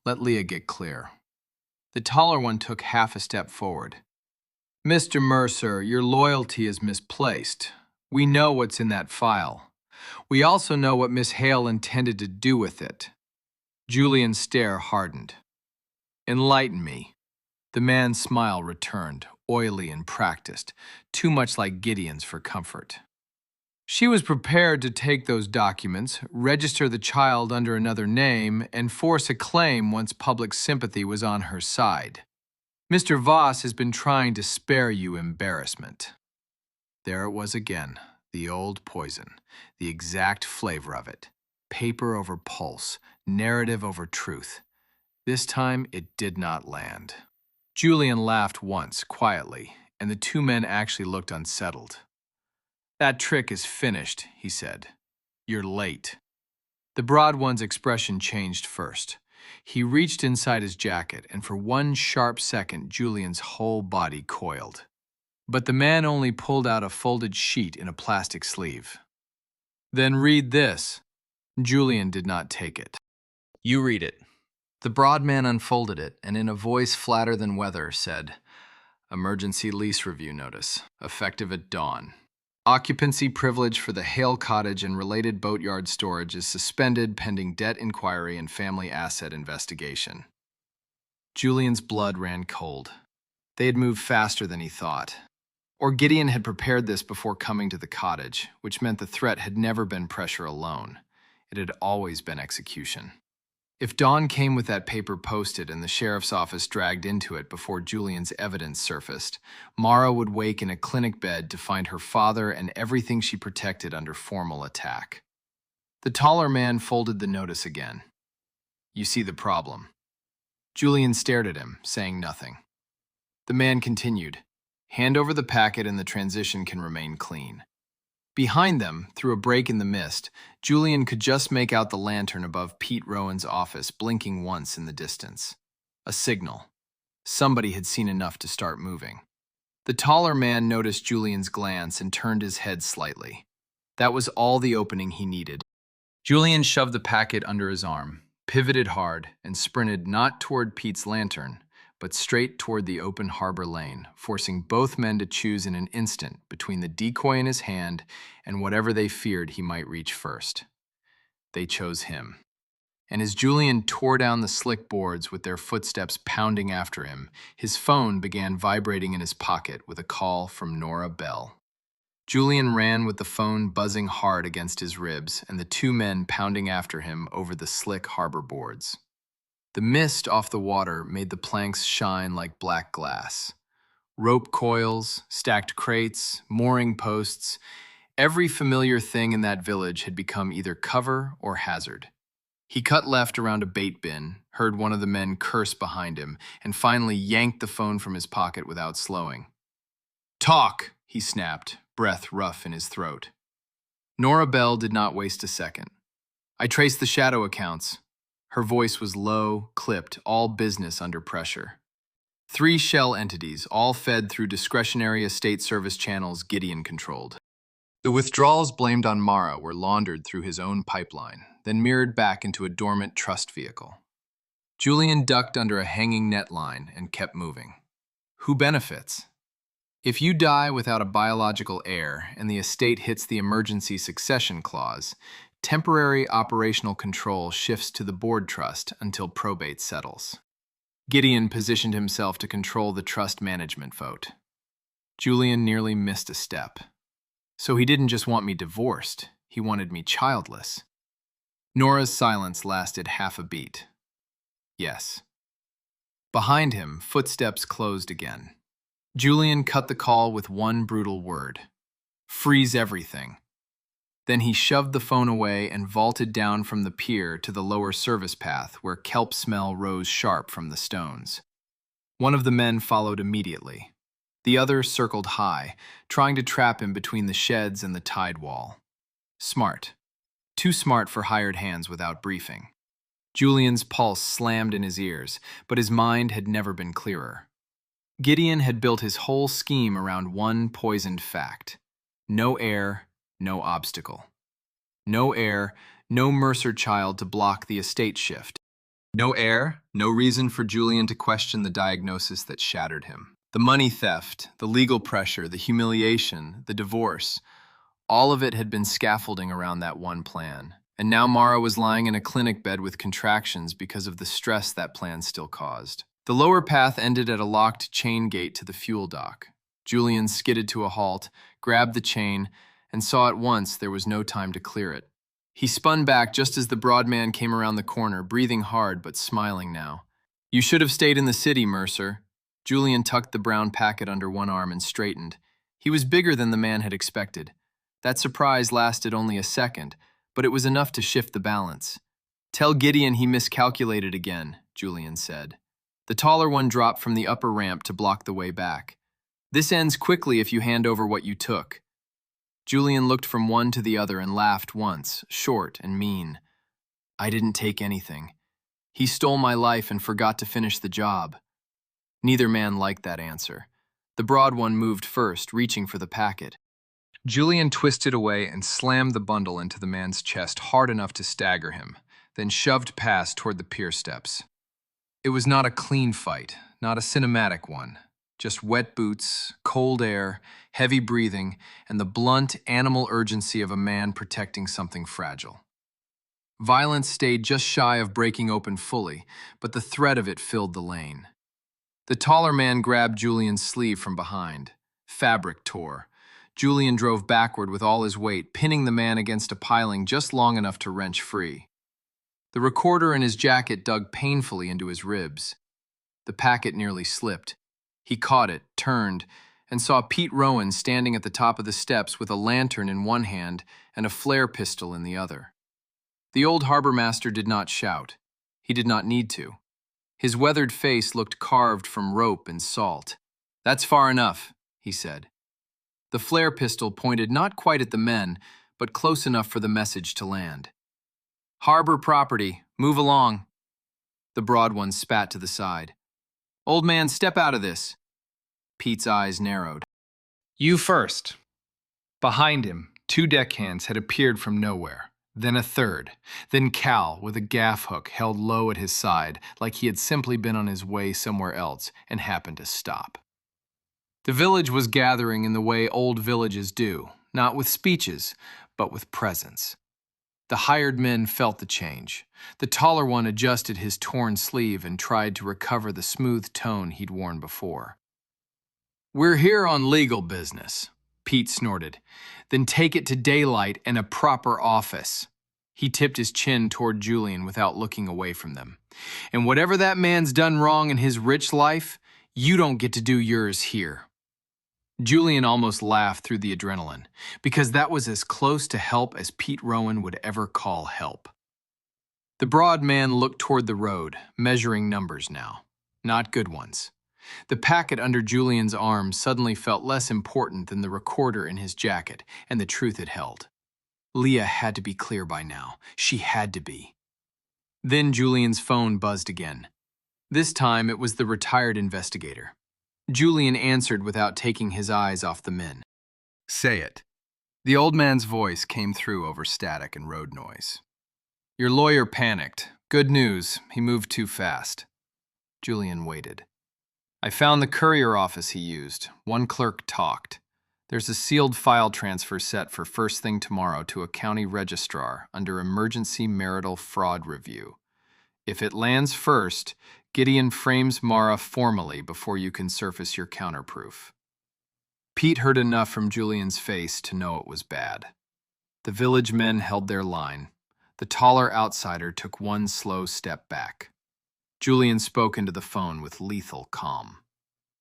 Let Leah get clear. The taller one took half a step forward. "Mr. Mercer, your loyalty is misplaced. We know what's in that file. We also know what Miss Hale intended to do with it." Julian's stare hardened. Enlighten me. The man's smile returned, oily and practiced, too much like Gideon's for comfort. She was prepared to take those documents, register the child under another name, and force a claim once public sympathy was on her side. Mr. Voss has been trying to spare you embarrassment. There it was again, the old poison, the exact flavor of it. Paper over pulse, narrative over truth. This time it did not land. Julian laughed once, quietly, and the two men actually looked unsettled. That trick is finished, he said. You're late. The broad one's expression changed first. He reached inside his jacket, and for one sharp second, Julian's whole body coiled. But the man only pulled out a folded sheet in a plastic sleeve. Then read this. Julian did not take it. You read it. The broad man unfolded it, and in a voice flatter than weather said, Emergency lease review notice, effective at dawn. Occupancy privilege for the Hale Cottage and related boatyard storage is suspended pending debt inquiry and family asset investigation. Julian's blood ran cold. They had moved faster than he thought. Or Gideon had prepared this before coming to the cottage, which meant the threat had never been pressure alone. It had always been execution. If Dawn came with that paper posted and the sheriff's office dragged into it before Julian's evidence surfaced, Mara would wake in a clinic bed to find her father and everything she protected under formal attack. The taller man folded the notice again. You see the problem. Julian stared at him, saying nothing. The man continued. Hand over the packet and the transition can remain clean. Behind them, through a break in the mist, Julian could just make out the lantern above Pete Rowan's office blinking once in the distance. A signal. Somebody had seen enough to start moving. The taller man noticed Julian's glance and turned his head slightly. That was all the opening he needed. Julian shoved the packet under his arm, pivoted hard, and sprinted not toward Pete's lantern, but straight toward the open harbor lane, forcing both men to choose in an instant between the decoy in his hand and whatever they feared he might reach first. They chose him. And as Julian tore down the slick boards with their footsteps pounding after him, his phone began vibrating in his pocket with a call from Nora Bell. Julian ran with the phone buzzing hard against his ribs and the two men pounding after him over the slick harbor boards. The mist off the water made the planks shine like black glass. Rope coils, stacked crates, mooring posts, every familiar thing in that village had become either cover or hazard. He cut left around a bait bin, heard one of the men curse behind him, and finally yanked the phone from his pocket without slowing. Talk, he snapped, breath rough in his throat. Nora Bell did not waste a second. I traced the shadow accounts. Her voice was low, clipped, all business under pressure. 3 shell entities, all fed through discretionary estate service channels Gideon controlled. The withdrawals blamed on Mara were laundered through his own pipeline, then mirrored back into a dormant trust vehicle. Julian ducked under a hanging net line and kept moving. Who benefits? If you die without a biological heir and the estate hits the emergency succession clause, temporary operational control shifts to the board trust until probate settles. Gideon positioned himself to control the trust management vote. Julian nearly missed a step. So he didn't just want me divorced, he wanted me childless. Nora's silence lasted half a beat. Yes. Behind him, footsteps closed again. Julian cut the call with one brutal word. Freeze everything. Then he shoved the phone away and vaulted down from the pier to the lower service path where kelp smell rose sharp from the stones. One of the men followed immediately. The other circled high, trying to trap him between the sheds and the tide wall. Smart. Too smart for hired hands without briefing. Julian's pulse slammed in his ears, but his mind had never been clearer. Gideon had built his whole scheme around one poisoned fact. No heir, no obstacle. No heir, no Mercer child to block the estate shift. No heir, no reason for Julian to question the diagnosis that shattered him. The money theft, the legal pressure, the humiliation, the divorce, all of it had been scaffolding around that one plan. And now Mara was lying in a clinic bed with contractions because of the stress that plan still caused. The lower path ended at a locked chain gate to the fuel dock. Julian skidded to a halt, grabbed the chain, and saw at once there was no time to clear it. He spun back just as the broad man came around the corner, breathing hard but smiling now. "You should have stayed in the city, Mercer." Julian tucked the brown packet under one arm and straightened. He was bigger than the man had expected. That surprise lasted only a second, but it was enough to shift the balance. "Tell Gideon he miscalculated again," Julian said. The taller one dropped from the upper ramp to block the way back. "This ends quickly if you hand over what you took." Julian looked from one to the other and laughed once, short and mean. "I didn't take anything. He stole my life and forgot to finish the job." Neither man liked that answer. The broad one moved first, reaching for the packet. Julian twisted away and slammed the bundle into the man's chest hard enough to stagger him, then shoved past toward the pier steps. It was not a clean fight, not a cinematic one. Just wet boots, cold air, heavy breathing, and the blunt, animal urgency of a man protecting something fragile. Violence stayed just shy of breaking open fully, but the threat of it filled the lane. The taller man grabbed Julian's sleeve from behind. Fabric tore. Julian drove backward with all his weight, pinning the man against a piling just long enough to wrench free. The recorder in his jacket dug painfully into his ribs. The packet nearly slipped. He caught it, turned, and saw Pete Rowan standing at the top of the steps with a lantern in one hand and a flare pistol in the other. The old harbor master did not shout. He did not need to. His weathered face looked carved from rope and salt. "That's far enough," he said. The flare pistol pointed not quite at the men, but close enough for the message to land. "Harbor property, move along." The broad one spat to the side. "Old man, step out of this." Pete's eyes narrowed. "You first." Behind him, two deckhands had appeared from nowhere. Then a third. Then Cal, with a gaff hook held low at his side, like he had simply been on his way somewhere else and happened to stop. The village was gathering in the way old villages do, not with speeches, but with presence. The hired men felt the change. The taller one adjusted his torn sleeve and tried to recover the smooth tone he'd worn before. "We're here on legal business," Pete snorted. "Then take it to daylight and a proper office." He tipped his chin toward Julian without looking away from them. "And whatever that man's done wrong in his rich life, you don't get to do yours here." Julian almost laughed through the adrenaline, because that was as close to help as Pete Rowan would ever call help. The broad man looked toward the road, measuring numbers now. Not good ones. The packet under Julian's arm suddenly felt less important than the recorder in his jacket and the truth it held. Leah had to be clear by now. She had to be. Then Julian's phone buzzed again. This time it was the retired investigator. Julian answered without taking his eyes off the men. "Say it." The old man's voice came through over static and road noise. "Your lawyer panicked. Good news, he moved too fast." Julian waited. "I found the courier office he used. One clerk talked. There's a sealed file transfer set for first thing tomorrow to a county registrar under emergency marital fraud review. If it lands first, Gideon frames Mara formally before you can surface your counterproof." Pete heard enough from Julian's face to know it was bad. The village men held their line. The taller outsider took one slow step back. Julian spoke into the phone with lethal calm.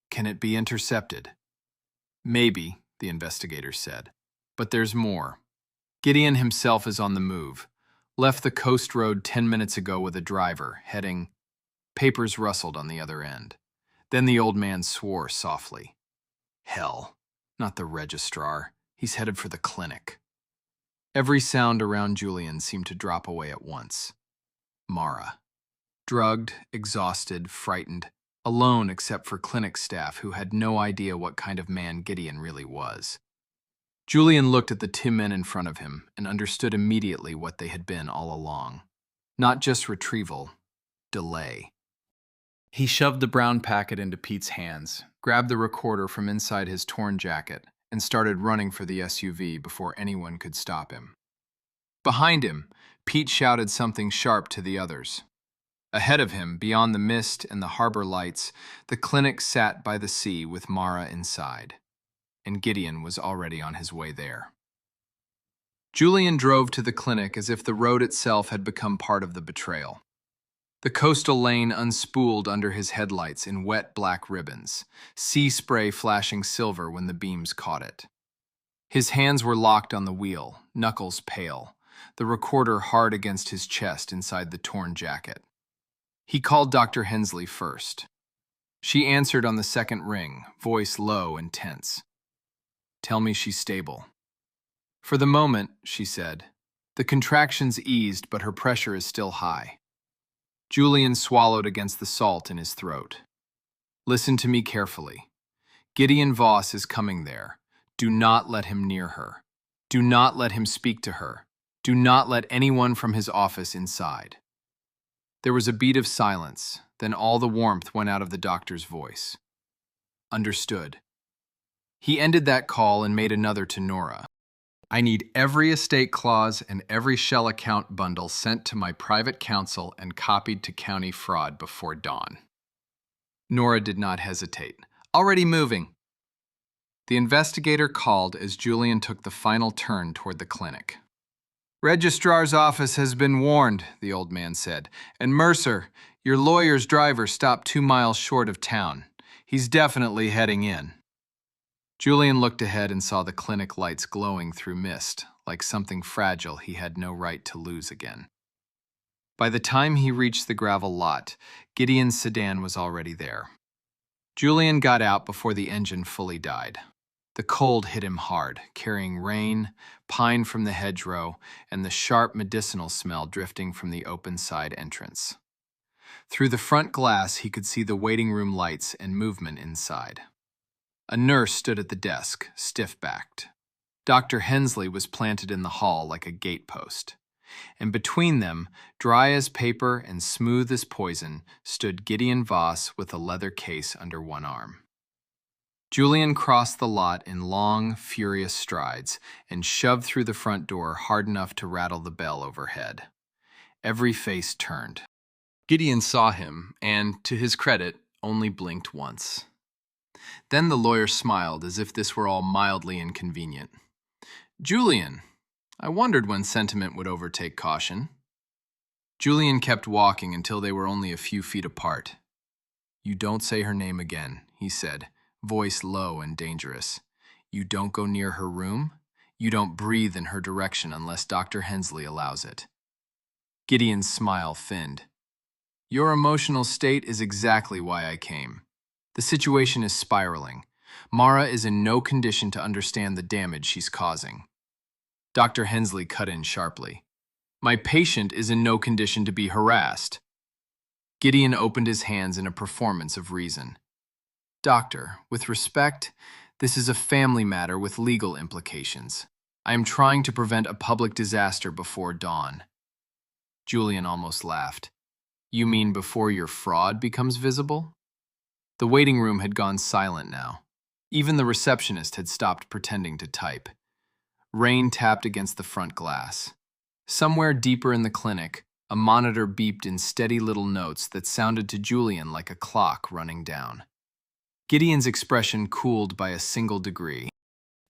"Can it be intercepted?" "Maybe," the investigator said. "But there's more. Gideon himself is on the move. Left the coast road 10 minutes ago with a driver, heading..." Papers rustled on the other end. Then the old man swore softly. "Hell, not the registrar. He's headed for the clinic." Every sound around Julian seemed to drop away at once. Mara. Drugged, exhausted, frightened, alone except for clinic staff who had no idea what kind of man Gideon really was. Julian looked at the two men in front of him and understood immediately what they had been all along. Not just retrieval, delay. He shoved the brown packet into Pete's hands, grabbed the recorder from inside his torn jacket, and started running for the SUV before anyone could stop him. Behind him, Pete shouted something sharp to the others. Ahead of him, beyond the mist and the harbor lights, the clinic sat by the sea with Mara inside, and Gideon was already on his way there. Julian drove to the clinic as if the road itself had become part of the betrayal. The coastal lane unspooled under his headlights in wet black ribbons, sea spray flashing silver when the beams caught it. His hands were locked on the wheel, knuckles pale, the recorder hard against his chest inside the torn jacket. He called Dr. Hensley first. She answered on the second ring, voice low and tense. "Tell me she's stable." "For the moment," she said. "The contractions eased, but her pressure is still high." Julian swallowed against the salt in his throat. "Listen to me carefully. Gideon Voss is coming there. Do not let him near her. Do not let him speak to her. Do not let anyone from his office inside." There was a beat of silence, then all the warmth went out of the doctor's voice. "Understood." He ended that call and made another to Nora. "I need every estate clause and every shell account bundle sent to my private counsel and copied to county fraud before dawn." Nora did not hesitate. "Already moving." The investigator called as Julian took the final turn toward the clinic. "Registrar's office has been warned," the old man said. "And Mercer, your lawyer's driver stopped 2 miles short of town. He's definitely heading in." Julian looked ahead and saw the clinic lights glowing through mist, like something fragile he had no right to lose again. By the time he reached the gravel lot, Gideon's sedan was already there. Julian got out before the engine fully died. The cold hit him hard, carrying rain, pine from the hedgerow, and the sharp medicinal smell drifting from the open side entrance. Through the front glass, he could see the waiting room lights and movement inside. A nurse stood at the desk, stiff-backed. Dr. Hensley was planted in the hall like a gatepost. And between them, dry as paper and smooth as poison, stood Gideon Voss with a leather case under one arm. Julian crossed the lot in long, furious strides and shoved through the front door hard enough to rattle the bell overhead. Every face turned. Gideon saw him and, to his credit, only blinked once. Then the lawyer smiled as if this were all mildly inconvenient. "Julian, I wondered when sentiment would overtake caution." Julian kept walking until they were only a few feet apart. "You don't say her name again," he said, voice low and dangerous. "You don't go near her room. You don't breathe in her direction unless Dr. Hensley allows it." Gideon's smile thinned. "Your emotional state is exactly why I came. The situation is spiraling. Mara is in no condition to understand the damage she's causing." Dr. Hensley cut in sharply. "My patient is in no condition to be harassed." Gideon opened his hands in a performance of reason. "Doctor, with respect, this is a family matter with legal implications. I am trying to prevent a public disaster before dawn." Julian almost laughed. "You mean before your fraud becomes visible?" The waiting room had gone silent now. Even the receptionist had stopped pretending to type. Rain tapped against the front glass. Somewhere deeper in the clinic, a monitor beeped in steady little notes that sounded to Julian like a clock running down. Gideon's expression cooled by a single degree.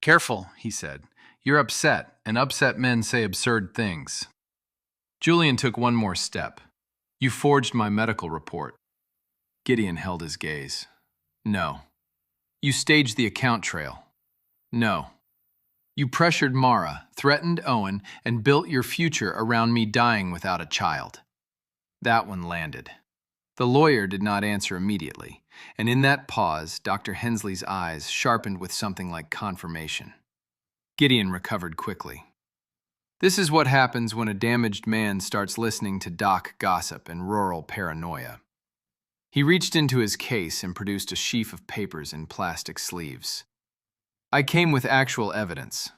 "Careful," he said. "You're upset, and upset men say absurd things." Julian took one more step. "You forged my medical report." Gideon held his gaze. "No." "You staged the account trail." "No." "You pressured Mara, threatened Owen, and built your future around me dying without a child." That one landed. The lawyer did not answer immediately, and in that pause, Dr. Hensley's eyes sharpened with something like confirmation. Gideon recovered quickly. This is what happens when a damaged man starts listening to doc gossip and rural paranoia. He reached into his case and produced a sheaf of papers in plastic sleeves. "I came with actual evidence."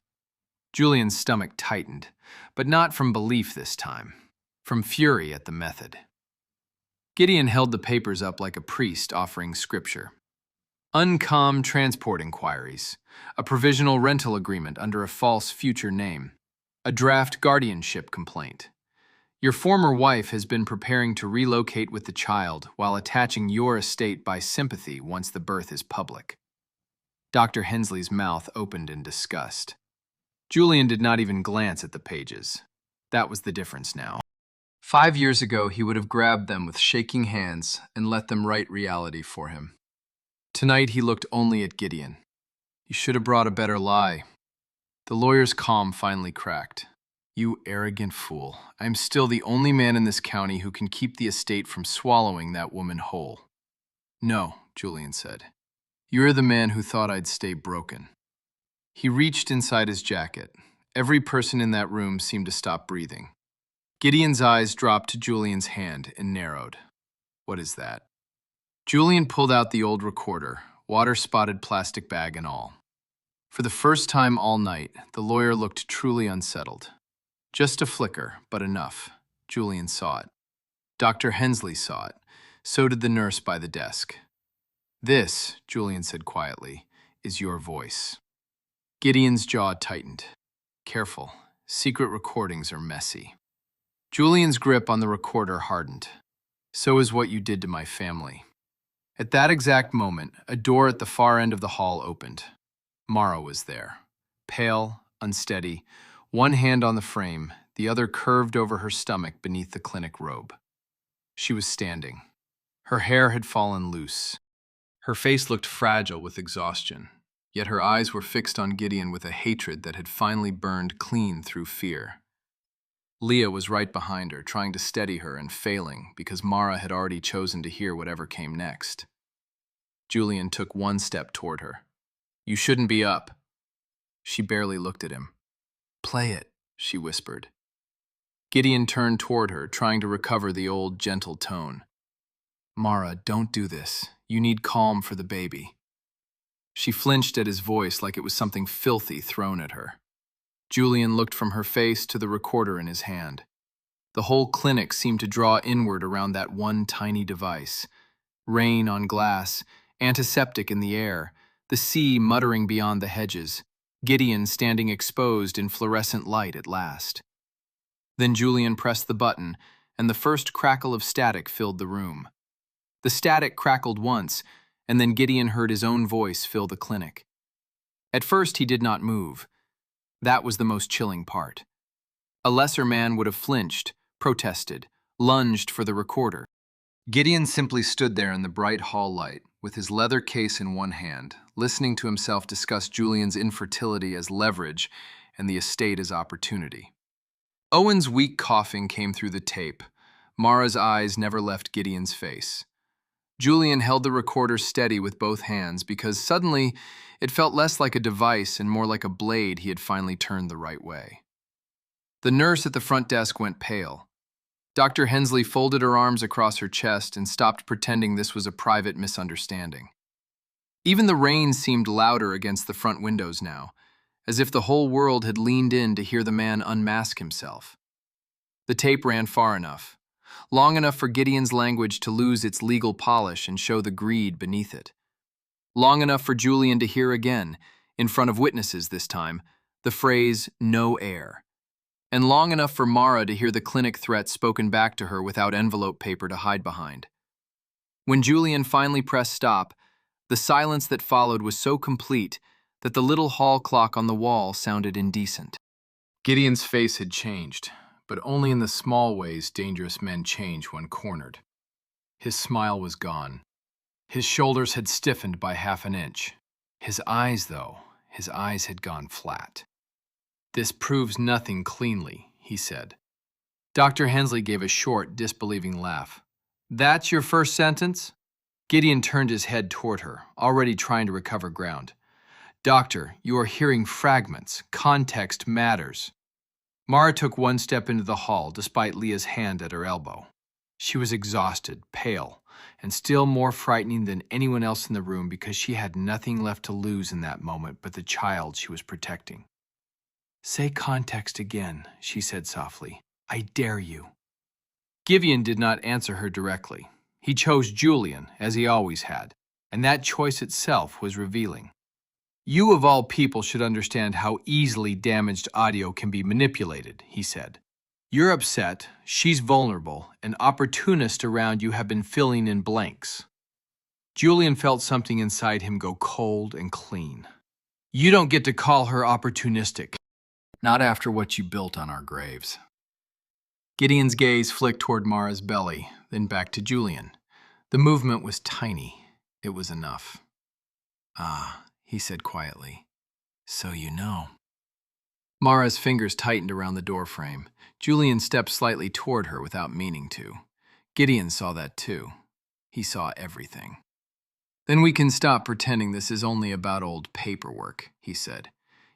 Julian's stomach tightened, but not from belief this time, from fury at the method. Gideon held the papers up like a priest offering scripture. Uncom transport inquiries, a provisional rental agreement under a false future name, a draft guardianship complaint. Your former wife has been preparing to relocate with the child while attaching your estate by sympathy once the birth is public. Dr. Hensley's mouth opened in disgust. Julian did not even glance at the pages. That was the difference now. 5 years ago, he would have grabbed them with shaking hands and let them write reality for him. Tonight, he looked only at Gideon. You should have brought a better lie. The lawyer's calm finally cracked. You arrogant fool. I am still the only man in this county who can keep the estate from swallowing that woman whole. No, Julian said. You're the man who thought I'd stay broken. He reached inside his jacket. Every person in that room seemed to stop breathing. Gideon's eyes dropped to Julian's hand and narrowed. What is that? Julian pulled out the old recorder, water-spotted plastic bag and all. For the first time all night, the lawyer looked truly unsettled. Just a flicker, but enough. Julian saw it. Dr. Hensley saw it. So did the nurse by the desk. This, Julian said quietly, is your voice. Gideon's jaw tightened. Careful. Secret recordings are messy. Julian's grip on the recorder hardened. So is what you did to my family. At that exact moment, a door at the far end of the hall opened. Mara was there. Pale, unsteady, one hand on the frame, the other curved over her stomach beneath the clinic robe. She was standing. Her hair had fallen loose. Her face looked fragile with exhaustion, yet her eyes were fixed on Gideon with a hatred that had finally burned clean through fear. Leah was right behind her, trying to steady her and failing because Mara had already chosen to hear whatever came next. Julian took one step toward her. You shouldn't be up. She barely looked at him. Play it, she whispered. Gideon turned toward her, trying to recover the old, gentle tone. Mara, don't do this. You need calm for the baby. She flinched at his voice like it was something filthy thrown at her. Julian looked from her face to the recorder in his hand. The whole clinic seemed to draw inward around that one tiny device. Rain on glass, antiseptic in the air, the sea muttering beyond the hedges, Gideon standing exposed in fluorescent light at last. Then Julian pressed the button, and the first crackle of static filled the room. The static crackled once, and then Gideon heard his own voice fill the clinic. At first he did not move. That was the most chilling part. A lesser man would have flinched, protested, lunged for the recorder. Gideon simply stood there in the bright hall light, with his leather case in one hand, listening to himself discuss Julian's infertility as leverage and the estate as opportunity. Owen's weak coughing came through the tape. Mara's eyes never left Gideon's face. Julian held the recorder steady with both hands because suddenly it felt less like a device and more like a blade he had finally turned the right way. The nurse at the front desk went pale. Dr. Hensley folded her arms across her chest and stopped pretending this was a private misunderstanding. Even the rain seemed louder against the front windows now, as if the whole world had leaned in to hear the man unmask himself. The tape ran far enough, long enough for Gideon's language to lose its legal polish and show the greed beneath it. Long enough for Julian to hear again, in front of witnesses this time, the phrase, "no air." And long enough for Mara to hear the clinic threat spoken back to her without envelope paper to hide behind. When Julian finally pressed stop, the silence that followed was so complete that the little hall clock on the wall sounded indecent. Gideon's face had changed, but only in the small ways dangerous men change when cornered. His smile was gone. His shoulders had stiffened by half an inch. His eyes had gone flat. This proves nothing cleanly, he said. Dr. Hensley gave a short, disbelieving laugh. That's your first sentence? Gideon turned his head toward her, already trying to recover ground. Doctor, you are hearing fragments. Context matters. Mara took one step into the hall, despite Leah's hand at her elbow. She was exhausted, pale, and still more frightening than anyone else in the room because she had nothing left to lose in that moment but the child she was protecting. Say context again, she said softly. I dare you. Gideon did not answer her directly. He chose Julian, as he always had, and that choice itself was revealing. You of all people should understand how easily damaged audio can be manipulated, he said. You're upset, she's vulnerable, and opportunists around you have been filling in blanks. Julian felt something inside him go cold and clean. You don't get to call her opportunistic. Not after what you built on our graves. Gideon's gaze flicked toward Mara's belly, then back to Julian. The movement was tiny. It was enough. Ah, he said quietly. So you know. Mara's fingers tightened around the doorframe. Julian stepped slightly toward her without meaning to. Gideon saw that too. He saw everything. Then we can stop pretending this is only about old paperwork, he said.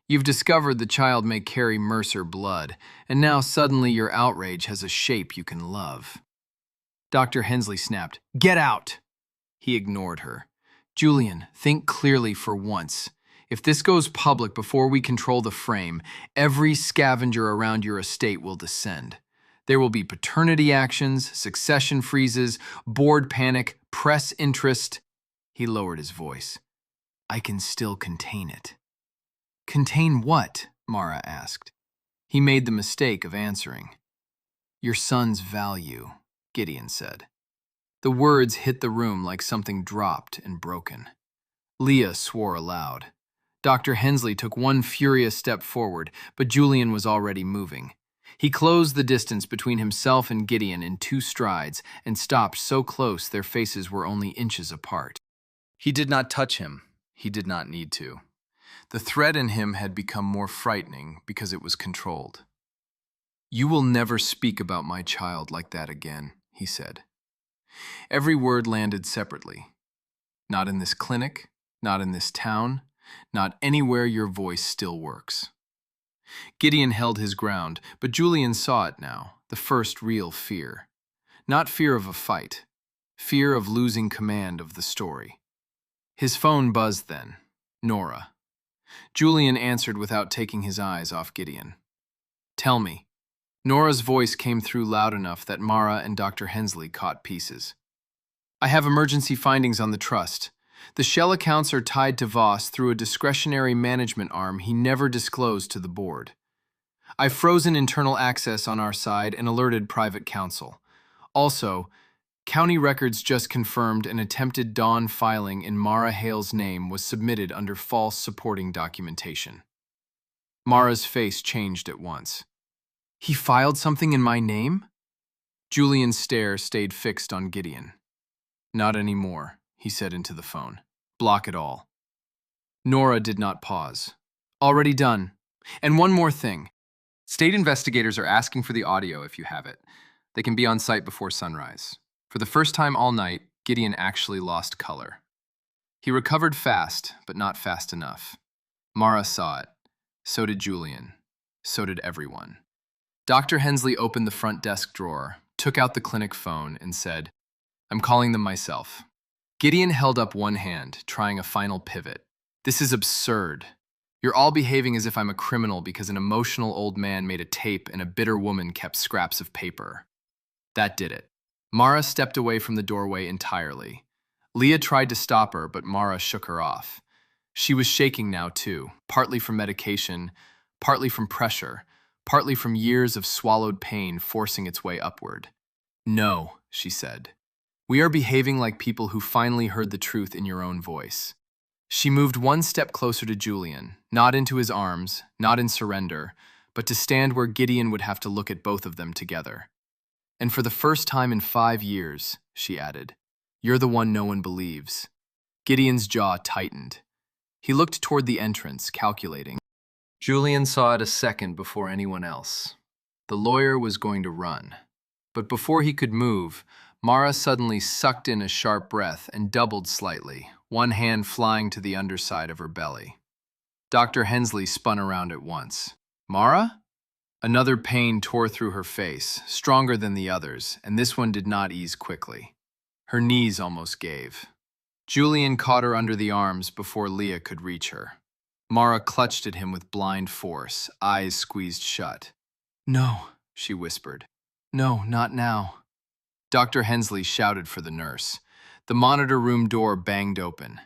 You've discovered the child may carry Mercer blood, and now suddenly your outrage has a shape you can love. Dr. Hensley snapped, "Get out!" He ignored her. Julian, think clearly for once. If this goes public before we control the frame, every scavenger around your estate will descend. There will be paternity actions, succession freezes, board panic, press interest. He lowered his voice. I can still contain it. Contain what? Mara asked. He made the mistake of answering. Your son's value, Gideon said. The words hit the room like something dropped and broken. Leah swore aloud. Dr. Hensley took one furious step forward, but Julian was already moving. He closed the distance between himself and Gideon in 2 strides and stopped so close their faces were only inches apart. He did not touch him. He did not need to. The threat in him had become more frightening because it was controlled. You will never speak about my child like that again, he said. Every word landed separately. Not in this clinic, not in this town, not anywhere your voice still works. Gideon held his ground, but Julian saw it now, the first real fear. Not fear of a fight, fear of losing command of the story. His phone buzzed then. Nora. Julian answered without taking his eyes off Gideon. Tell me. Nora's voice came through loud enough that Mara and Dr. Hensley caught pieces. I have emergency findings on the trust. The shell accounts are tied to Voss through a discretionary management arm he never disclosed to the board. I've frozen internal access on our side and alerted private counsel. Also, county records just confirmed an attempted Dawn filing in Mara Hale's name was submitted under false supporting documentation. Mara's face changed at once. He filed something in my name? Julian's stare stayed fixed on Gideon. Not anymore, he said into the phone. Block it all. Nora did not pause. Already done. And one more thing. State investigators are asking for the audio if you have it. They can be on site before sunrise. For the first time all night, Gideon actually lost color. He recovered fast, but not fast enough. Mara saw it. So did Julian. So did everyone. Dr. Hensley opened the front desk drawer, took out the clinic phone, and said, I'm calling them myself. Gideon held up one hand, trying a final pivot. This is absurd. You're all behaving as if I'm a criminal because an emotional old man made a tape and a bitter woman kept scraps of paper. That did it. Mara stepped away from the doorway entirely. Leah tried to stop her, but Mara shook her off. She was shaking now too, partly from medication, partly from pressure, partly from years of swallowed pain forcing its way upward. No, she said. We are behaving like people who finally heard the truth in your own voice. She moved one step closer to Julian, not into his arms, not in surrender, but to stand where Gideon would have to look at both of them together. And for the first time in 5 years, she added, you're the one no one believes. Gideon's jaw tightened. He looked toward the entrance, calculating. Julian saw it a second before anyone else. The lawyer was going to run. But before he could move, Mara suddenly sucked in a sharp breath and doubled slightly, one hand flying to the underside of her belly. Dr. Hensley spun around at once. Mara? Another pain tore through her face, stronger than the others, and this one did not ease quickly. Her knees almost gave. Julian caught her under the arms before Leah could reach her. Mara clutched at him with blind force, eyes squeezed shut. No, she whispered. No, not now. Dr. Hensley shouted for the nurse. The monitor room door banged open.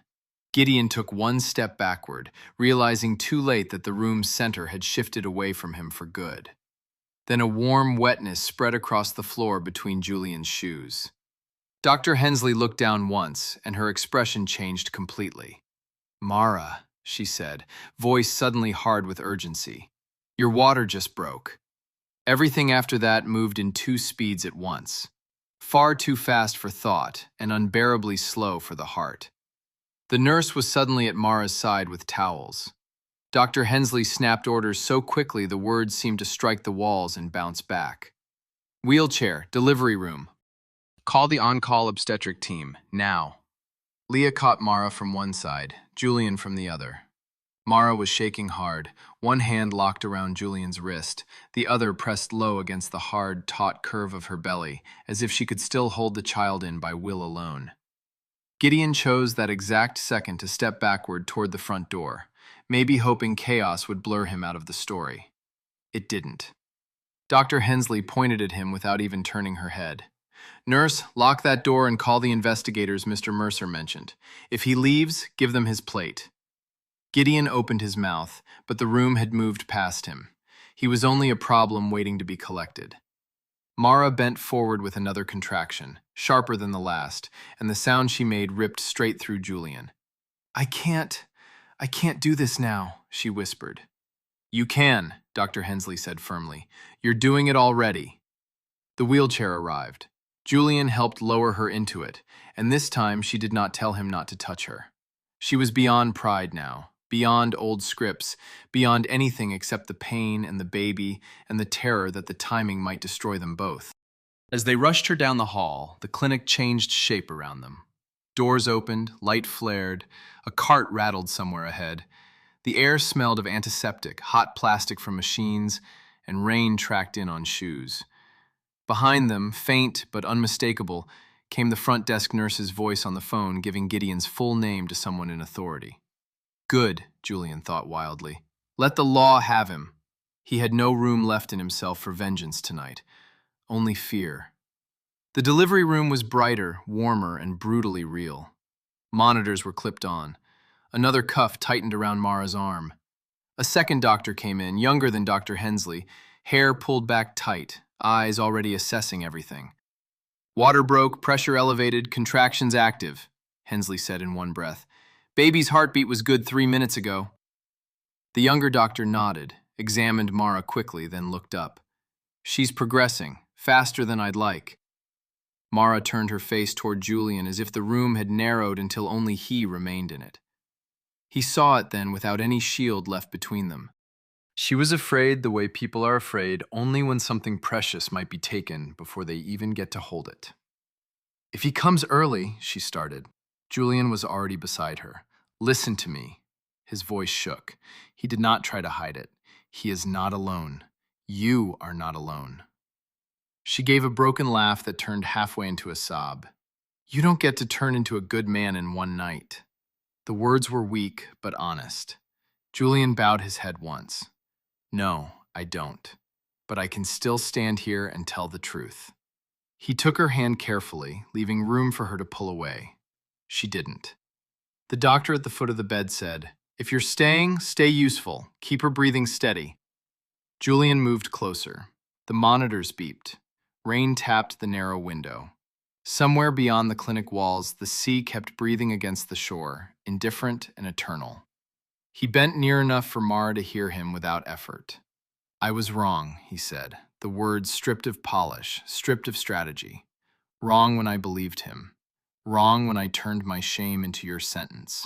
Gideon took one step backward, realizing too late that the room's center had shifted away from him for good. Then a warm wetness spread across the floor between Julian's shoes. Dr. Hensley looked down once, and her expression changed completely. "Mara," she said, voice suddenly hard with urgency. "Your water just broke." Everything after that moved in two speeds at once. Far too fast for thought, and unbearably slow for the heart. The nurse was suddenly at Mara's side with towels. Dr. Hensley snapped orders so quickly the words seemed to strike the walls and bounce back. "Wheelchair, delivery room. Call the on-call obstetric team, now." Leah caught Mara from one side, Julian from the other. Mara was shaking hard, one hand locked around Julian's wrist, the other pressed low against the hard, taut curve of her belly, as if she could still hold the child in by will alone. Gideon chose that exact second to step backward toward the front door, maybe hoping chaos would blur him out of the story. It didn't. Dr. Hensley pointed at him without even turning her head. "Nurse, lock that door and call the investigators Mr. Mercer mentioned. If he leaves, give them his plate." Gideon opened his mouth, but the room had moved past him. He was only a problem waiting to be collected. Mara bent forward with another contraction, sharper than the last, and the sound she made ripped straight through Julian. I can't do this now," she whispered. "You can," Dr. Hensley said firmly. "You're doing it already." The wheelchair arrived. Julian helped lower her into it, and this time she did not tell him not to touch her. She was beyond pride now, beyond old scripts, beyond anything except the pain and the baby and the terror that the timing might destroy them both. As they rushed her down the hall, the clinic changed shape around them. Doors opened, light flared, a cart rattled somewhere ahead. The air smelled of antiseptic, hot plastic from machines, and rain tracked in on shoes. Behind them, faint but unmistakable, came the front desk nurse's voice on the phone giving Gideon's full name to someone in authority. Good, Julian thought wildly. Let the law have him. He had no room left in himself for vengeance tonight, only fear. The delivery room was brighter, warmer, and brutally real. Monitors were clipped on. Another cuff tightened around Mara's arm. A second doctor came in, younger than Dr. Hensley, hair pulled back tight, eyes already assessing everything. "Water broke, pressure elevated, contractions active," Hensley said in one breath. "Baby's heartbeat was good 3 minutes ago." The younger doctor nodded, examined Mara quickly, then looked up. "She's progressing, faster than I'd like." Mara turned her face toward Julian as if the room had narrowed until only he remained in it. He saw it then without any shield left between them. She was afraid the way people are afraid only when something precious might be taken before they even get to hold it. "If he comes early," she started. Julian was already beside her. "Listen to me." His voice shook. He did not try to hide it. "He is not alone. You are not alone." She gave a broken laugh that turned halfway into a sob. "You don't get to turn into a good man in one night." The words were weak, but honest. Julian bowed his head once. "No, I don't. But I can still stand here and tell the truth." He took her hand carefully, leaving room for her to pull away. She didn't. The doctor at the foot of the bed said, "If you're staying, stay useful. Keep her breathing steady." Julian moved closer. The monitors beeped. Rain tapped the narrow window. Somewhere beyond the clinic walls, the sea kept breathing against the shore, indifferent and eternal. He bent near enough for Mara to hear him without effort. "I was wrong," he said, the words stripped of polish, stripped of strategy. "Wrong when I believed him. Wrong when I turned my shame into your sentence.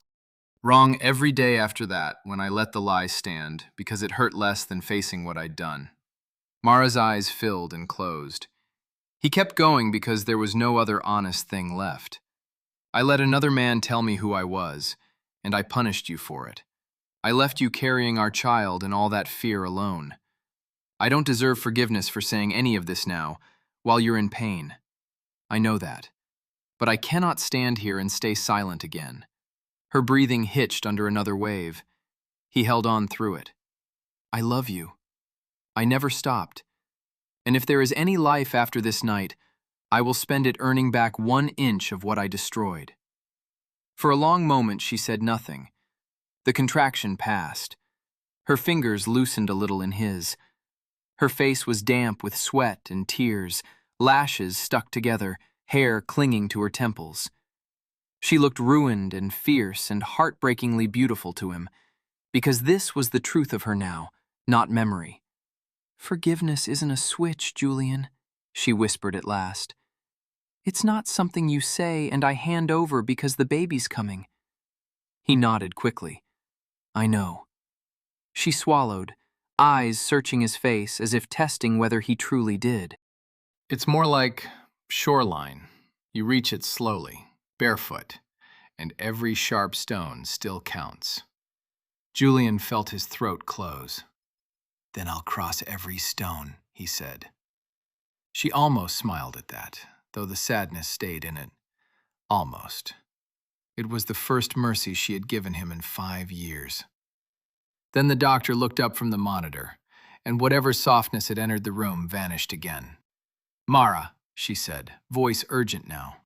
Wrong every day after that when I let the lie stand because it hurt less than facing what I'd done." Mara's eyes filled and closed. He kept going because there was no other honest thing left. "I let another man tell me who I was, and I punished you for it. I left you carrying our child and all that fear alone. I don't deserve forgiveness for saying any of this now, while you're in pain. I know that. But I cannot stand here and stay silent again." Her breathing hitched under another wave. He held on through it. "I love you. I never stopped. And if there is any life after this night, I will spend it earning back 1 inch of what I destroyed." For a long moment she said nothing. The contraction passed. Her fingers loosened a little in his. Her face was damp with sweat and tears, lashes stuck together, hair clinging to her temples. She looked ruined and fierce and heartbreakingly beautiful to him, because this was the truth of her now, not memory. "Forgiveness isn't a switch, Julian," she whispered at last. "It's not something you say and I hand over because the baby's coming." He nodded quickly. "I know." She swallowed, eyes searching his face as if testing whether he truly did. It's more like shoreline. You reach it slowly, barefoot, and every sharp stone still counts. Julian felt his throat close. "Then I'll cross every stone," he said. She almost smiled at that, though the sadness stayed in it. Almost. It was the first mercy she had given him in 5 years. Then the doctor looked up from the monitor, and whatever softness had entered the room vanished again. "Mara," she said, voice urgent now.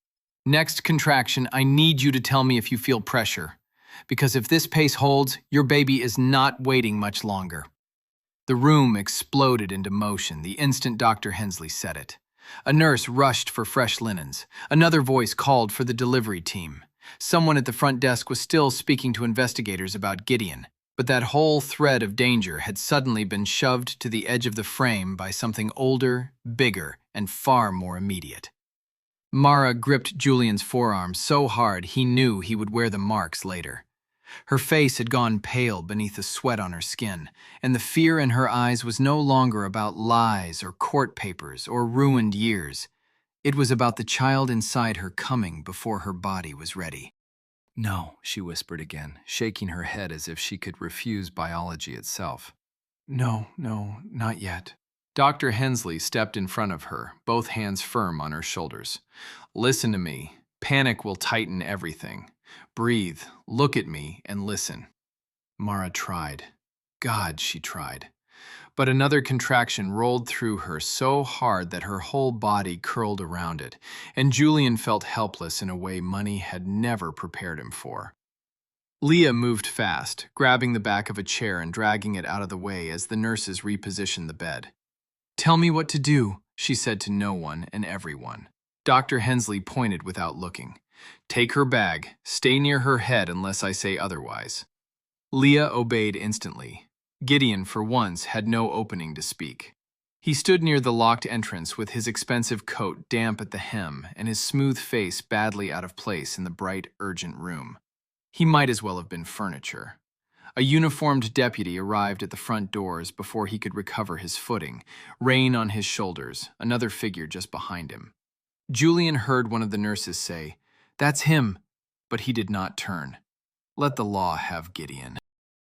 "Next contraction, I need you to tell me if you feel pressure. Because if this pace holds, your baby is not waiting much longer." The room exploded into motion the instant Dr. Hensley said it. A nurse rushed for fresh linens. Another voice called for the delivery team. Someone at the front desk was still speaking to investigators about Gideon, but that whole thread of danger had suddenly been shoved to the edge of the frame by something older, bigger, and far more immediate. Mara gripped Julian's forearm so hard he knew he would wear the marks later. Her face had gone pale beneath the sweat on her skin, and the fear in her eyes was no longer about lies or court papers or ruined years. It was about the child inside her coming before her body was ready. "No," she whispered again, shaking her head as if she could refuse biology itself. No, not yet." Dr. Hensley stepped in front of her, both hands firm on her shoulders. "Listen to me. Panic will tighten everything. Breathe, look at me, and listen." Mara tried. God, she tried. But another contraction rolled through her so hard that her whole body curled around it, and Julian felt helpless in a way money had never prepared him for. Leah moved fast, grabbing the back of a chair and dragging it out of the way as the nurses repositioned the bed. "Tell me what to do," she said to no one and everyone. Dr. Hensley pointed without looking. "Take her bag. Stay near her head unless I say otherwise." Leah obeyed instantly. Gideon, for once, had no opening to speak. He stood near the locked entrance with his expensive coat damp at the hem and his smooth face badly out of place in the bright, urgent room. He might as well have been furniture. A uniformed deputy arrived at the front doors before he could recover his footing, rein on his shoulders, another figure just behind him. Julian heard one of the nurses say, "That's him," but he did not turn. Let the law have Gideon.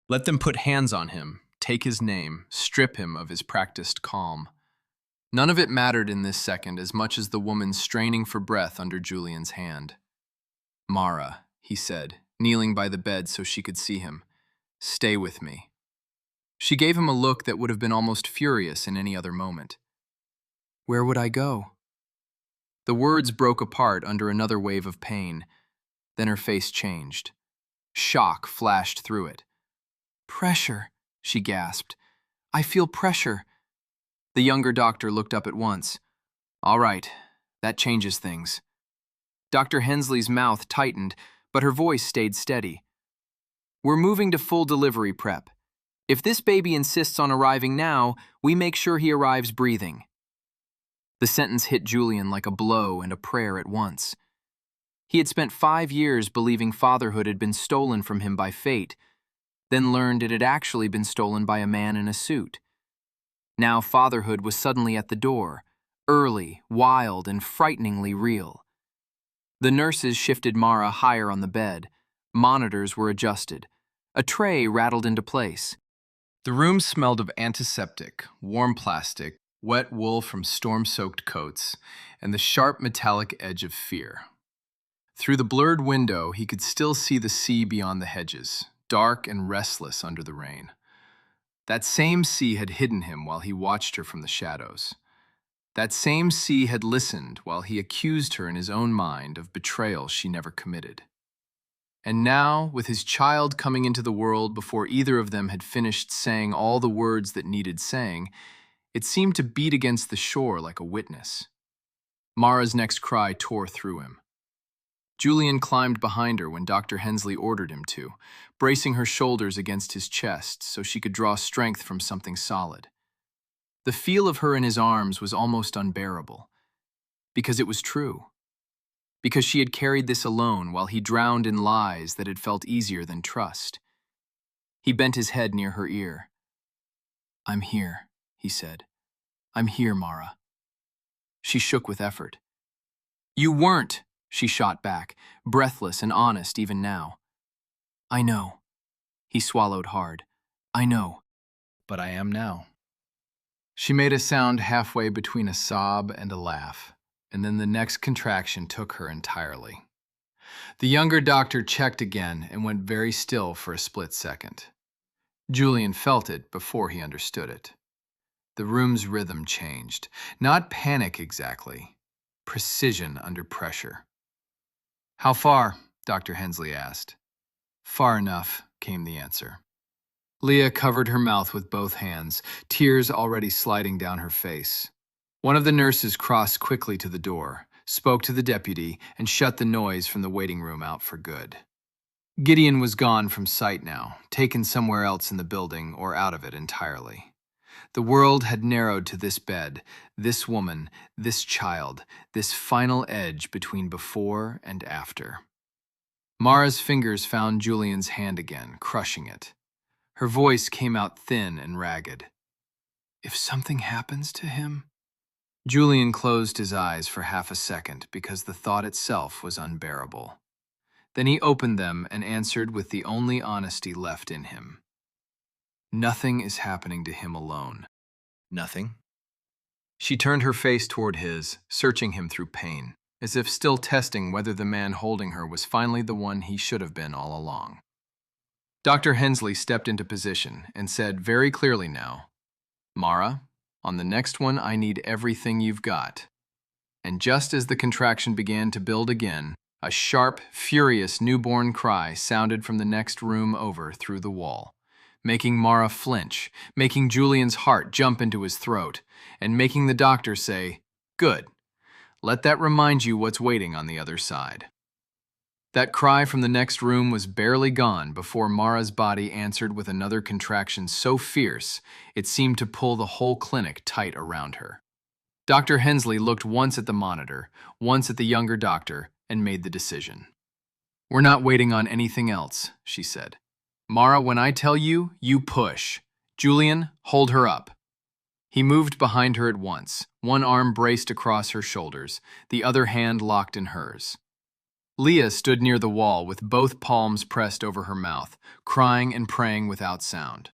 Let them put hands on him, take his name, strip him of his practiced calm. None of it mattered in this second as much as the woman straining for breath under Julian's hand. "Mara," he said, kneeling by the bed so she could see him, "stay with me." She gave him a look that would have been almost furious in any other moment. "Where would I go?" The words broke apart under another wave of pain. Then her face changed. Shock flashed through it. "Pressure," she gasped. "I feel pressure." The younger doctor looked up at once. "All right, that changes things." Dr. Hensley's mouth tightened, but her voice stayed steady. "We're moving to full delivery prep. If this baby insists on arriving now, we make sure he arrives breathing." The sentence hit Julian like a blow and a prayer at once. He had spent 5 years believing fatherhood had been stolen from him by fate, then learned it had actually been stolen by a man in a suit. Now fatherhood was suddenly at the door, early, wild, and frighteningly real. The nurses shifted Mara higher on the bed. Monitors were adjusted. A tray rattled into place. The room smelled of antiseptic, warm plastic, wet wool from storm-soaked coats, and the sharp metallic edge of fear. Through the blurred window, he could still see the sea beyond the hedges, dark and restless under the rain. That same sea had hidden him while he watched her from the shadows. That same sea had listened while he accused her in his own mind of betrayal she never committed. And now, with his child coming into the world before either of them had finished saying all the words that needed saying, It seemed to beat against the shore like a witness. Mara's next cry tore through him. Julian climbed behind her when Dr. Hensley ordered him to, bracing her shoulders against his chest so she could draw strength from something solid. The feel of her in his arms was almost unbearable, because it was true. Because she had carried this alone while he drowned in lies that had felt easier than trust. He bent his head near her ear. "I'm here," he said. "I'm here, Mara." She shook with effort. "You weren't," she shot back, breathless and honest even now. "I know." He swallowed hard. "I know. But I am now." She made a sound halfway between a sob and a laugh, and then the next contraction took her entirely. The younger doctor checked again and went very still for a split second. Julian felt it before he understood it. The room's rhythm changed. Not panic exactly. Precision under pressure. "How far?" Dr. Hensley asked. "Far enough," came the answer. Leah covered her mouth with both hands, tears already sliding down her face. One of the nurses crossed quickly to the door, spoke to the deputy, and shut the noise from the waiting room out for good. Gideon was gone from sight now, taken somewhere else in the building or out of it entirely. The world had narrowed to this bed, this woman, this child, this final edge between before and after. Mara's fingers found Julian's hand again, crushing it. Her voice came out thin and ragged. "If something happens to him?" Julian closed his eyes for half a second because the thought itself was unbearable. Then he opened them and answered with the only honesty left in him. "Nothing is happening to him alone." "Nothing?" She turned her face toward his, searching him through pain, as if still testing whether the man holding her was finally the one he should have been all along. Dr. Hensley stepped into position and said very clearly now, "Mara, on the next one I need everything you've got." And just as the contraction began to build again, a sharp, furious newborn cry sounded from the next room over through the wall, making Mara flinch, making Julian's heart jump into his throat, and making the doctor say, "Good. Let that remind you what's waiting on the other side." That cry from the next room was barely gone before Mara's body answered with another contraction so fierce it seemed to pull the whole clinic tight around her. Dr. Hensley looked once at the monitor, once at the younger doctor, and made the decision. "We're not waiting on anything else," she said. "Mara, when I tell you, you push. Julian, hold her up." He moved behind her at once, one arm braced across her shoulders, the other hand locked in hers. Leah stood near the wall with both palms pressed over her mouth, crying and praying without sound.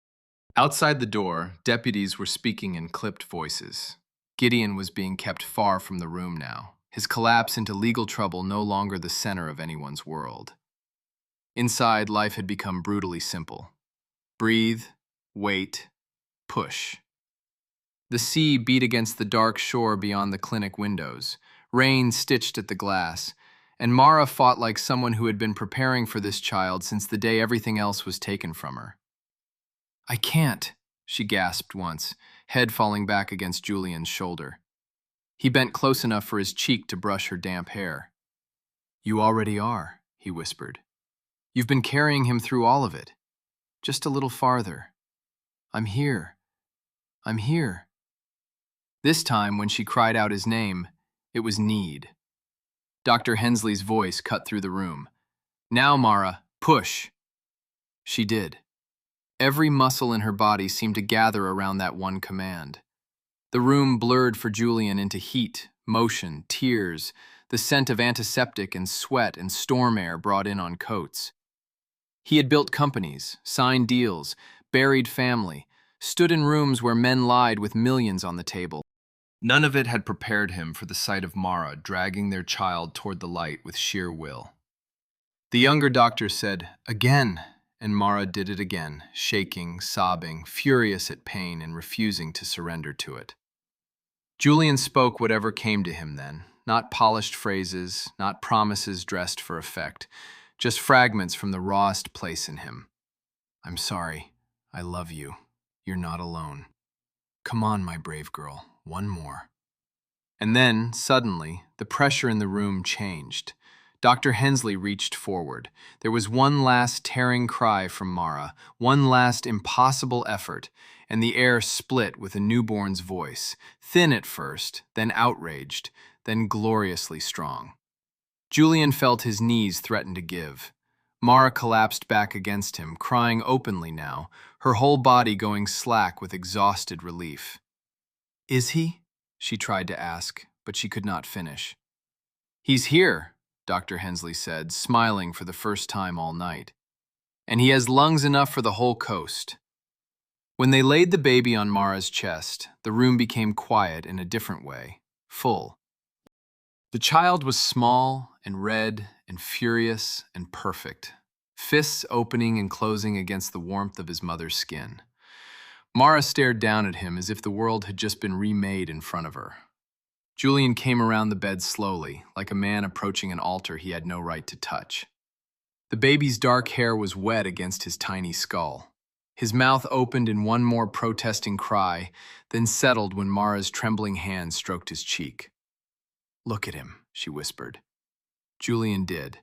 Outside the door, deputies were speaking in clipped voices. Gideon was being kept far from the room now, his collapse into legal trouble no longer the center of anyone's world. Inside, life had become brutally simple. Breathe, wait, push. The sea beat against the dark shore beyond the clinic windows, rain stitched at the glass, and Mara fought like someone who had been preparing for this child since the day everything else was taken from her. "I can't," she gasped once, head falling back against Julian's shoulder. He bent close enough for his cheek to brush her damp hair. "You already are," he whispered. "You've been carrying him through all of it. Just a little farther. I'm here. I'm here." This time, when she cried out his name, it was need. Dr. Hensley's voice cut through the room. "Now, Mara, push." She did. Every muscle in her body seemed to gather around that one command. The room blurred for Julian into heat, motion, tears, the scent of antiseptic and sweat and storm air brought in on coats. He had built companies, signed deals, buried family, stood in rooms where men lied with millions on the table. None of it had prepared him for the sight of Mara dragging their child toward the light with sheer will. The younger doctor said, "Again," and Mara did it again, shaking, sobbing, furious at pain and refusing to surrender to it. Julian spoke whatever came to him then, not polished phrases, not promises dressed for effect, just fragments from the rawest place in him. "I'm sorry. I love you. You're not alone." Come on, my brave girl, one more. And then, suddenly, the pressure in the room changed. Dr. Hensley reached forward. There was one last tearing cry from Mara, one last impossible effort, and the air split with a newborn's voice, thin at first, then outraged, then gloriously strong. Julian felt his knees threaten to give. Mara collapsed back against him, crying openly now, her whole body going slack with exhausted relief. "Is he?" she tried to ask, but she could not finish. "He's here," Dr. Hensley said, smiling for the first time all night. "And he has lungs enough for the whole coast." When they laid the baby on Mara's chest, the room became quiet in a different way, full. The child was small and red and furious and perfect, fists opening and closing against the warmth of his mother's skin. Mara stared down at him as if the world had just been remade in front of her. Julian came around the bed slowly, like a man approaching an altar he had no right to touch. The baby's dark hair was wet against his tiny skull. His mouth opened in one more protesting cry, then settled when Mara's trembling hand stroked his cheek. "Look at him," she whispered. Julian did.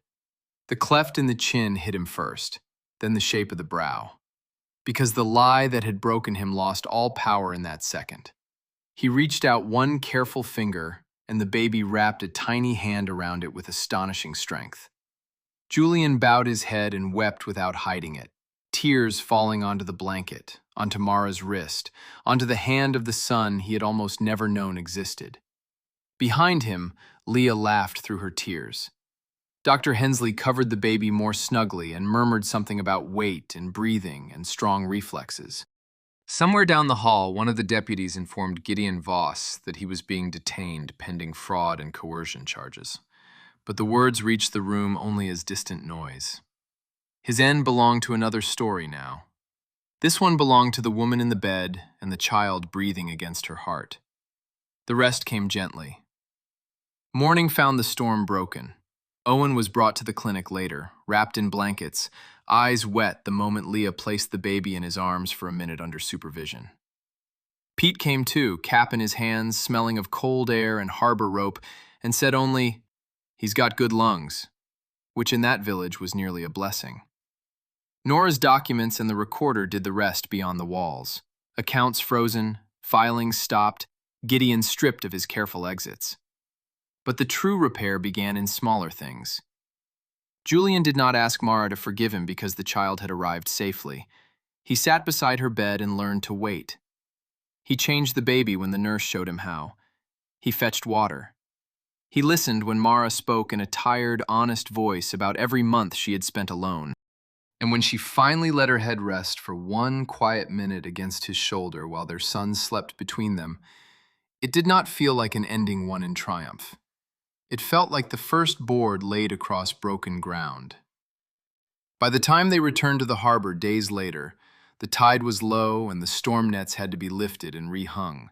The cleft in the chin hit him first, then the shape of the brow. Because the lie that had broken him lost all power in that second. He reached out one careful finger, and the baby wrapped a tiny hand around it with astonishing strength. Julian bowed his head and wept without hiding it, tears falling onto the blanket, onto Mara's wrist, onto the hand of the son he had almost never known existed. Behind him, Leah laughed through her tears. Dr. Hensley covered the baby more snugly and murmured something about weight and breathing and strong reflexes. Somewhere down the hall, one of the deputies informed Gideon Voss that he was being detained pending fraud and coercion charges. But the words reached the room only as distant noise. His end belonged to another story now. This one belonged to the woman in the bed and the child breathing against her heart. The rest came gently. Morning found the storm broken. Owen was brought to the clinic later, wrapped in blankets, eyes wet the moment Leah placed the baby in his arms for a minute under supervision. Pete came too, cap in his hands, smelling of cold air and harbor rope, and said only, "He's got good lungs," which in that village was nearly a blessing. Nora's documents and the recorder did the rest beyond the walls. Accounts frozen, filings stopped, Gideon stripped of his careful exits. But the true repair began in smaller things. Julian did not ask Mara to forgive him because the child had arrived safely. He sat beside her bed and learned to wait. He changed the baby when the nurse showed him how. He fetched water. He listened when Mara spoke in a tired, honest voice about every month she had spent alone. And when she finally let her head rest for one quiet minute against his shoulder while their son slept between them, it did not feel like an ending won in triumph. It felt like the first board laid across broken ground. By the time they returned to the harbor days later, the tide was low and the storm nets had to be lifted and rehung.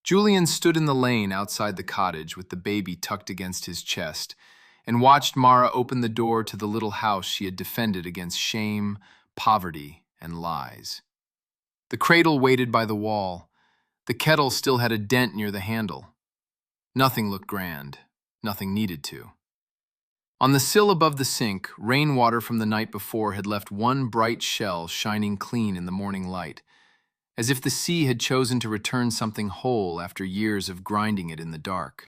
Julian stood in the lane outside the cottage with the baby tucked against his chest and watched Mara open the door to the little house she had defended against shame, poverty, and lies. The cradle waited by the wall. The kettle still had a dent near the handle. Nothing looked grand. Nothing needed to. On the sill above the sink, rainwater from the night before had left one bright shell shining clean in the morning light, as if the sea had chosen to return something whole after years of grinding it in the dark.